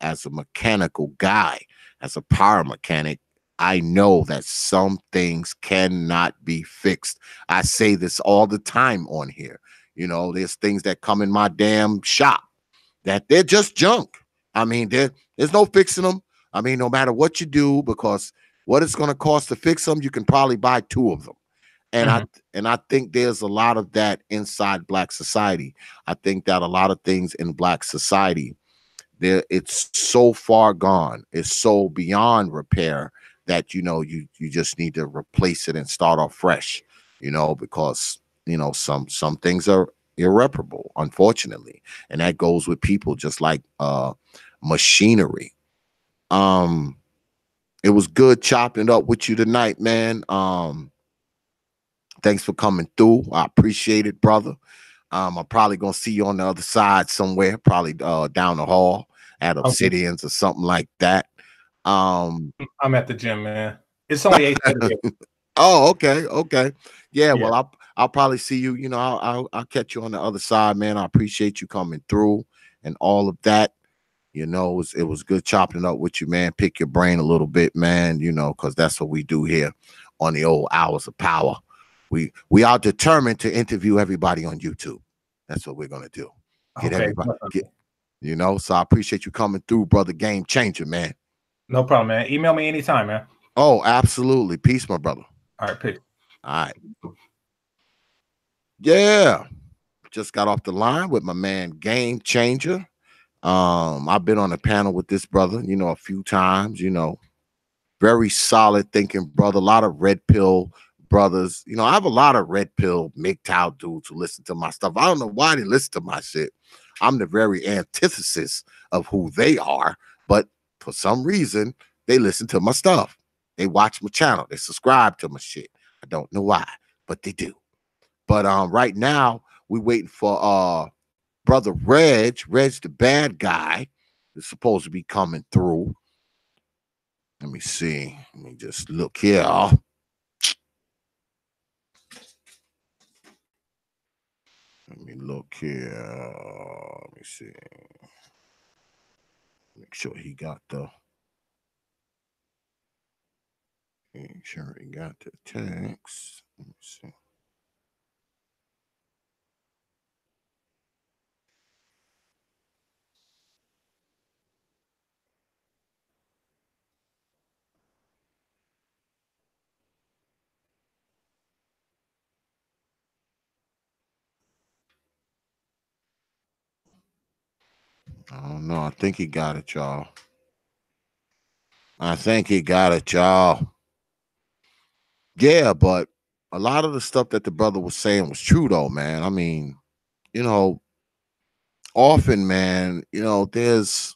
S2: as a mechanical guy, as a power mechanic, I know that some things cannot be fixed. I say this all the time on here. There's things that come in my damn shop that they're just junk. I mean, there's no fixing them. I mean, no matter what you do, because what it's going to cost to fix them, you can probably buy 2 of them. And I think there's a lot of that inside Black society. I think that a lot of things in Black society, it's so far gone, it's so beyond repair that you just need to replace it and start off fresh, because some things are irreparable, unfortunately, and that goes with people just like machinery. It was good chopping it up with you tonight, man. Thanks for coming through. I appreciate it, brother. I'm probably gonna see you on the other side somewhere, probably down the hall at Obsidians or something like that.
S4: I'm at the gym, man. It's only 8:30.
S2: Oh, okay. Yeah, well, I'll probably see you. I'll catch you on the other side, man. I appreciate you coming through and all of that. It was good chopping up with you, man. Pick your brain a little bit, man. Because that's what we do here on the old Hours of Power. We are determined to interview everybody on YouTube. That's what we're gonna do. Get everybody. So I appreciate you coming through, brother. Game Changer, man.
S4: No problem, man. Email me anytime, man.
S2: Oh, absolutely. Peace, my brother.
S4: All right, peace.
S2: All right. Yeah. Just got off the line with my man Game Changer. I've been on a panel with this brother, a few times, very solid thinking brother, a lot of red pill brothers. I have a lot of red pill MGTOW dudes who listen to my stuff. I don't know why they listen to my shit. I'm the very antithesis of who they are, but for some reason they listen to my stuff. They watch my channel. They subscribe to my shit. I don't know why, but they do. But right now we're waiting for brother Reg the bad guy, is supposed to be coming through. Let me see. Let me just look here. Let me look here. Let me see. Make sure he got the. Make sure he got the text. Let me see. I don't know. I think he got it, y'all. Yeah, but a lot of the stuff that the brother was saying was true, though, man. I mean, often, man, there's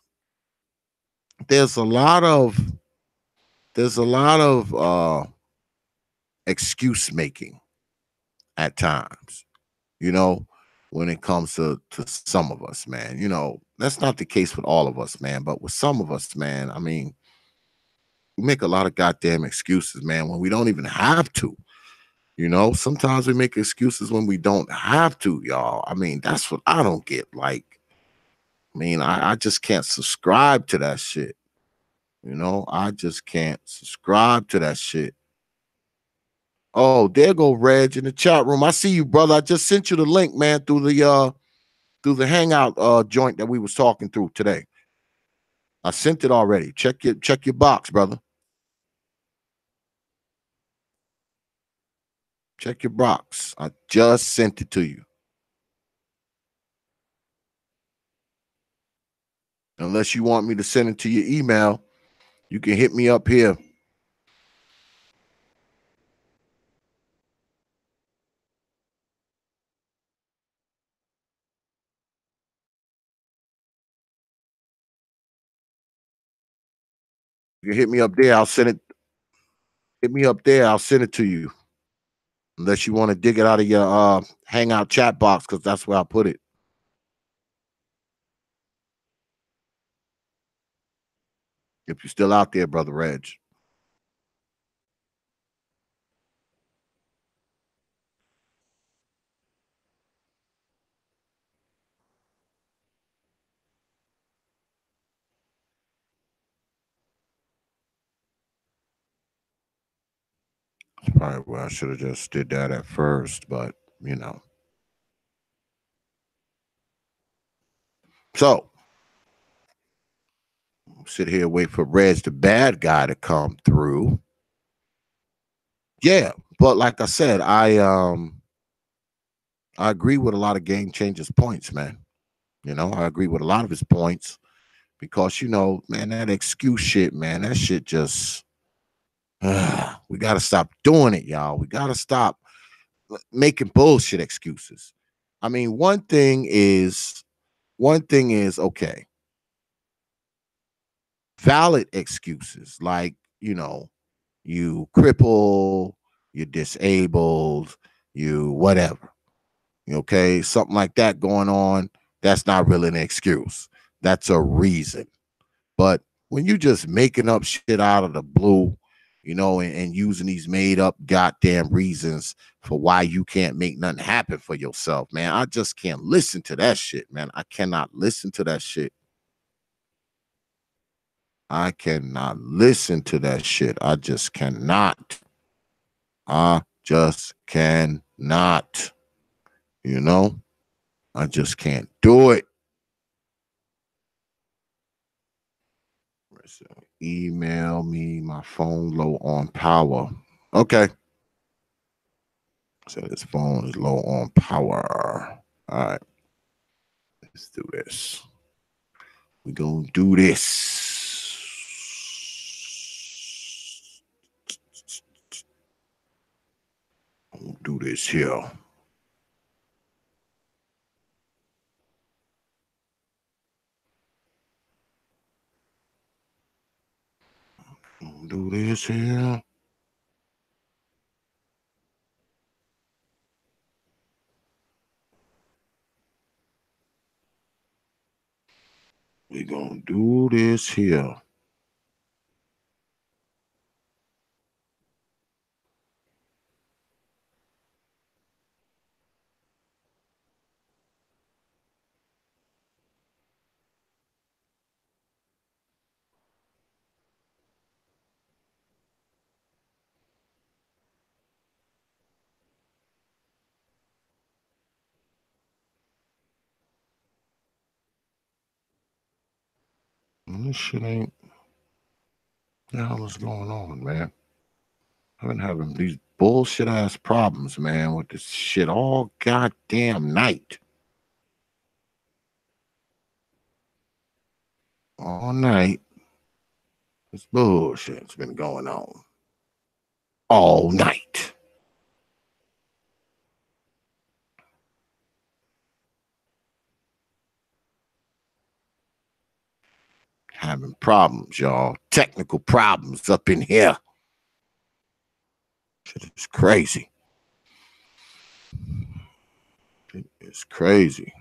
S2: a lot of excuse making at times, when it comes to some of us, man. That's not the case with all of us, man, but with some of us, man, I mean, we make a lot of goddamn excuses, man, when we don't even have to. Sometimes we make excuses when we don't have to, y'all. I mean, that's what I don't get. Like, I mean, I just can't subscribe to that shit. I just can't subscribe to that shit. Oh, there go Reg in the chat room. I see you, brother. I just sent you the link, man, through the hangout joint that we was talking through today. I sent it already. Check your box, brother. Check your box. I just sent it to you. Unless you want me to send it to your email, you can hit me up here. You can hit me up there. I'll send it. Hit me up there. I'll send it to you. Unless you want to dig it out of your hangout chat box, because that's where I put it. If you're still out there, brother Reg. All right, well, I should have just did that at first, but So sit here, wait for Reg the bad guy to come through. Yeah, but like I said, I agree with a lot of Game Changers points, man. I agree with a lot of his points because man, that excuse shit, man, that shit just we got to stop doing it, y'all. We got to stop making bullshit excuses. I mean, one thing is okay, valid excuses like, you cripple, you're disabled, you whatever. Okay, something like that going on, that's not really an excuse. That's a reason. But when you just making up shit out of the blue, and using these made up goddamn reasons for why you can't make nothing happen for yourself, man, I just can't listen to that shit, man. I cannot listen to that shit. I cannot listen to that shit. I just cannot. I just cannot. You know, I just can't do it. So email me, my phone low on power. Okay. So this phone is low on power. All right. Let's do this. We gonna do this. I'm gonna do this here. Do this here. We gonna do this here. This shit ain't. What the hell is going on, man? I've been having these bullshit ass problems, man, with this shit all goddamn night. All night. This bullshit's been going on. All night. Having problems, y'all. Technical problems up in here. Shit is crazy. It is crazy.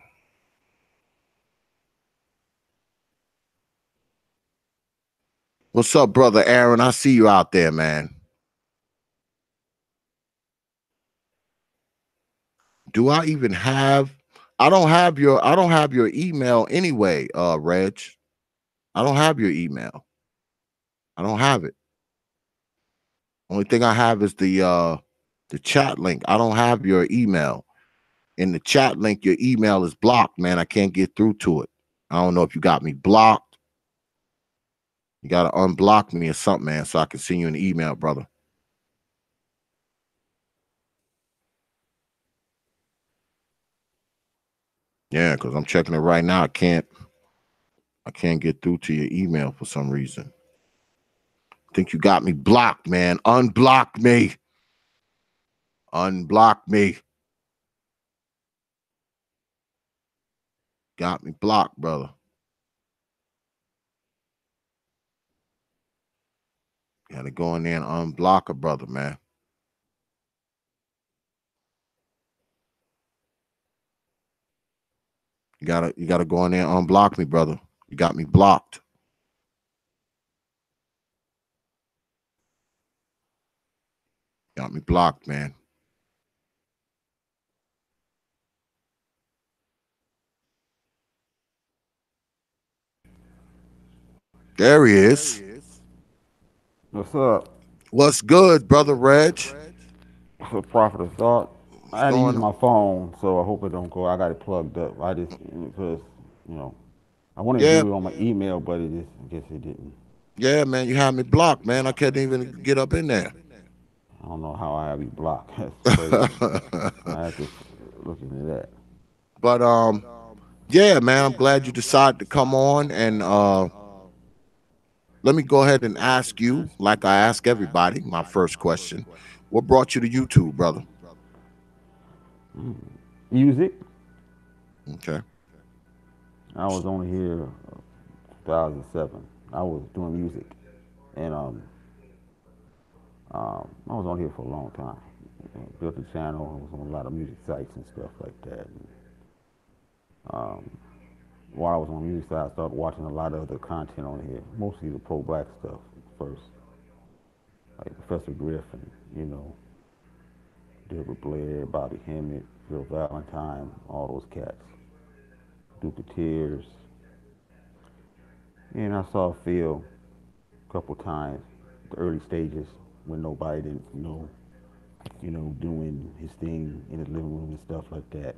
S2: What's up, brother Aaron? I see you out there, man. Do I even have I don't have your email anyway, Reg. I don't have your email. I don't have it. Only thing I have is the chat link. I don't have your email. In the chat link, your email is blocked, man. I can't get through to it. I don't know if you got me blocked. You gotta unblock me or something, man, so I can send you an email, brother. Yeah, because I'm checking it right now. I can't get through to your email for some reason. I think you got me blocked, man. Unblock me. Unblock me. Got me blocked, brother. Gotta go in there and unblock a brother, man. You gotta go in there and unblock me, brother. You got me blocked. Got me blocked, man. There he is.
S5: What's up?
S2: What's good, brother Reg?
S5: What's up, Prophet of Thought?
S2: What's
S5: I had to use
S2: going on?
S5: my phone, so I hope it don't go. I got it plugged up. I just because you know I wanted to
S2: Yeah,
S5: do it on my email, but it just I guess it didn't.
S2: yeah, man. You had me blocked, man. I couldn't even get up in there.
S5: I don't know how I be blocked. That's crazy. I have to look into that.
S2: But yeah, man, I'm glad you decided to come on. And let me go ahead and ask you, like I ask everybody, my first question: what brought you to YouTube, brother?
S5: Music.
S2: Okay.
S5: I was only here 2007. I was doing music, and I was on here for a long time. Built a channel. I was on a lot of music sites and stuff like that. And, um, while I was on the music side, I started watching a lot of other content on here, mostly the pro-black stuff first, like Professor Griffin, you know, Deborah Blair, Bobby Hemmett, Phil Valentine, all those cats, Duke of Tears. And I saw Phil a couple times, the early stages when nobody didn't know, doing his thing in his living room and stuff like that.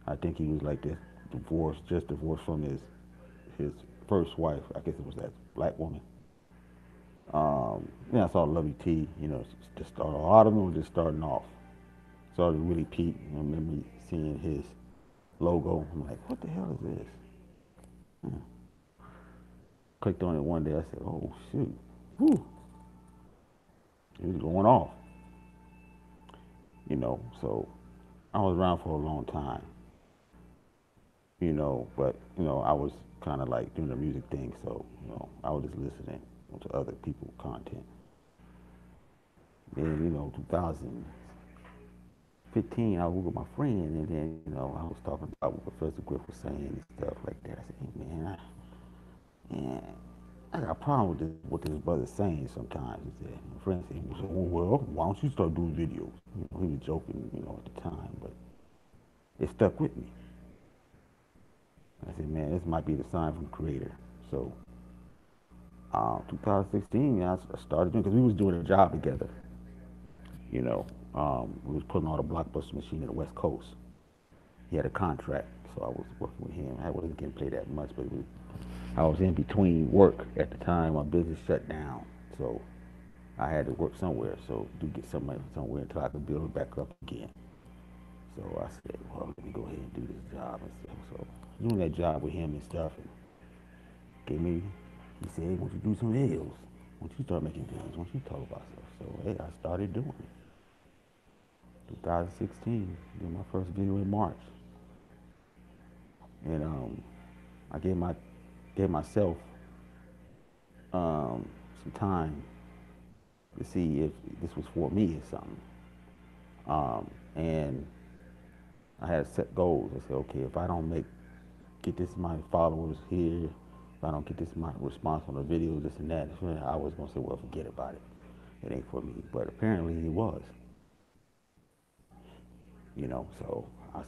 S5: I think he was like this divorced, just divorced from his first wife. I guess it was that black woman. Yeah, I saw Lovey T. Just start a lot of them were just starting off. Started really peak. I remember seeing his logo. I'm like, what the hell is this? Clicked on it one day. I said, oh shoot, whew, it was going off. So I was around for a long time. But I was kind of like doing the music thing, so I was just listening to other people's content. Then 2015, I was with my friend, and then I was talking about what Professor Griff was saying and stuff like that. I said, hey man, man, I got a problem with this brother saying sometimes. He said, my friend said, well, why don't you start doing videos? He was joking, at the time, but it stuck with me. I said, man, this might be the sign from the creator. So 2016, I started doing, because we was doing a job together. We was putting all the Blockbuster machine in the West Coast. He had a contract, so I was working with him. I wasn't getting paid that much, but I was in between work at the time. My business shut down, so I had to work somewhere. So to get some money from somewhere until I could build it back up again. So I said, well, let me go ahead and do this job and stuff. So doing that job with him and stuff, and gave me. He said, hey, why don't you do some videos? Why don't you start making videos? Why don't you talk about stuff? So hey, I started doing it. 2016, did my first video in March, and I gave myself some time to see if this was for me or something. And I had set goals. I said, okay, if I don't get this many followers here, if I don't get this amount of response on the videos, this and that, I was gonna say, well, forget about it. It ain't for me. But apparently it was. So I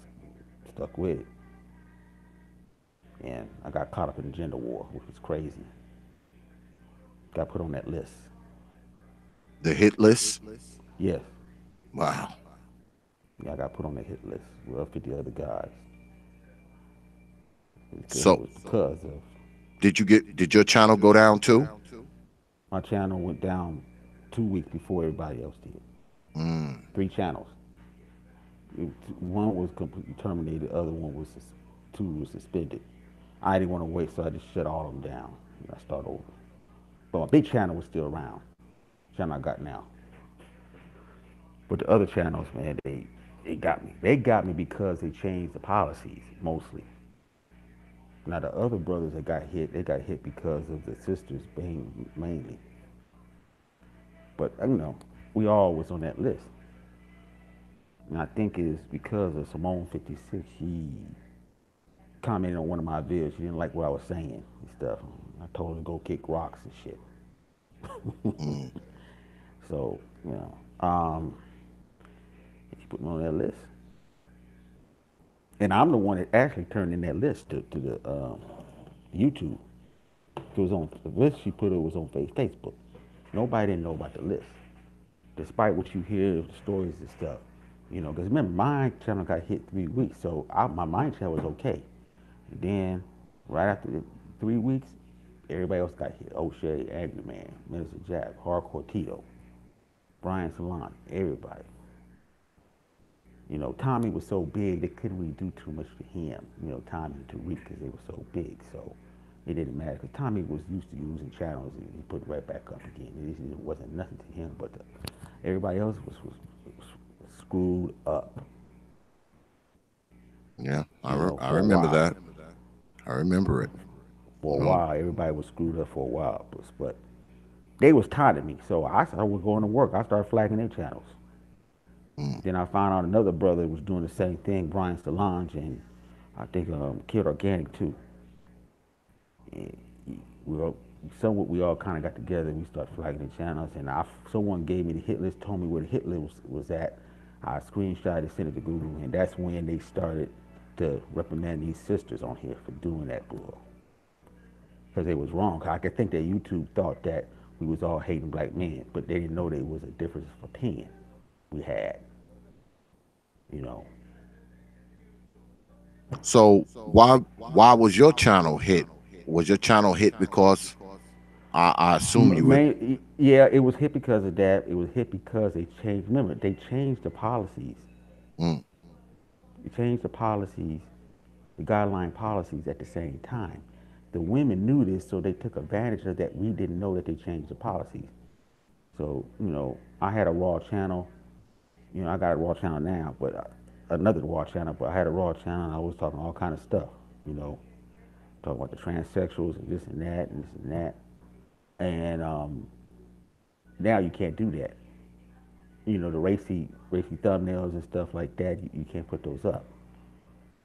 S5: stuck with it. And I got caught up in the gender war, which was crazy. Got put on that list.
S2: The hit list.
S5: Yes.
S2: Wow.
S5: Yeah, I got put on that hit list with 50 other guys. It
S2: So
S5: was because of
S2: did your channel go down too?
S5: my channel went down 2 weeks before everybody else did.
S2: Mm.
S5: 3 channels. One was completely terminated. The other one was two was suspended. I didn't want to wait, so I just shut all of them down. And I start over. But my big channel was still around. The channel I got now. But the other channels, man, they got me. They got me because they changed the policies mostly. Now the other brothers that got hit, they got hit because of the sisters mainly. But we all was on that list. And I think it's because of Simone 56. She commented on one of my videos. She didn't like what I was saying and stuff. I told her to go kick rocks and shit.
S2: Mm.
S5: So, she put me on that list. And I'm the one that actually turned in that list to the YouTube. It was on the list she put it was on Facebook. Nobody didn't know about the list, despite what you hear, the stories and stuff. Because remember, my channel got hit 3 weeks, so my channel was okay. And then, right after the 3 weeks, everybody else got hit. O'Shea, Angry Man, Minister Jack, Hardcore Tito. Brian Salon, everybody. You know, Tommy was so big they couldn't really do too much for him. You know, Tommy and Tariq because they were so big. So it didn't matter because Tommy was used to using channels and he put it right back up again. It wasn't nothing to him, but everybody else was screwed up.
S2: Yeah,
S5: You know,
S2: I
S5: for a
S2: remember
S5: while.
S2: that. I remember it.
S5: For a
S2: You know,
S5: while, everybody was screwed up for a while, but they was tired of me. So I started going to work. I started flagging their channels.
S2: mm,
S5: Then I found out another brother was doing the same thing, Brian Solange, and I think Kid Organic too. And we all, somewhat we all kind of got together and we started flagging the channels. And someone gave me the hit list, told me where the hit list was at. I screenshot it, sent it to Google, and that's when they started to reprimand these sisters on here for doing that bull. Because they was wrong. I could think that YouTube thought that we was all hating black men, but they didn't know there was a difference of opinion we had, you know.
S2: so why was your channel hit? Was your channel hit because I assume you would.
S5: Yeah, it was hit because of that. It was hit because they changed. Remember, they changed the policies.
S2: Mm,
S5: They changed the policies, the guideline policies at the same time. The women knew this, so they took advantage of that. We didn't know that they changed the policies. So, you know, I had a raw channel. You know, I got a raw channel now, but another raw channel. But I had a raw channel, and I was talking all kind of stuff. You know, talking about the transsexuals and this and that and this and that. And now you can't do that. You know, the racy thumbnails and stuff like that, you can't put those up.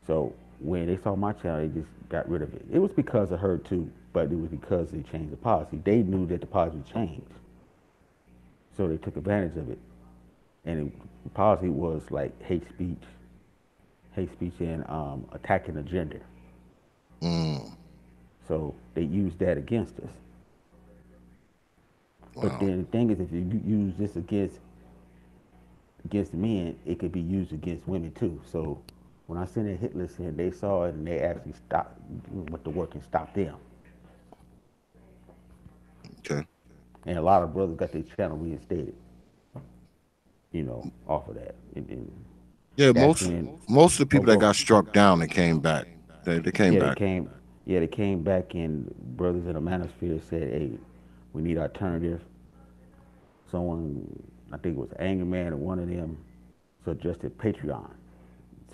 S5: So when they saw my channel, they just got rid of it. It was because of her too, but it was because they changed the policy. They knew that the policy changed, so they took advantage of it. And the policy was like hate speech, and attacking the gender.
S2: mm,
S5: So they used that against us. But
S2: wow.
S5: then the thing is, if you use this against men, it could be used against women too. So when I sent a hit list in, they saw it and they actually stopped, went to work and stopped them.
S2: Okay.
S5: And a lot of brothers got their channel reinstated, you know, off of that. And
S2: Yeah,
S5: that's when,
S2: most of the
S5: oh,
S2: people that
S5: go.
S2: got struck down, they came back. They came
S5: Yeah,
S2: back.
S5: they came back and brothers in the manosphere said, hey, we need alternative. Someone, I think it was Anger Man or one of them, suggested Patreon.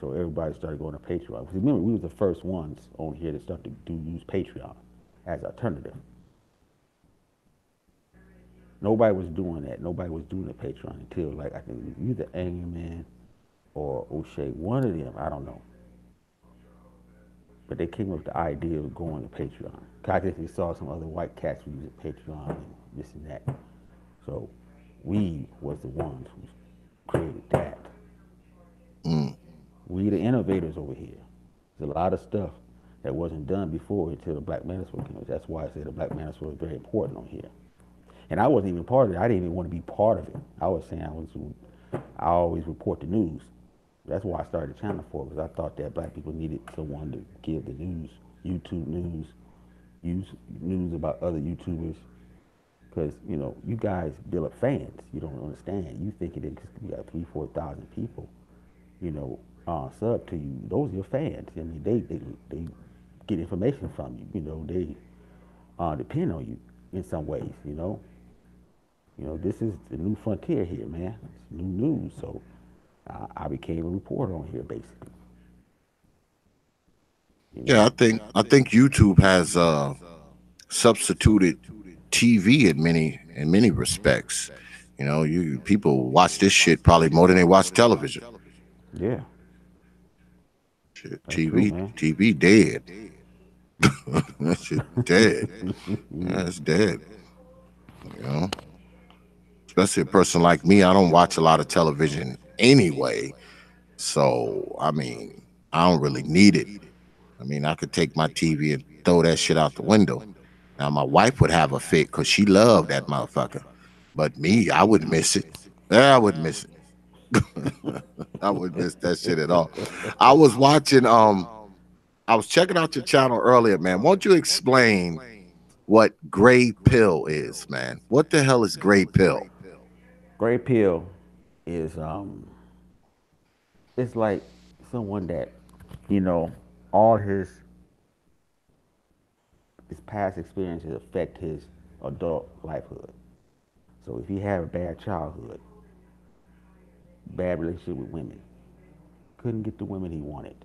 S5: So everybody started going to Patreon. Remember, we was the first ones on here to start to use Patreon as alternative. Nobody was doing that. Nobody was doing the Patreon until like I think it was either Angry Man or O'Shea. One of them, I don't know. But they came up with the idea of going to Patreon. I guess they saw some other white cats who used Patreon and this and that. So we was the ones who created that.
S2: Mm,
S5: We the innovators over here. There's a lot of stuff that wasn't done before until the Black Manosphere came. That's why I say the Black Manosphere is very important on here. And I wasn't even part of it. I didn't even want to be part of it. I was saying I always report the news. That's why I started the channel for, because I thought that black people needed someone to give the news, YouTube news, use news about other YouTubers. Because, you know, you guys build up fans. You don't understand. You thinking that you got 3,000-4,000 people, you know, sub to you. Those are your fans. I mean, they get information from you. You know, they depend on you in some ways, you know. You know, this is the new frontier here, man. It's new news. So I became a reporter on here, basically. You
S2: yeah,
S5: know.
S2: I think YouTube has substituted TV in many respects. You know, you people watch this shit probably more than they watch television.
S5: Yeah,
S2: Shit,
S5: that's true, man.
S2: TV dead. That shit dead. Yeah, it's dead. You know, especially a person like me. I don't watch a lot of television anyway. So I mean, I don't really need it. I mean, I could take my TV and throw that shit out the window. Now my wife would have a fit because she loved that motherfucker. But me, I wouldn't miss it. Yeah, I wouldn't miss it. I wouldn't miss that shit at all. I was watching I was checking out your channel earlier, man. Won't you explain what gray pill is, man? What the hell is gray pill?
S5: Gray pill is it's like someone that, you know, all his past experiences affect his adult lifehood. So if he had a bad childhood, bad relationship with women, couldn't get the women he wanted,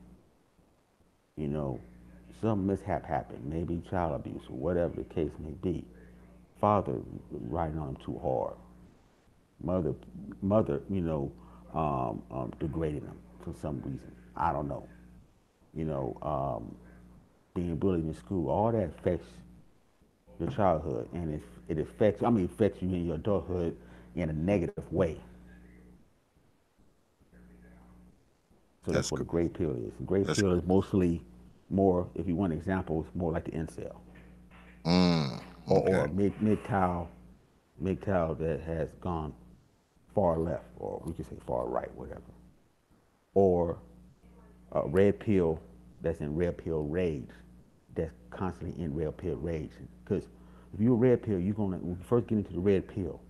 S5: you know, some mishap happened, maybe child abuse or whatever the case may be. Father riding on him too hard. Mother, mother, degraded him for some reason. I don't know. You know, being bullied in school, all that affects your childhood, and it affects. I mean, it affects you in your adulthood in a negative way. So that's
S2: That's
S5: what a
S2: good.
S5: gray pill is. A gray
S2: That's
S5: pill is mostly more, if you want examples, more like the incel or
S2: okay.
S5: a MGTOW that has gone far left, or we could say far right, whatever, or a red pill that's in red pill rage, that's constantly in red pill rage. Because if you're a red pill, you're gonna when you first get into the red pill,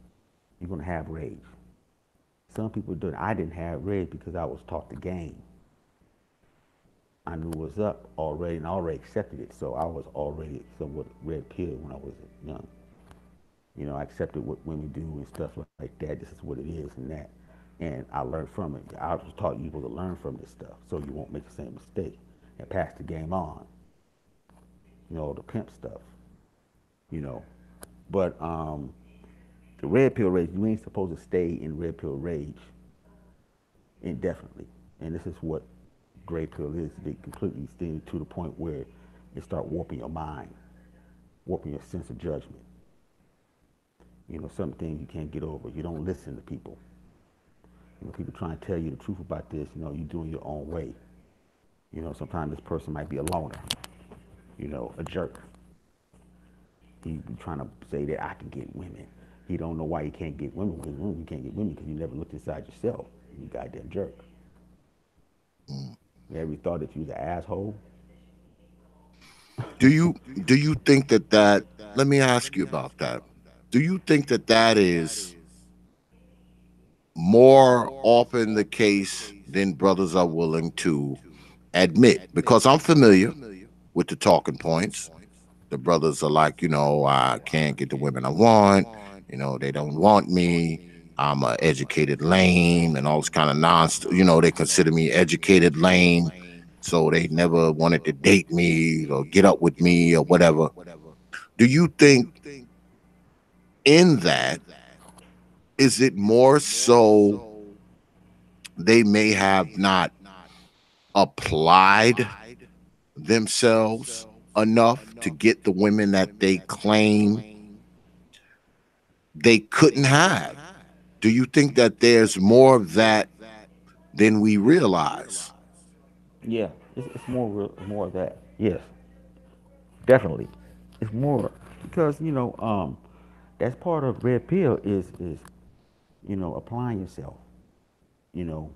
S5: you're gonna have rage. Some people do. I didn't have rage because I was taught the game. I knew what was up already and I already accepted it. So I was already somewhat red pill when I was young. You know, I accepted what women do and stuff like that. This is what it is and that. And I learned from it. I was taught you supposed to learn from this stuff so you won't make the same mistake and pass the game on. You know, the pimp stuff. You know, but the red pill rage, you ain't supposed to stay in red pill rage indefinitely. And this is what gray pill is. They completely stay to the point where it start warping your mind, warping your sense of judgment. You know, some things you can't get over. You don't listen to people. You know, people trying to tell you the truth about this. You know, you're doing your own way. You know, sometimes this person might be a loner. You know, a jerk. He be trying to say that I can get women. He don't know why he can't get women. Because you can't get women because you never looked inside yourself. You goddamn jerk. You ever thought that you was an asshole?
S2: Do you think that let me ask you about that. Do you think that is more often the case than brothers are willing to admit? Because I'm familiar with the talking points. The brothers are like, I can't get the women I want. They don't want me. I'm a educated lame and all this kind of nonsense. They consider me educated lame. So they never wanted to date me or get up with me or whatever. Do you think in that, is it more so they may have not applied themselves enough to get the women that they claim they couldn't have? Do you think that there's more of that than we realize?
S5: Yeah, it's more of that. Yes, definitely. It's more because that's part of red pill is applying yourself. You know,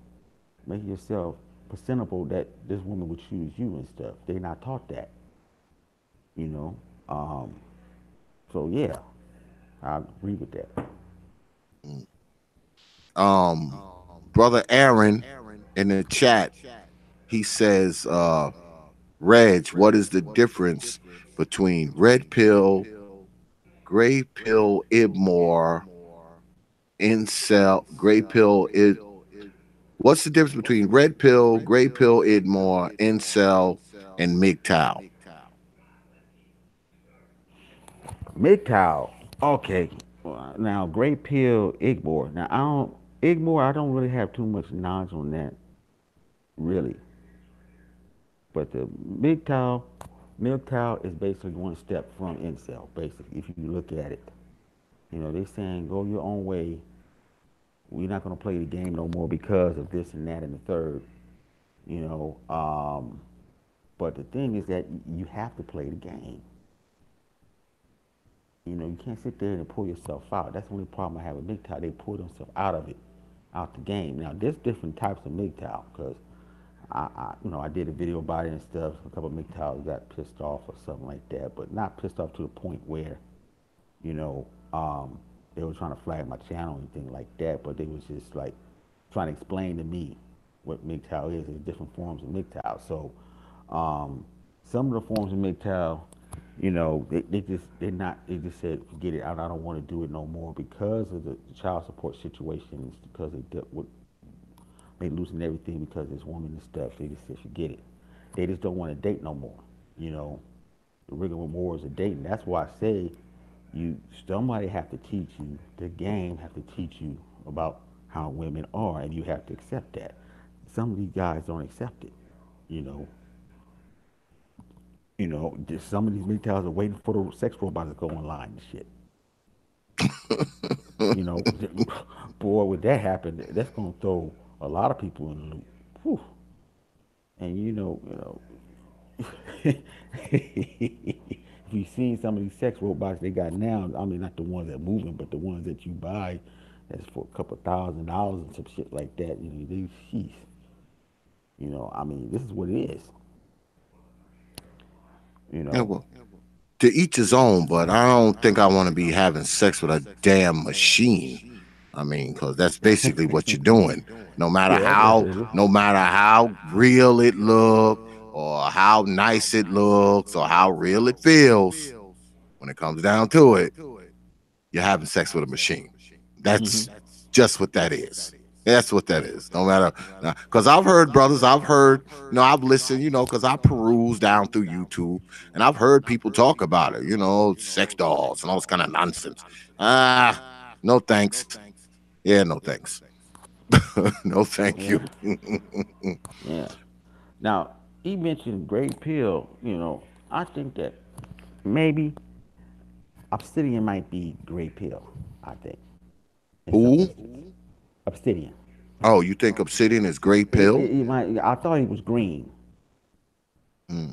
S5: making yourself presentable that this woman would choose you and stuff. They're not taught that. You know, um, so yeah, I agree with that.
S2: Um, Brother Aaron in the chat, he says, Reg, what is the difference between red pill, gray pill, Ibmore, incel, gray pill, what's the difference between red pill, gray pill, Idmore, incel, and MGTOW?
S5: MGTOW. Okay. Now, Great Pill, Ignore. Now, I don't really have too much knowledge on that, really. But the MGTOW is basically one step from incel, basically, if you look at it. You know, they're saying go your own way. We're not going to play the game no more because of this and that and the third. You know, but the thing is that you have to play the game. You know, you can't sit there and pull yourself out. That's the only problem I have with MGTOW. They pull themselves out of it, out the game. Now, there's different types of MGTOW because I did a video about it and stuff. A couple of MGTOWs got pissed off or something like that, but not pissed off to the point where, you know, they were trying to flag my channel or anything like that, but they was just like trying to explain to me what MGTOW is. There's different forms of MGTOW. So some of the forms of MGTOW, you know, they just said forget it. I don't want to do it no more because of the child support situations, because they losing everything because this woman and stuff. They just said forget it. They just don't want to date no more. You know, the rigor morals of dating. That's why I say somebody have to teach you, the game have to teach you about how women are, and you have to accept that. Some of these guys don't accept it. You know, just some of these MGTOWs are waiting for the sex robots to go online and shit. You know, boy, would that happen, that's gonna throw a lot of people in the loop. Whew. And if you've seen some of these sex robots they got now, I mean, not the ones that moving, but the ones that you buy that's for a couple $1,000 and some shit like that. You know, sheesh. You know, I mean, this is what it is. You
S2: Yeah,
S5: know.
S2: well, to each his own, but I don't think I want to be having sex with a damn machine. I mean, because that's basically what you're doing. No matter
S5: Yeah, that's
S2: how,
S5: it is.
S2: no matter how real it look, or how nice it looks, or how real it feels, when it comes down to it, you're having sex with a machine. That's just what that is. That's what that is. No matter, because I've heard brothers, I've heard, I've listened, because I peruse down through YouTube, and I've heard people talk about it, sex dolls and all this kind of nonsense. Ah, no thanks. Yeah, no thanks. No, thank
S5: Yeah,
S2: you.
S5: yeah. Now, he mentioned Great Pill. You know, I think that maybe Obsidian might be Great Pill. I think in some
S2: Ooh.
S5: instances, Obsidian.
S2: Oh, you think Obsidian is great pill?
S5: I thought he was green,
S2: Hmm.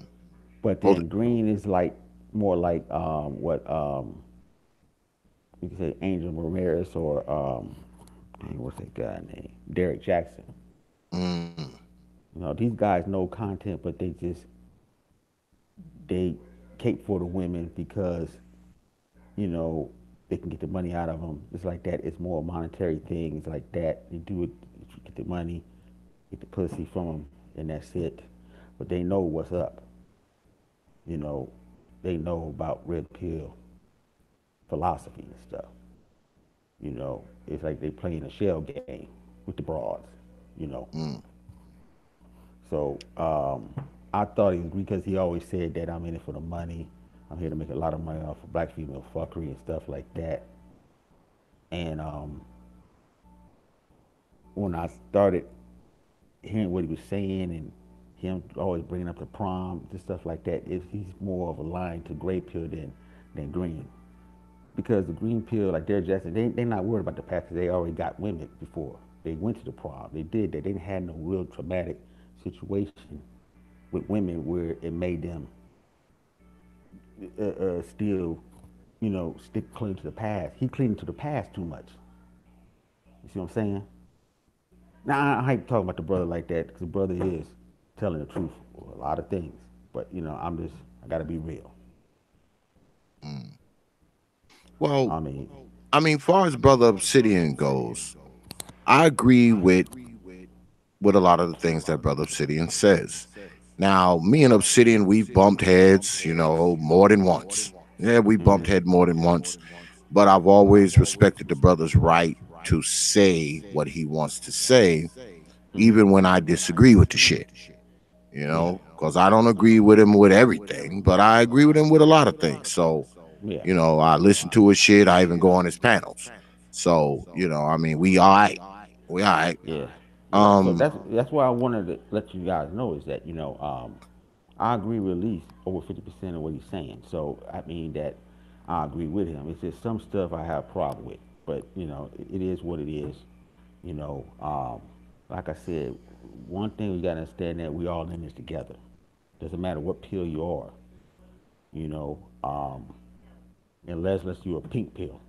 S5: but
S2: Hold it.
S5: then green is like more like what you could say Angel Ramirez or dang, what's that guy name? Derek Jackson.
S2: Mm.
S5: You know, these guys know content, but they cape for the women because you know they can get the money out of them. It's like that. It's more monetary things like that. They do it, get the money, get the pussy from them, and that's it. But they know what's up. You know, they know about red pill philosophy and stuff. You know, it's like they playing a shell game with the broads. You know,
S2: Mm.
S5: so I thought he was because he always said that I'm in it for the money. I'm here to make a lot of money off of black female fuckery and stuff like that. And when I started hearing what he was saying and him always bringing up the prom and stuff like that, he's more of a line to gray pill than green. Because the green pill, like they're just they're not worried about the past because they already got women before. They went to the prom. They did that. They didn't have no real traumatic situation with women where it made them still, stick cling to the past. He clinging to the past too much. You see what I'm saying? Now I ain't talking about the brother like that because the brother is telling the truth for a lot of things. But I gotta be real.
S2: Mm. Well,
S5: I mean,
S2: far as Brother Obsidian goes, I agree with a lot of the things that Brother Obsidian says. Now, me and Obsidian, we've bumped heads, more than once. Yeah, we bumped head more than once, but I've always respected the brother's right to say what he wants to say, even when I disagree with the shit,
S5: yeah,
S2: because I don't agree with him with everything, but I agree with him with a lot of things. So,
S5: yeah,
S2: I listen to his shit. I even go on his panels. So, we all right. We all right.
S5: yeah, yeah. So
S2: Um,
S5: that's why I wanted to let you guys know is that I agree with at least over 50% of what he's saying. So I mean that I agree with him. It's just some stuff I have a problem with, but it is what it is. You know, like I said, one thing we gotta understand that we all in this together. Doesn't matter what pill you are. You know, unless you a pink pill.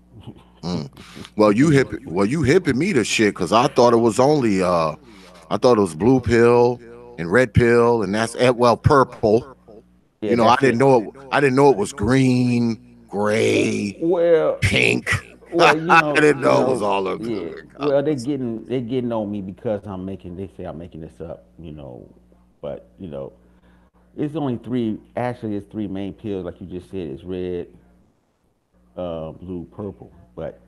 S2: mm. Well, you hipping me to shit because I thought it was only I thought it was blue pill and red pill, and that's well, purple.
S5: Yeah,
S2: I
S5: that's
S2: didn't
S5: it.
S2: know it. I didn't know it was green, gray,
S5: Well,
S2: pink.
S5: Well,
S2: I didn't know it was all of
S5: yeah.
S2: the
S5: Well,
S2: comments.
S5: they getting on me because I'm making. They say I'm making this up, but it's only three. Actually, it's three main pills, like you just said. It's red, blue, purple. But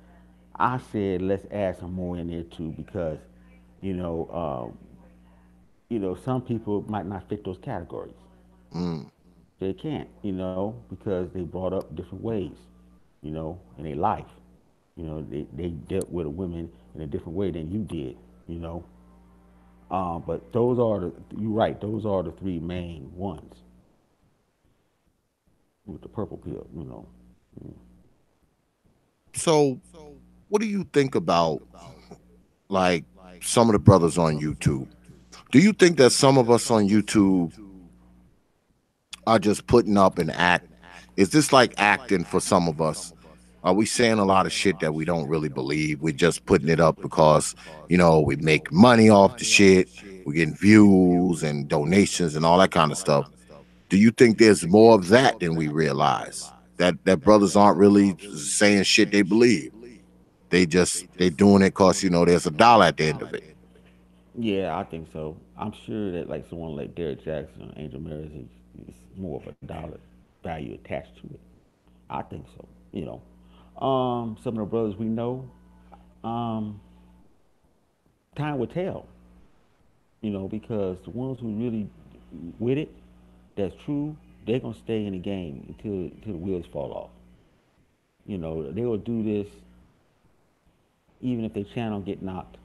S5: I said let's add some more in there too because, you know, some people might not fit those categories.
S2: Mm.
S5: They can't, because they brought up different ways, in their life. They dealt with women in a different way than you did, you know. But those are you're right, those are the three main ones with the purple pill.
S2: So, what do you think about like some of the brothers on YouTube? Do you think that some of us on YouTube are just putting up an act? Is this like acting for some of us? Are we saying a lot of shit that we don't really believe? We're just putting it up because, we make money off the shit. We're getting views and donations and all that kind of stuff. Do you think there's more of that than we realize? That brothers aren't really saying shit they believe. They doing it because there's a dollar at the end of it.
S5: Yeah, I think so. I'm sure that like someone like Derek Jackson or Angel Maris is more of a dollar value attached to it. I think so. Some of the brothers we know, um, time will tell. Because the ones who really with it, that's true, they're gonna stay in the game until the wheels fall off. They will do this even if their channel get knocked.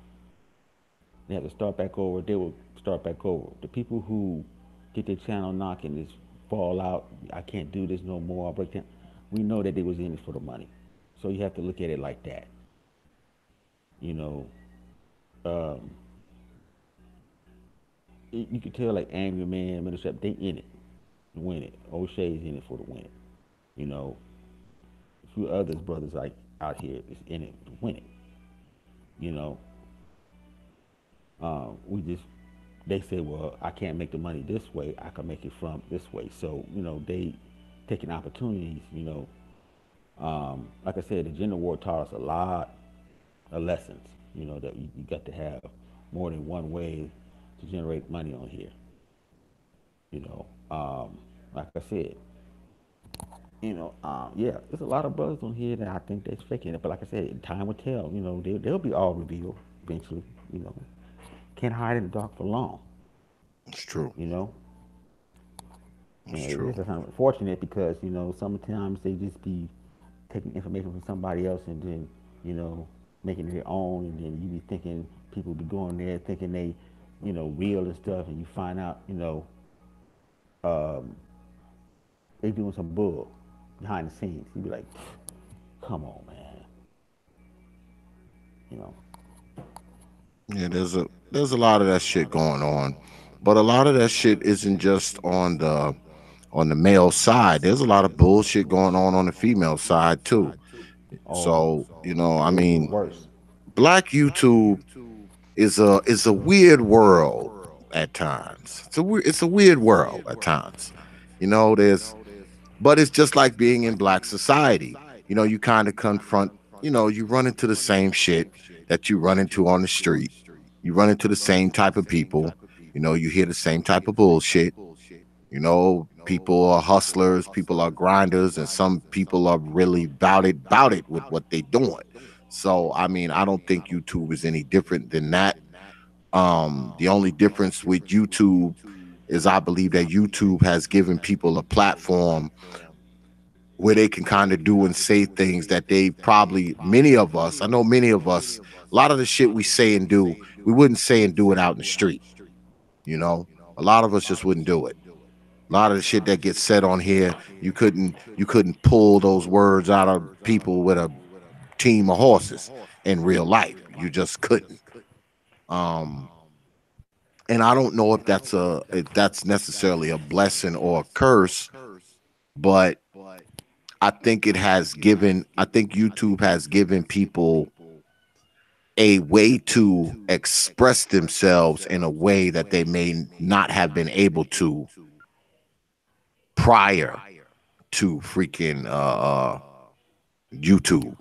S5: They have to start back over. They will start back over. The people who get their channel knocked and just fall out, I can't do this no more. I'll break down. We know that they was in it for the money, so you have to look at it like that. You know, um, you can tell like Angry Man, Minister, they in it to win it. O'Shea's in it for the win. You know, a few others brothers like out here is in it to win it. You know, we just they say, well, I can't make the money this way. I can make it from this way. So they taking opportunities. Like I said, the gender war taught us a lot of lessons. That you got to have more than one way to generate money on here. Like I said, yeah, there's a lot of brothers on here that I think they're faking it. But like I said, time will tell. They'll be all revealed eventually. You know, can't hide in the dark for long.
S2: It's true.
S5: You know,
S2: It's
S5: and
S2: true.
S5: it's just unfortunate because sometimes they just be taking information from somebody else and then making it their own, and then you be thinking people be going there thinking they real and stuff, and you find out um, they doing some bull behind the scenes. You be like, come on, man. You know.
S2: Yeah, there's a lot of that shit going on, but a lot of that shit isn't just on the male side. There's a lot of bullshit going on the female side too.
S5: Oh,
S2: So I
S5: it's
S2: mean,
S5: worse.
S2: black YouTube is a weird world at times. It's a weird world at times. There's but it's just like being in black society. You kind of confront, you run into the same shit that you run into on the street. You run into the same type of people. You hear the same type of bullshit. People are hustlers, people are grinders, and some people are really about it with what they doing. So I mean, I don't think YouTube is any different than that. The only difference with YouTube is I believe that YouTube has given people a platform where they can kind of do and say things that they probably, I know many of us, a lot of the shit we say and do, we wouldn't say and do it out in the street. You know, a lot of us just wouldn't do it. A lot of the shit that gets said on here, you couldn't pull those words out of people with a team of horses in real life. You just couldn't. Um, and I don't know if that's necessarily a blessing or a curse, but I think YouTube has given people a way to express themselves in a way that they may not have been able to prior to freaking YouTube.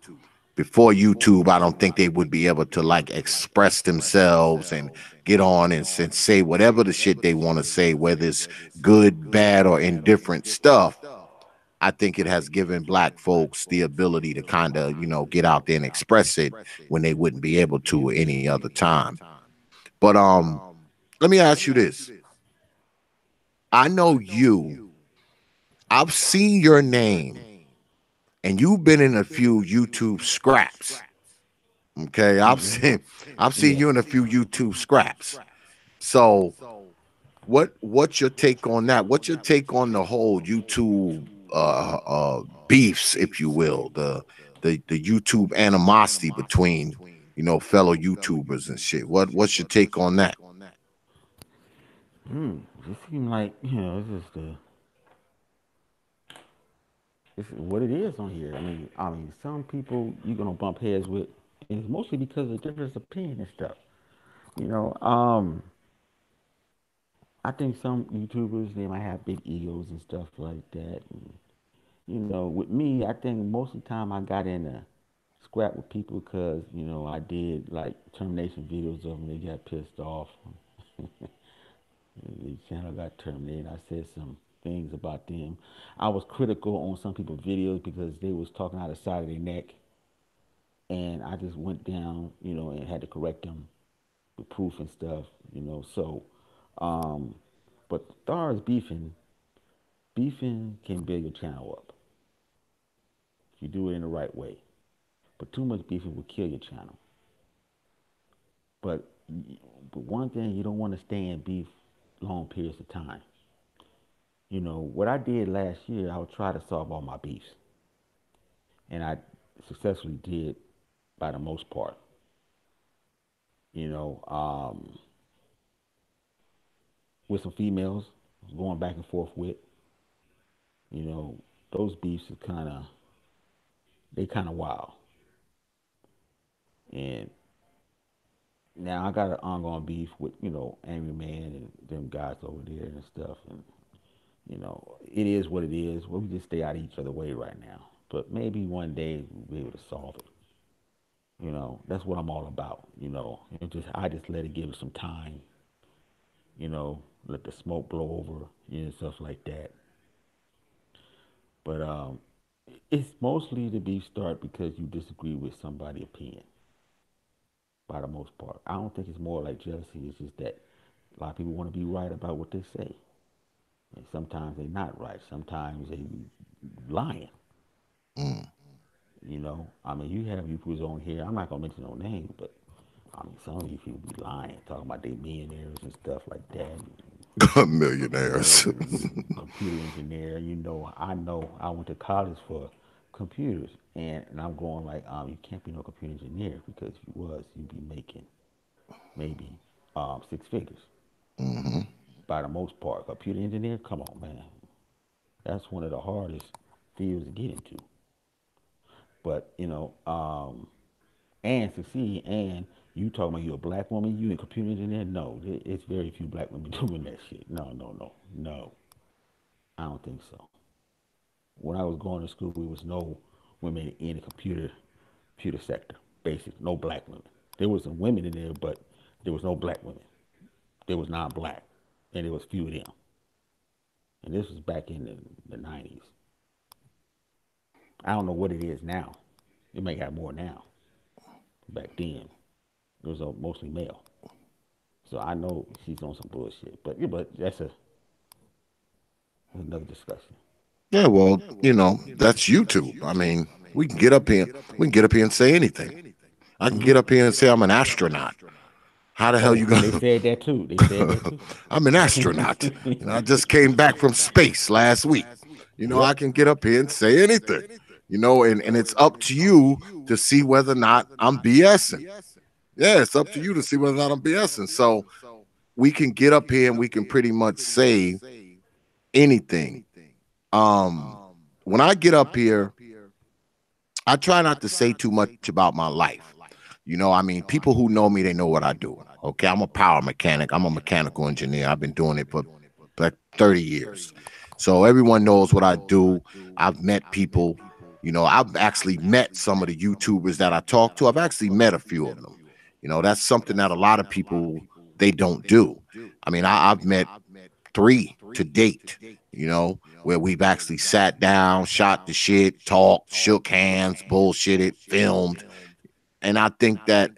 S2: before YouTube, I don't think they would be able to like express themselves and get on and say whatever the shit they want to say, whether it's good, bad, or indifferent stuff. I think it has given black folks the ability to kind of, get out there and express it when they wouldn't be able to any other time. But let me ask you this. I know you. I've seen your name and you've been in a few YouTube scraps. Okay, I've seen you in a few YouTube scraps. So what's your take on that? What's your take on the whole YouTube beefs, if you will, the YouTube animosity between fellow YouTubers and shit? What's your take on that?
S5: It seems like it's what it is on here. I mean, some people you're gonna bump heads with, and it's mostly because of difference of opinion and stuff. You know, I think some YouTubers they might have big egos and stuff like that. And, with me, I think most of the time I got in a scrap with people because I did like termination videos of them. They got pissed off. The channel got terminated. I said some things about them. I was critical on some people's videos because they was talking out the side of their neck, and I just went down, and had to correct them with proof and stuff, So, um, but as far as beefing can build your channel up if you do it in the right way. But too much beefing will kill your channel. But but one thing you don't want to stay in beef long periods of time. What I did last year, I would try to solve all my beefs, and I successfully did by the most part. You know, um, with some females going back and forth with, you know, those beefs are kind of wild. And now I got an ongoing beef with, Angry Man and them guys over there and stuff. And, it is what it is. Well, we just stay out of each other's way right now. But maybe one day we'll be able to solve it. That's what I'm all about, I just let it give it some time, let the smoke blow over, stuff like that. But it's mostly the beef start because you disagree with somebody's opinion, by the most part. I don't think it's more like jealousy. It's just that a lot of people want to be right about what they say. And sometimes they're not right. Sometimes they lying.
S2: Mm.
S5: You have YouTubers on here. I'm not gonna mention no names, but some of you people be lying, talking about they millionaires and stuff like that.
S2: Millionaires.
S5: Computer engineer. I know. I went to college for computers, and I'm going like, you can't be no computer engineer because if you was, you'd be making maybe six figures.
S2: Hmm.
S5: By the most part, computer engineer. Come on, man. That's one of the hardest fields to get into. But and succeed. And you talking about you a black woman, you a computer engineer? No, it's very few black women doing that shit. No, no, no, no. I don't think so. When I was going to school, there was no women in the computer sector. Basic, no black women. There was some women in there, but there was no black women. There was non-black, and there was few of them. And this was back in the 90s. I don't know what it is now. It may have more now. Back then, it was mostly male. So I know she's on some bullshit. But that's another discussion.
S2: Yeah, well, that's YouTube. I mean, we can get up here and say anything. I can get up here and say I'm an astronaut. How the hell
S5: Oh,
S2: you
S5: and they
S2: gonna?
S5: said that too. They said that too.
S2: I'm an astronaut. I just came back from space last week. I
S5: Yep.
S2: can get up here and say anything. And it's up to you to see whether or not I'm BSing. Yeah, it's up to you to see whether or not I'm BSing. So we can get up here and we can pretty much say anything. Um, when I get up here, I try not to say too much about my life. I mean, people who know me, they know what I do. Okay, I'm a power mechanic. I'm a mechanical engineer. I've been doing it for like 30 years. So everyone knows what I do. I've met people, You know, I've actually met some of the YouTubers that I talk to. I've actually met a few of them. You know, that's something that a lot of people they don't do. I mean, I've met 3 to date, you know, where we've actually sat down, shot the shit, talked, shook hands, bullshitted, filmed. And I think that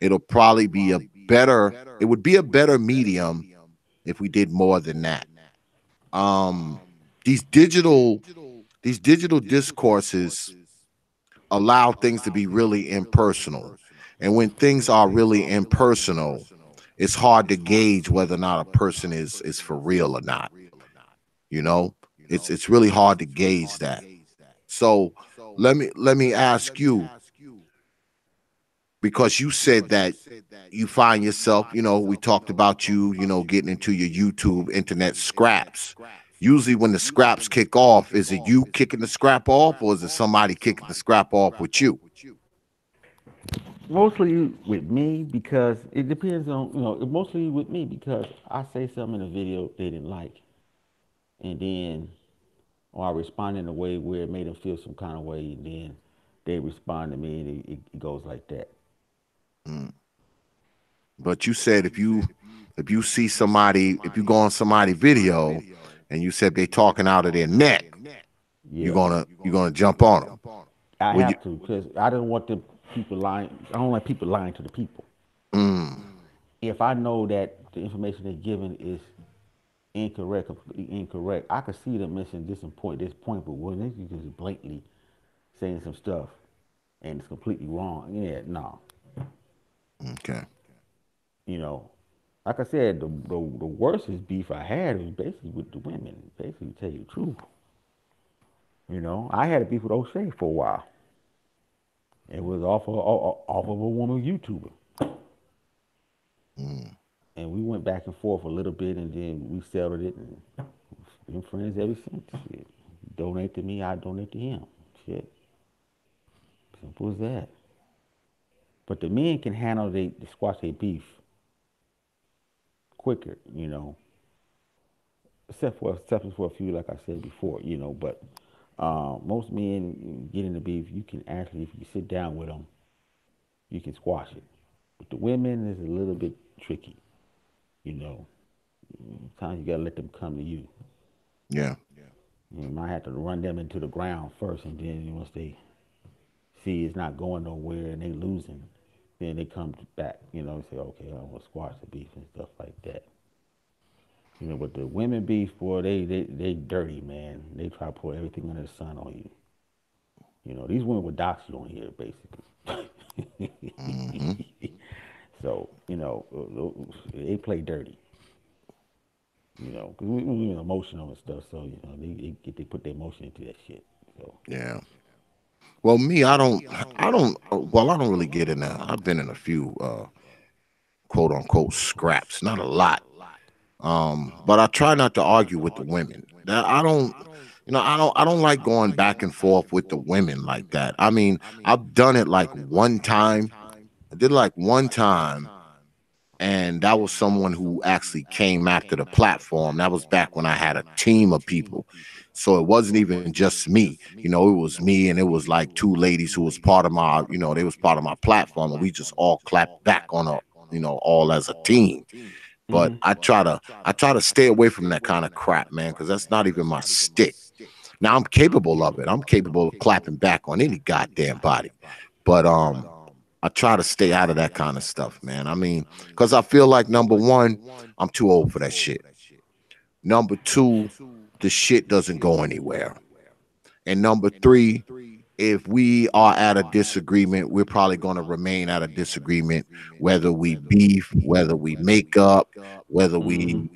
S2: it'll probably be a better, it would be a better medium if we did more than that. Um, these digital, these digital discourses allow things to be really impersonal. And when things are really impersonal, it's hard to gauge whether or not a person is for real or not. You know, it's really hard to gauge that. So let me ask you, because you said that you find yourself, you know, we talked about you, you know, getting into your YouTube internet scraps. Usually when the scraps kick off, is it you kicking the scrap off or is it somebody kicking the scrap off with you?
S5: Mostly with me because it depends on, mostly with me because I say something in a video they didn't like, and then or I respond in a way where it made them feel some kind of way, and then they respond to me, and it goes like that.
S2: Mm. But you said if you see somebody, if you go on somebody video and you said they talking out of their neck,
S5: Yeah,
S2: you're gonna jump on them.
S5: I
S2: When you
S5: have to because I don't want the people lying. I don't like people lying to the people.
S2: mm,
S5: If I know that the information they're giving is incorrect, completely incorrect, I could see them missing this point, but when they just blatantly saying some stuff and it's completely wrong, yeah, no,
S2: okay.
S5: you know. Like I said, the worstest beef I had was basically with the women. Basically, to tell you the truth, I had a beef with O'Shea for a while. It was off of a woman YouTuber,
S2: Mm,
S5: and we went back and forth a little bit, and then we settled it, and been friends ever since. Shit. Donate to me, I donate to him. Shit, simple as that. But the men can handle they squash their beef quicker, except for a few, like I said before, But most men get in the beef. You can actually, if you sit down with them, you can squash it. With the women, it's a little bit tricky, you know. Sometimes you gotta let them come to you.
S2: yeah.
S5: You might have to run them into the ground first, and then once they see it's not going nowhere and they losing, then they come back, and say, okay, I want to squash the beef and stuff like that. But the women beef, boy, they dirty, man. They try to pour everything under the sun on you. These women would dox you on here, basically.
S2: Mm-hmm.
S5: So, they play dirty. Because we emotional and stuff, so they put their emotion into that shit. So
S2: Yeah. Well, me, I don't really get in there. I've been in a few quote unquote scraps, not a lot. But I try not to argue with the women. I don't, I don't like going back and forth with the women like that. I mean, I've done it like one time. I did it like one time, and that was someone who actually came after the platform. That was back when I had a team of people. So it wasn't even just me, it was me and it was like 2 ladies who was part of my, they was part of my platform, and we just all clapped back on a, all as a team. But I try to stay away from that kind of crap, man, because that's not even my stick. Now I'm capable of it. I'm capable of clapping back on any goddamn body. But I try to stay out of that kind of stuff, man. I mean, because I feel like number one, I'm too old for that shit. Number two, the shit doesn't go anywhere. And number three, if we are at a disagreement, we're probably going to remain at a disagreement, whether we beef, whether we make up, whether we,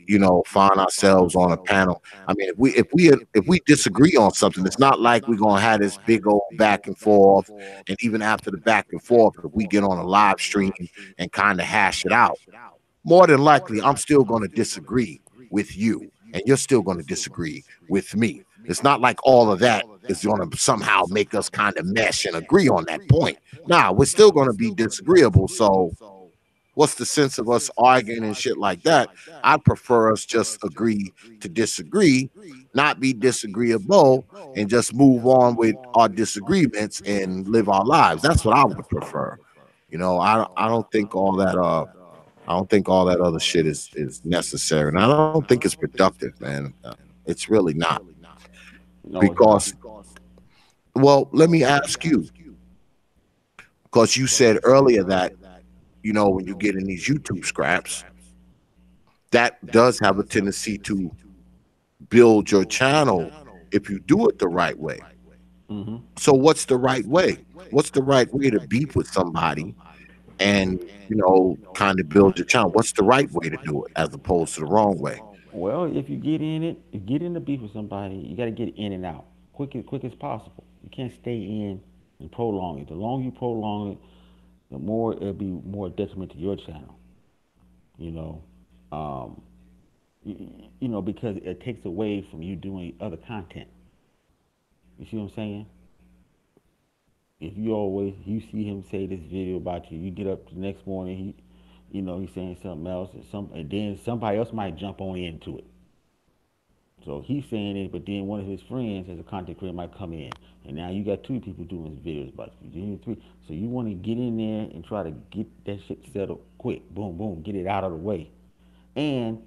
S2: find ourselves on a panel. I mean, if we disagree on something, it's not like we're going to have this big old back and forth. And even after the back and forth, if we get on a live stream and kind of hash it out, more than likely, I'm still going to disagree with you, and you're still going to disagree with me. It's not like all of that is going to somehow make us kind of mesh and agree on that point. Nah, we're still going to be disagreeable. So, what's the sense of us arguing and shit like that? I'd prefer us just agree to disagree, not be disagreeable, and just move on with our disagreements and live our lives. That's what I would prefer. I don't think all that other shit is necessary, and I don't think it's productive, man. It's really not,
S5: No, it's not.
S2: because, well, let me ask you, because you said earlier that when you get in these YouTube scraps, that does have a tendency to build your channel if you do it the right way.
S5: Mm-hmm.
S2: So what's the right way? What's the right way to beef with somebody and kind of build your channel? What's the right way to do it as opposed to the wrong way?
S5: Well, if you get in it, you get in the beef with somebody, you got to get in and out quick as possible. You can't stay in and prolong it. The longer you prolong it, the more it'll be more detriment to your channel. You know, um, because it takes away from you doing other content. You see what I'm saying? If you see him say this video about you, you get up the next morning, he's saying something else, and then somebody else might jump on into it. So he's saying it, but then one of his friends as a content creator might come in, and now you got two people doing videos about you. Then three. So you want to get in there and try to get that shit settled quick. Boom, boom, get it out of the way. And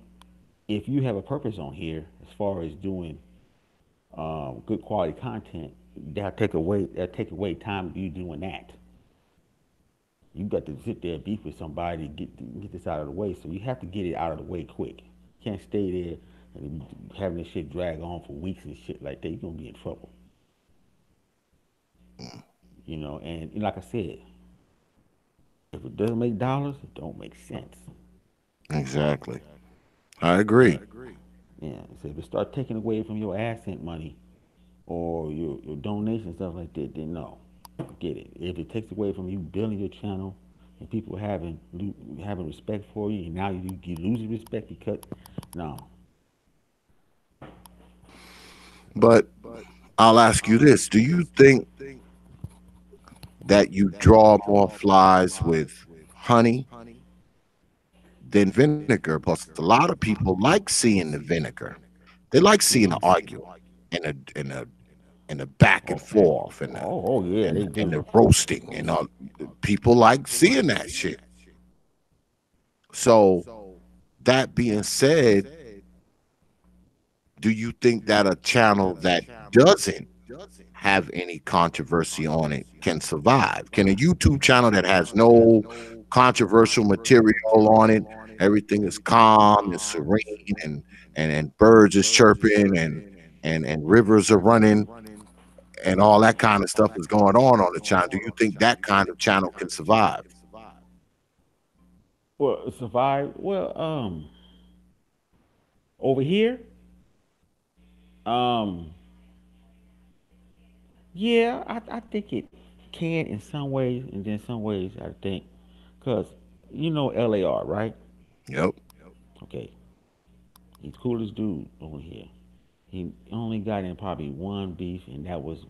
S5: if you have a purpose on here, as far as doing good quality content, that'll take away time of you doing that. You got to sit there and beef with somebody to get this out of the way. So you have to get it out of the way quick. You can't stay there and having this shit drag on for weeks and shit like that. You're gonna be in trouble. And like I said, if it doesn't make dollars, it don't make sense.
S2: Exactly. I agree.
S5: Yeah. So if it start taking away from your AdSense money or your donation stuff like that, then no, get it. If it takes away from you building your channel and people having respect for you, and now you losing respect because no.
S2: But I'll ask you this: do you think that you draw more flies with honey than vinegar? Plus, a lot of people like seeing the vinegar. They like seeing the arguing and the back and forth
S5: Oh yeah, they
S2: and
S5: do.
S2: the roasting and all. People like seeing that shit. So that being said, do you think that a channel that doesn't have any controversy on it can survive? Can a YouTube channel that has no controversial material on it, everything is calm and serene, and birds is chirping and rivers are running and all that kind of stuff is going on the channel, do you think that kind of channel can survive?
S5: Well, survive. Well, over here, um, yeah, I think it can in some ways, and then some ways I think, cause LAR, right?
S2: Yep.
S5: Okay, he's coolest dude over here. He only got in probably one beef, and that was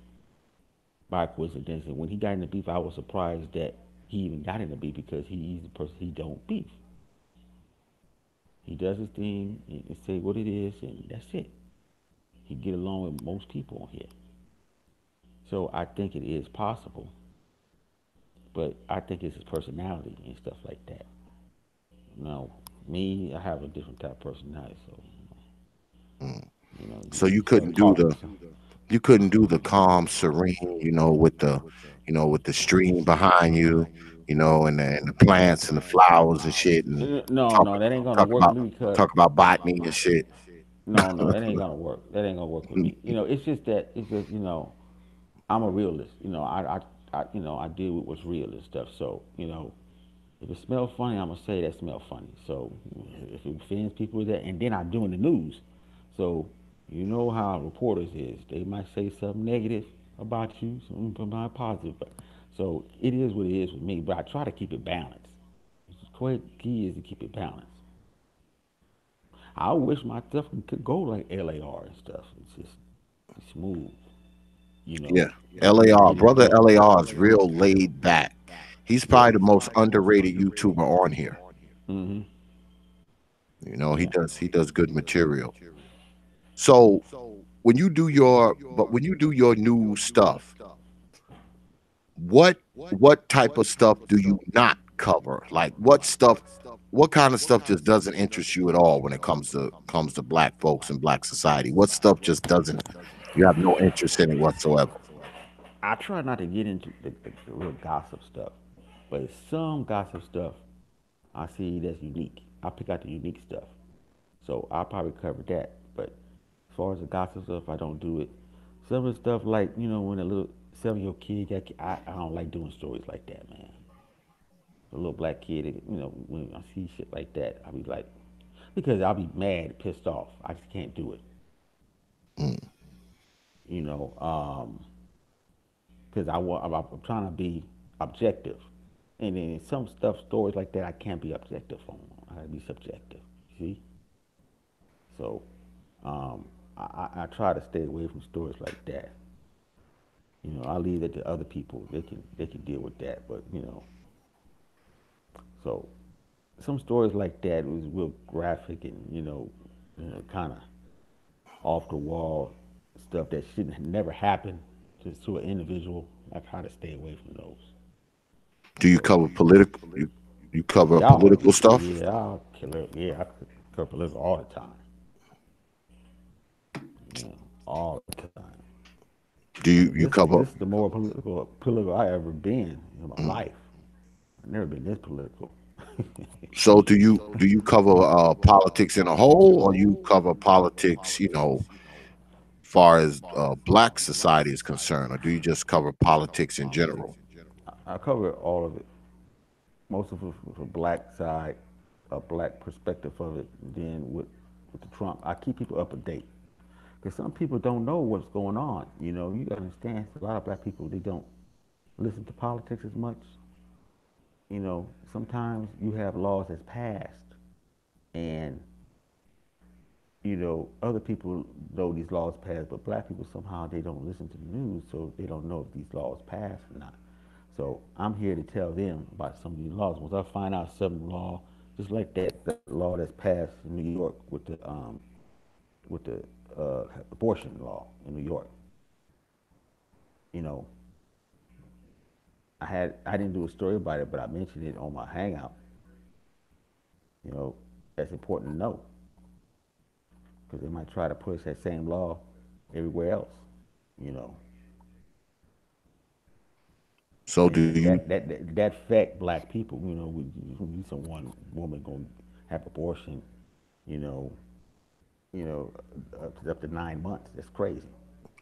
S5: by coincidence. And when he got in the beef, I was surprised that he even got in the beef because he's the person he don't beef. He does his thing and say what it is, and that's it. He get along with most people on here. So I think it is possible, but I think it's his personality and stuff like that. Now, me, I have a different type of personality, so
S2: Mm. So
S5: you start talking.
S2: you couldn't do the calm, serene, with the stream behind you, and the plants and the flowers and shit, and
S5: No,
S2: talk
S5: no, that ain't gonna
S2: talk
S5: work with
S2: about
S5: me because
S2: talk about botany and shit.
S5: no, no, that ain't gonna work. That ain't gonna work with me. It's just I'm a realist. I deal with what's real and stuff. So if it smells funny, I'm gonna say that smells funny. So if it offends people with that, and then I'm doing the news, so you know how reporters is. They might say something negative about you, something positive. So it is what it is with me. But I try to keep it balanced. The key is to keep it balanced. I wish my stuff could go like LAR and stuff. It's just smooth,
S2: Yeah,
S5: get
S2: LAR,
S5: it
S2: brother,
S5: done.
S2: LAR is real laid back. He's
S5: Yeah.
S2: probably the most underrated YouTuber on here.
S5: Mm-hmm.
S2: He
S5: Yeah.
S2: does good material. So when you do your new stuff, what type of stuff do you not cover? Like what kind of stuff just doesn't interest you at all when it comes to black folks and black society? What stuff just doesn't you have no interest in it whatsoever?
S5: I try not to get into the real gossip stuff, but some gossip stuff I see that's unique. I pick out the unique stuff. So I'll probably cover that. But as far as the gossip stuff, I don't do it. Some of the stuff like, when a little 7-year-old kid I don't like doing stories like that, man. A little black kid, when I see shit like that, I'll be like, because I'll be mad, pissed off. I just can't do it,
S2: Mm.
S5: you know, because I'm trying to be objective. And then some stuff, stories like that, I can't be objective on. I gotta be subjective. See? So I try to stay away from stories like that. I leave it to other people. They can deal with that. But so some stories like that was real graphic and kind of off the wall stuff that shouldn't never happen to an individual. I try to stay away from those.
S2: Do you
S5: So
S2: cover you cover
S5: y'all,
S2: political stuff?
S5: yeah, I'll kill it. Yeah, I cover political all the time. Yeah, all the time.
S2: Do
S5: I
S2: you
S5: mean,
S2: you
S5: this
S2: cover
S5: this is the more political I ever been in my
S2: mm.
S5: life. I've never been this political.
S2: So do you cover politics in a whole, or you cover politics, far as black society is concerned, or do you just cover politics in general?
S5: I cover all of it. Most of it from the black side, a black perspective of it. Then with the Trump, I keep people up to date because some people don't know what's going on. You gotta understand. A lot of black people they don't listen to politics as much. Sometimes you have laws that's passed, and other people know these laws passed, but black people somehow they don't listen to the news, so they don't know if these laws passed or not. So I'm here to tell them about some of these laws. Once I find out some law, just like that law that's passed in New York with the abortion law in New York, you know, I didn't do a story about it, but I mentioned it on my hangout. You know, that's important to know because they might try to push that same law everywhere else. You know,
S2: So do
S5: and
S2: you
S5: that affect black people. We some one woman gonna have abortion. You know, up to 9 months. That's crazy.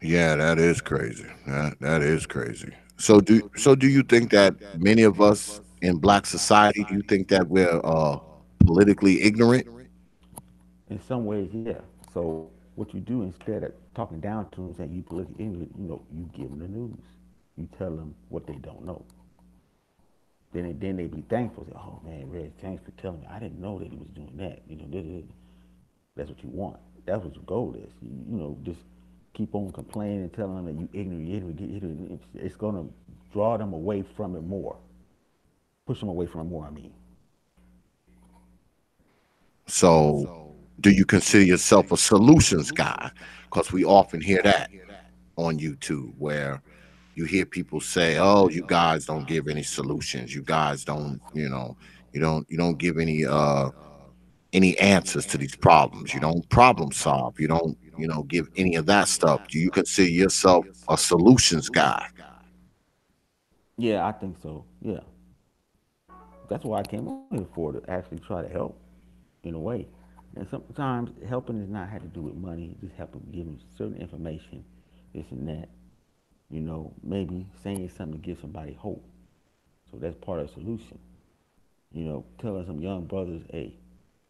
S2: Yeah, that is crazy. That is crazy. So do you think that many of us in black society, do you think that we're politically ignorant?
S5: In some ways, yeah. So what you do instead of talking down to them, saying you politically ignorant, you give them the news. You tell them what they don't know. Then they be thankful. Say, oh man, Reg, thanks for telling me. I didn't know that he was doing that. That's what you want. That's what your goal is. Just keep on complaining and telling them that you ignorant, ignorant. It's gonna draw them away from it more. Push them away from it more. I mean,
S2: So do you consider yourself a solutions guy? Because we often hear that on YouTube where you hear people say, "Oh, you guys don't give any solutions. You guys don't, you don't give any answers to these problems. You don't problem solve. You don't, give any of that stuff." Do you consider yourself a solutions guy?
S5: yeah, I think so. Yeah, that's why I came on here for to actually try to help in a way. And sometimes helping is not had to do with money. Just helping giving certain information, this and that. Maybe saying something to give somebody hope. So that's part of the solution. Telling some young brothers, hey,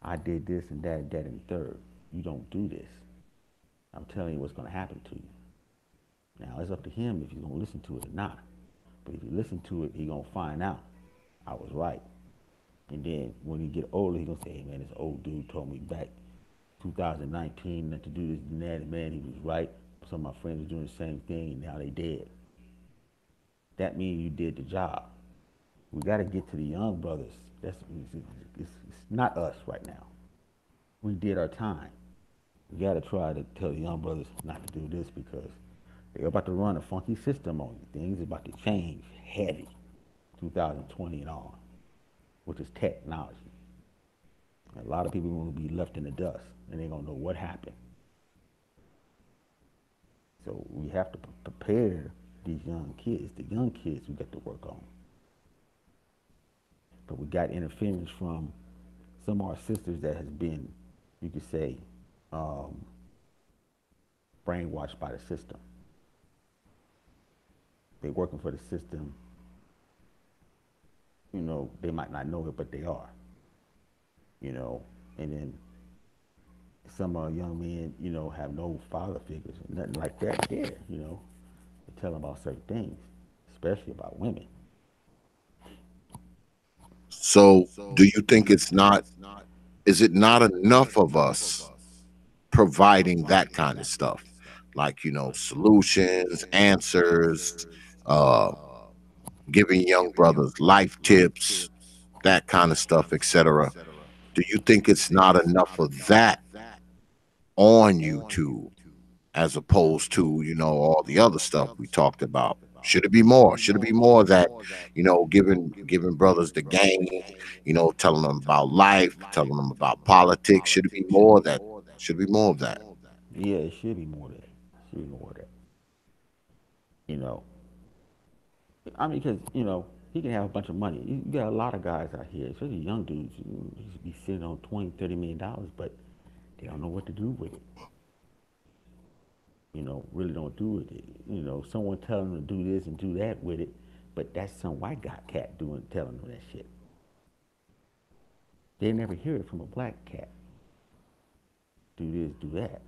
S5: I did this and that and the third. You don't do this. I'm telling you what's going to happen to you. Now it's up to him if he's going to listen to it or not. But if you listen to it, he's going to find out I was right. And then when he get older, he gonna say, "Hey man, this old dude told me back 2019 not to do this and that. And man, he was right. Some of my friends were doing the same thing, and now they dead. That means you did the job. We got to get to the young brothers. It's not us right now. We did our time. We got to try to tell the young brothers not to do this because they're about to run a funky system on you. Things are about to change heavy, 2020 and on, which is technology. A lot of people are going to be left in the dust and they're going to know what happened. So we have to prepare these young kids. The young kids we got to work on. But we got interference from some of our sisters that has been, you could say, um, brainwashed by the system. They're working for the system. You know, they might not know it, but they are. You know, and then some young men, you know, have no father figures, nothing like that there. You know, they tell them about certain things, especially about women.
S2: So do you think it's not, is it not enough of us providing that kind of stuff? Like, solutions, answers, uh, giving young brothers life tips, that kind of stuff, etc. Do you think it's not enough of that on YouTube as opposed to, all the other stuff we talked about? Should it be more? Should it be more that, giving brothers the game, telling them about life, telling them about politics? Should it be more of that? Should it be more of that?
S5: Yeah, it should be more of that. Should be more of that. You know, I mean, because he can have a bunch of money. You got a lot of guys out here, especially young dudes, who be sitting on 20, $30 million, but they don't know what to do with it. Really don't do with it. Someone telling them to do this and do that with it, but that's some white guy cat doing telling them that shit. They never hear it from a black cat. Do this, do that.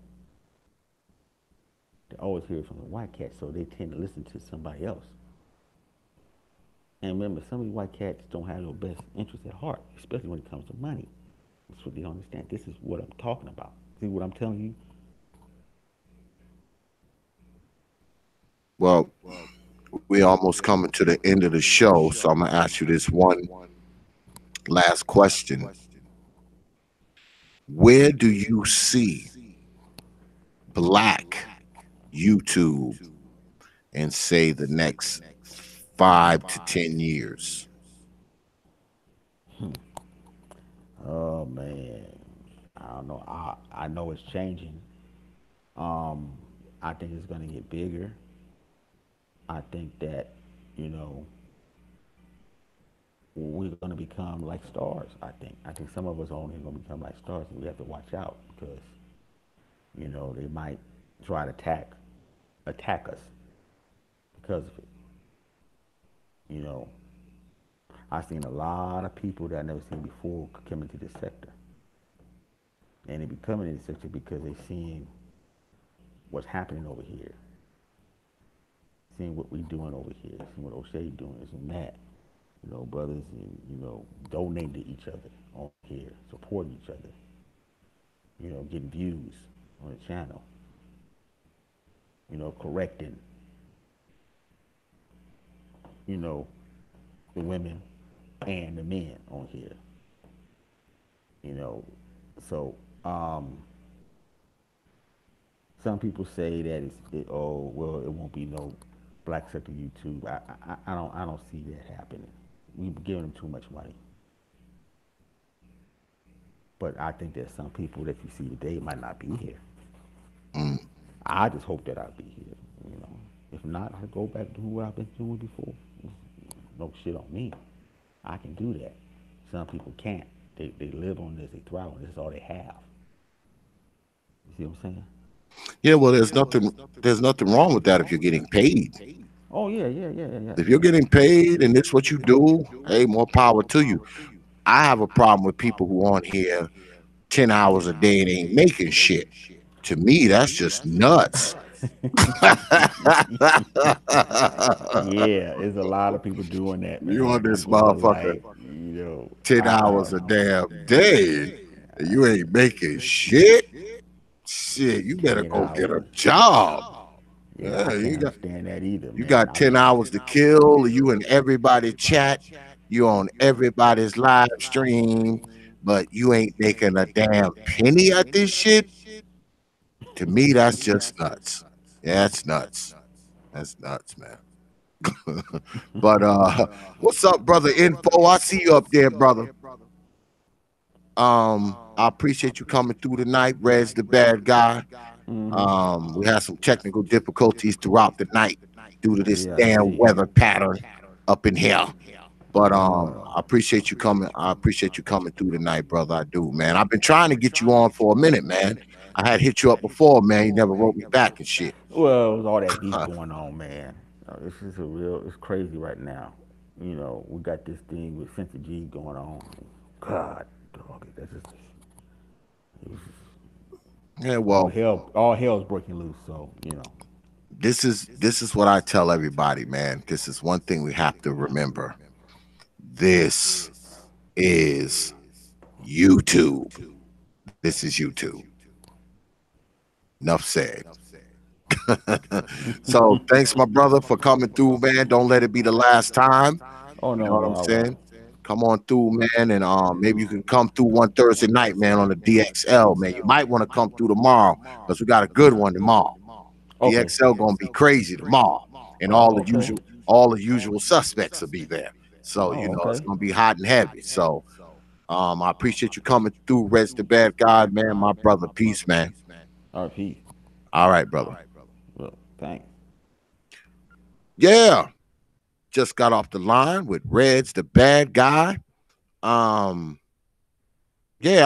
S5: They always hear it from a white cat, so they tend to listen to somebody else. And remember, some of these white cats don't have your best interest at heart, especially when it comes to money. That's what they don't understand. This is what I'm talking about. See what I'm telling you?
S2: Well, we're almost coming to the end of the show, so I'm gonna ask you this one last question. Where do you see black YouTube in, say, the next 5 to 10 years?
S5: Oh man, I don't know. I know it's changing. Um, I think it's gonna get bigger. I think that you know we're gonna become like stars. I think some of us only gonna become like stars, and we have to watch out because they might try to attack us because of it. You know, I've seen a lot of people that I never seen before come into this sector, and they be coming in this sector because they seeing what's happening over here, seeing what we doing over here, seeing what O'Shea doing, and that. Brothers, and donating to each other on here, supporting each other. Getting views on the channel. Correcting. The women and the men on here. You know, so some people say that oh well, it won't be no black sector YouTube. I don't see that happening. We've giving them too much money. But I think there's some people that you see today might not be here.
S2: Mm.
S5: I just hope that I'll be here. If not, I'll go back to what I've been doing before. No shit on me. I can do that. Some people can't. They live on this. They thrive on this. This is all they have. You see what I'm saying?
S2: Yeah, well, there's nothing wrong with that if you're getting paid.
S5: Oh yeah, yeah, yeah, yeah, yeah.
S2: If you're getting paid and it's what you do, hey, more power to you. I have a problem with people who on here 10 hours a day and ain't making shit. To me, that's just nuts.
S5: Yeah, there's a lot of people doing that,
S2: You on
S5: man. I'm
S2: this
S5: just
S2: motherfucker
S5: like,
S2: 10 hours a damn day and you ain't making shit. Shit, you better
S5: 10
S2: go get a
S5: hours.
S2: job.
S5: Yeah,
S2: Yeah,
S5: I
S2: you
S5: can't
S2: got
S5: understand that either,
S2: you
S5: man.
S2: got 10 hours to kill. You and everybody chat. You on everybody's live stream, but you ain't making a damn penny at this shit. to me, that's just nuts. Yeah, that's nuts. That's nuts, man. But what's up, brother Info? I see you up there, brother. I appreciate you coming through tonight. Red's the bad guy. We had some technical difficulties throughout the night due to this
S5: Yeah, I
S2: damn
S5: see.
S2: weather pattern up in here. But I appreciate you coming. I appreciate you coming through tonight, brother. I do, man. I've been trying to get you on for a minute, man. I had hit you up before, man. You never wrote me back and shit.
S5: Well, with all that beef going on, man, it's just it's crazy right now. You know, we got this thing with Sensei G going on. God, dog, that's just,
S2: Yeah, well,
S5: all hell's breaking loose. So you know,
S2: this is what I tell everybody, man. This is one thing we have to remember. This is YouTube. This is YouTube. Enough said. So thanks, my brother, for coming through, man. Don't let it be the last time.
S5: oh
S2: You
S5: no,
S2: know what
S5: no,
S2: I'm
S5: I
S2: saying?
S5: won't.
S2: Come on through, man, and maybe you can come through one Thursday night, man, on the DXL, man. You might want to come through tomorrow because we got a good one tomorrow.
S5: Okay.
S2: DXL gonna be crazy tomorrow, and
S5: Oh, okay.
S2: all the usual suspects will be there. So you
S5: Oh,
S2: know it's
S5: okay.
S2: gonna be hot and heavy. So I appreciate you coming through, Red's the bad guy, man. My brother, peace, man.
S5: All right, peace.
S2: All right, brother.
S5: Well, thanks.
S2: Yeah, just got off the line with Red's the bad guy. Yeah,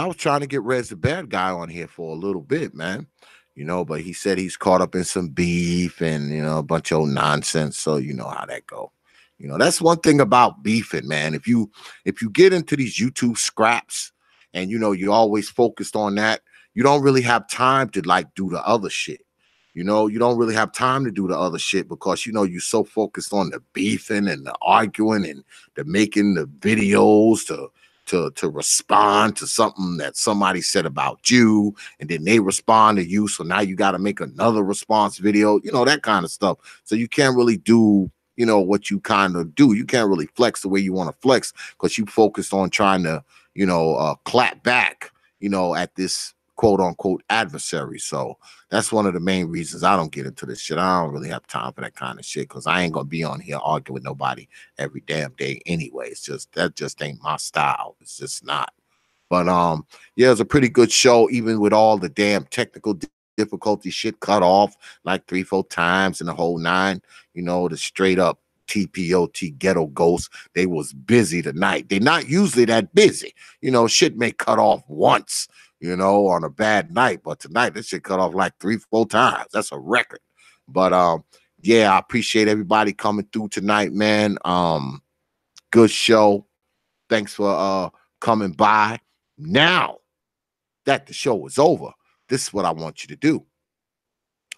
S2: I was trying to get Red's the bad guy on here for a little bit, man. You know, but he said he's caught up in some beef and a bunch of old nonsense. So you know how that go. You know, that's one thing about beefing, man. If you get into these YouTube scraps and you're always focused on that, you don't really have time to like do the other shit. You know, you don't really have time to do the other shit because you're so focused on the beefing and the arguing and the making the videos to respond to something that somebody said about you, and then they respond to you. So now you got to make another response video, that kind of stuff. So you can't really do, what you kind of do. You can't really flex the way you want to flex because you focused on trying to, clap back, at this quote unquote adversary. So that's one of the main reasons I don't get into this shit. I don't really have time for that kind of shit because I ain't gonna be on here arguing with nobody every damn day anyway. It's just that just ain't my style. It's just not. But yeah, it's a pretty good show, even with all the damn technical difficulty shit cut off like 3-4 times and the whole nine. The straight up T.P.O.T ghetto ghosts. They was busy tonight. They're not usually that busy. Shit may cut off once, on a bad night, but tonight this shit cut off like 3-4 times. That's a record. But yeah, I appreciate everybody coming through tonight, man. Good show. Thanks for coming by. Now that the show is over, this is what I want you to do.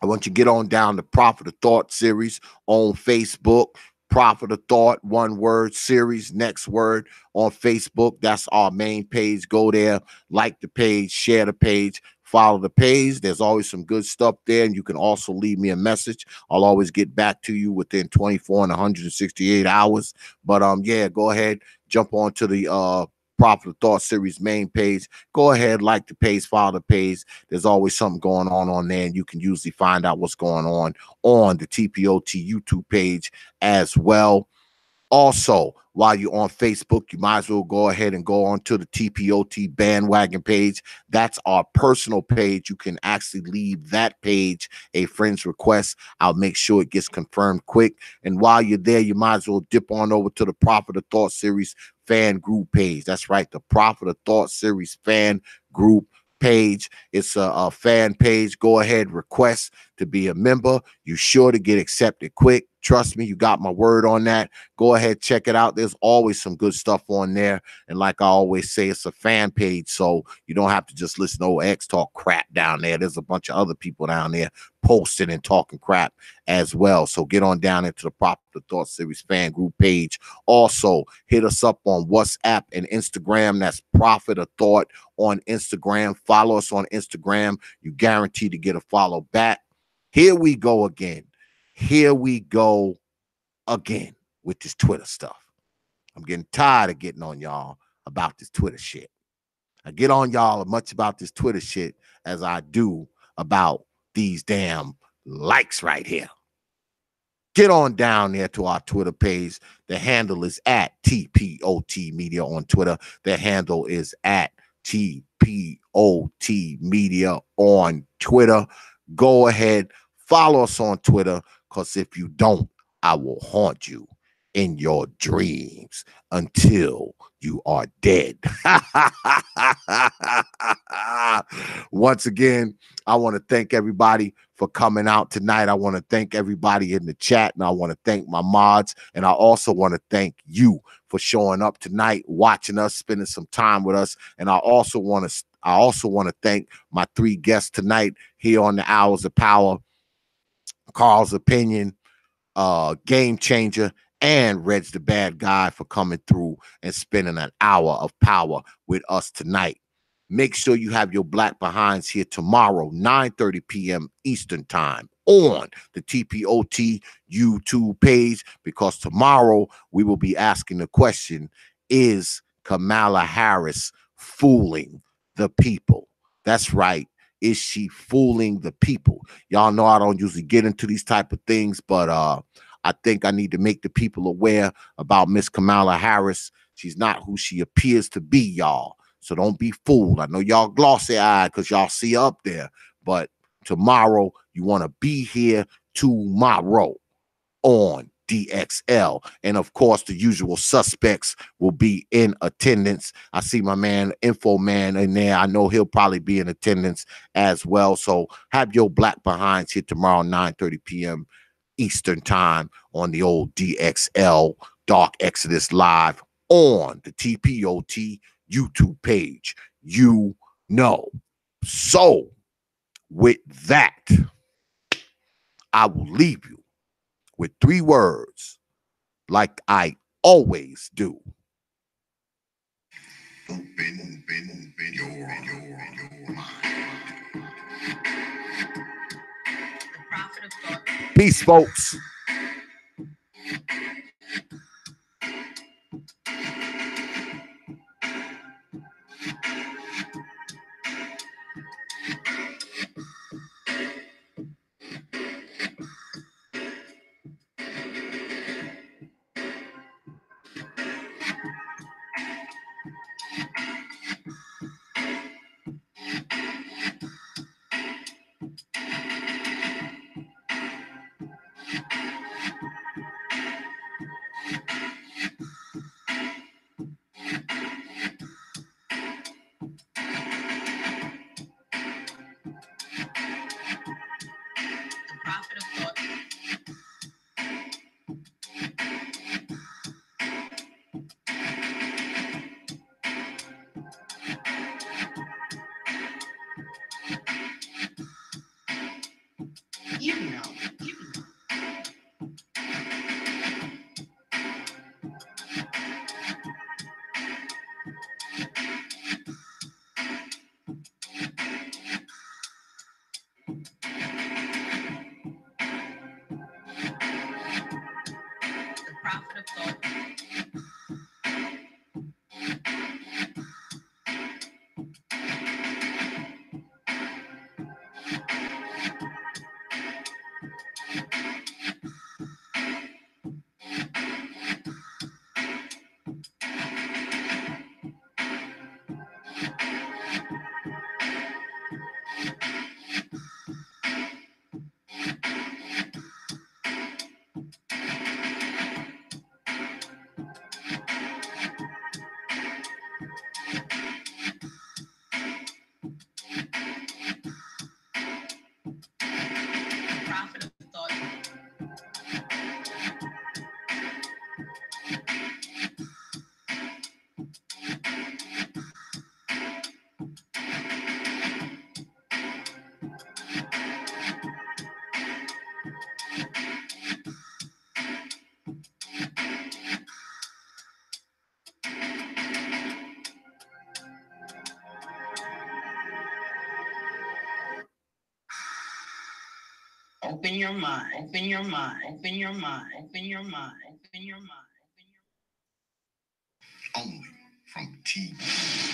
S2: I want you to get on down to Prophet of Thought series on Facebook. Prophet of Thought, one word series, next word on Facebook. That's our main page. Go there, like the page, share the page, follow the page. There's always some good stuff there. And you can also leave me a message. I'll always get back to you within 24 and 168 hours. But yeah, go ahead, jump on to the Prophet of Thought series main page. Go ahead, like the page, follow the page. There's always something going on there, and you can usually find out what's going on the T.P.O.T YouTube page as well. Also, while you're on Facebook, you might as well go ahead and go on to the T.P.O.T bandwagon page. That's our personal page. You can actually leave that page a friend's request. I'll make sure it gets confirmed quick. And while you're there, you might as well dip on over to the Prophet of Thought series fan group page. That's right, the Prophet of Thought series fan group page. It's a fan page. Go ahead, request to be a member. You're sure to get accepted quick. Trust me, you got my word on that. Go ahead, check it out. There's always some good stuff on there. And like I always say, it's a fan page, so you don't have to just listen to old X talk crap down there. There's a bunch of other people down there posting and talking crap as well. So get on down into the Prophet of Thought series fan group page. Also, hit us up on WhatsApp and Instagram. That's Prophet of Thought on Instagram. Follow us on Instagram. You guarantee to get a follow back. Here we go again. Here we go again with this Twitter stuff. I'm getting tired of getting on y'all about this Twitter shit. I get on y'all as much about this Twitter shit as I do about these damn likes right here. Get on down there to our Twitter page. The handle is at T.P.O.T Media on Twitter. The handle is at T.P.O.T Media on Twitter. Go ahead, follow us on Twitter, because if you don't, I will haunt you in your dreams until you are dead. Once again, I want to thank everybody for coming out tonight. I want to thank everybody in the chat, and I want to thank my mods, and I also want to thank you for showing up tonight, watching us, spending some time with us. And I also want to thank my 3 guests tonight here on the Hours of Power: Carl's Opinion, Game Changer, and Reg the Bad Guy, for coming through and spending an hour of power with us tonight. Make sure you have your black behinds here tomorrow, 9:30 p.m. Eastern Time, on the T.P.O.T YouTube page, because tomorrow we will be asking the question, is Kamala Harris fooling the people? That's right. Is she fooling the people? Y'all know I don't usually get into these type of things, but I think I need to make the people aware about Miss Kamala Harris. She's not who she appears to be, y'all. So don't be fooled. I know y'all glossy-eyed because y'all see her up there, but tomorrow you want to be here tomorrow on DXL. And of course, the usual suspects will be in attendance. I see my man, Info Man, in there. I know he'll probably be in attendance as well. So have your black behinds here tomorrow, 9:30 p.m. Eastern Time, on the old DXL Dark Exodus Live on the T.P.O.T YouTube page. You know. So with that, I will leave you with 3 words, like I always do. Open your mind. Peace, folks.
S1: Open your mind, open your mind, open your mind, open your mind, open your mind. Only from T.P.O.T.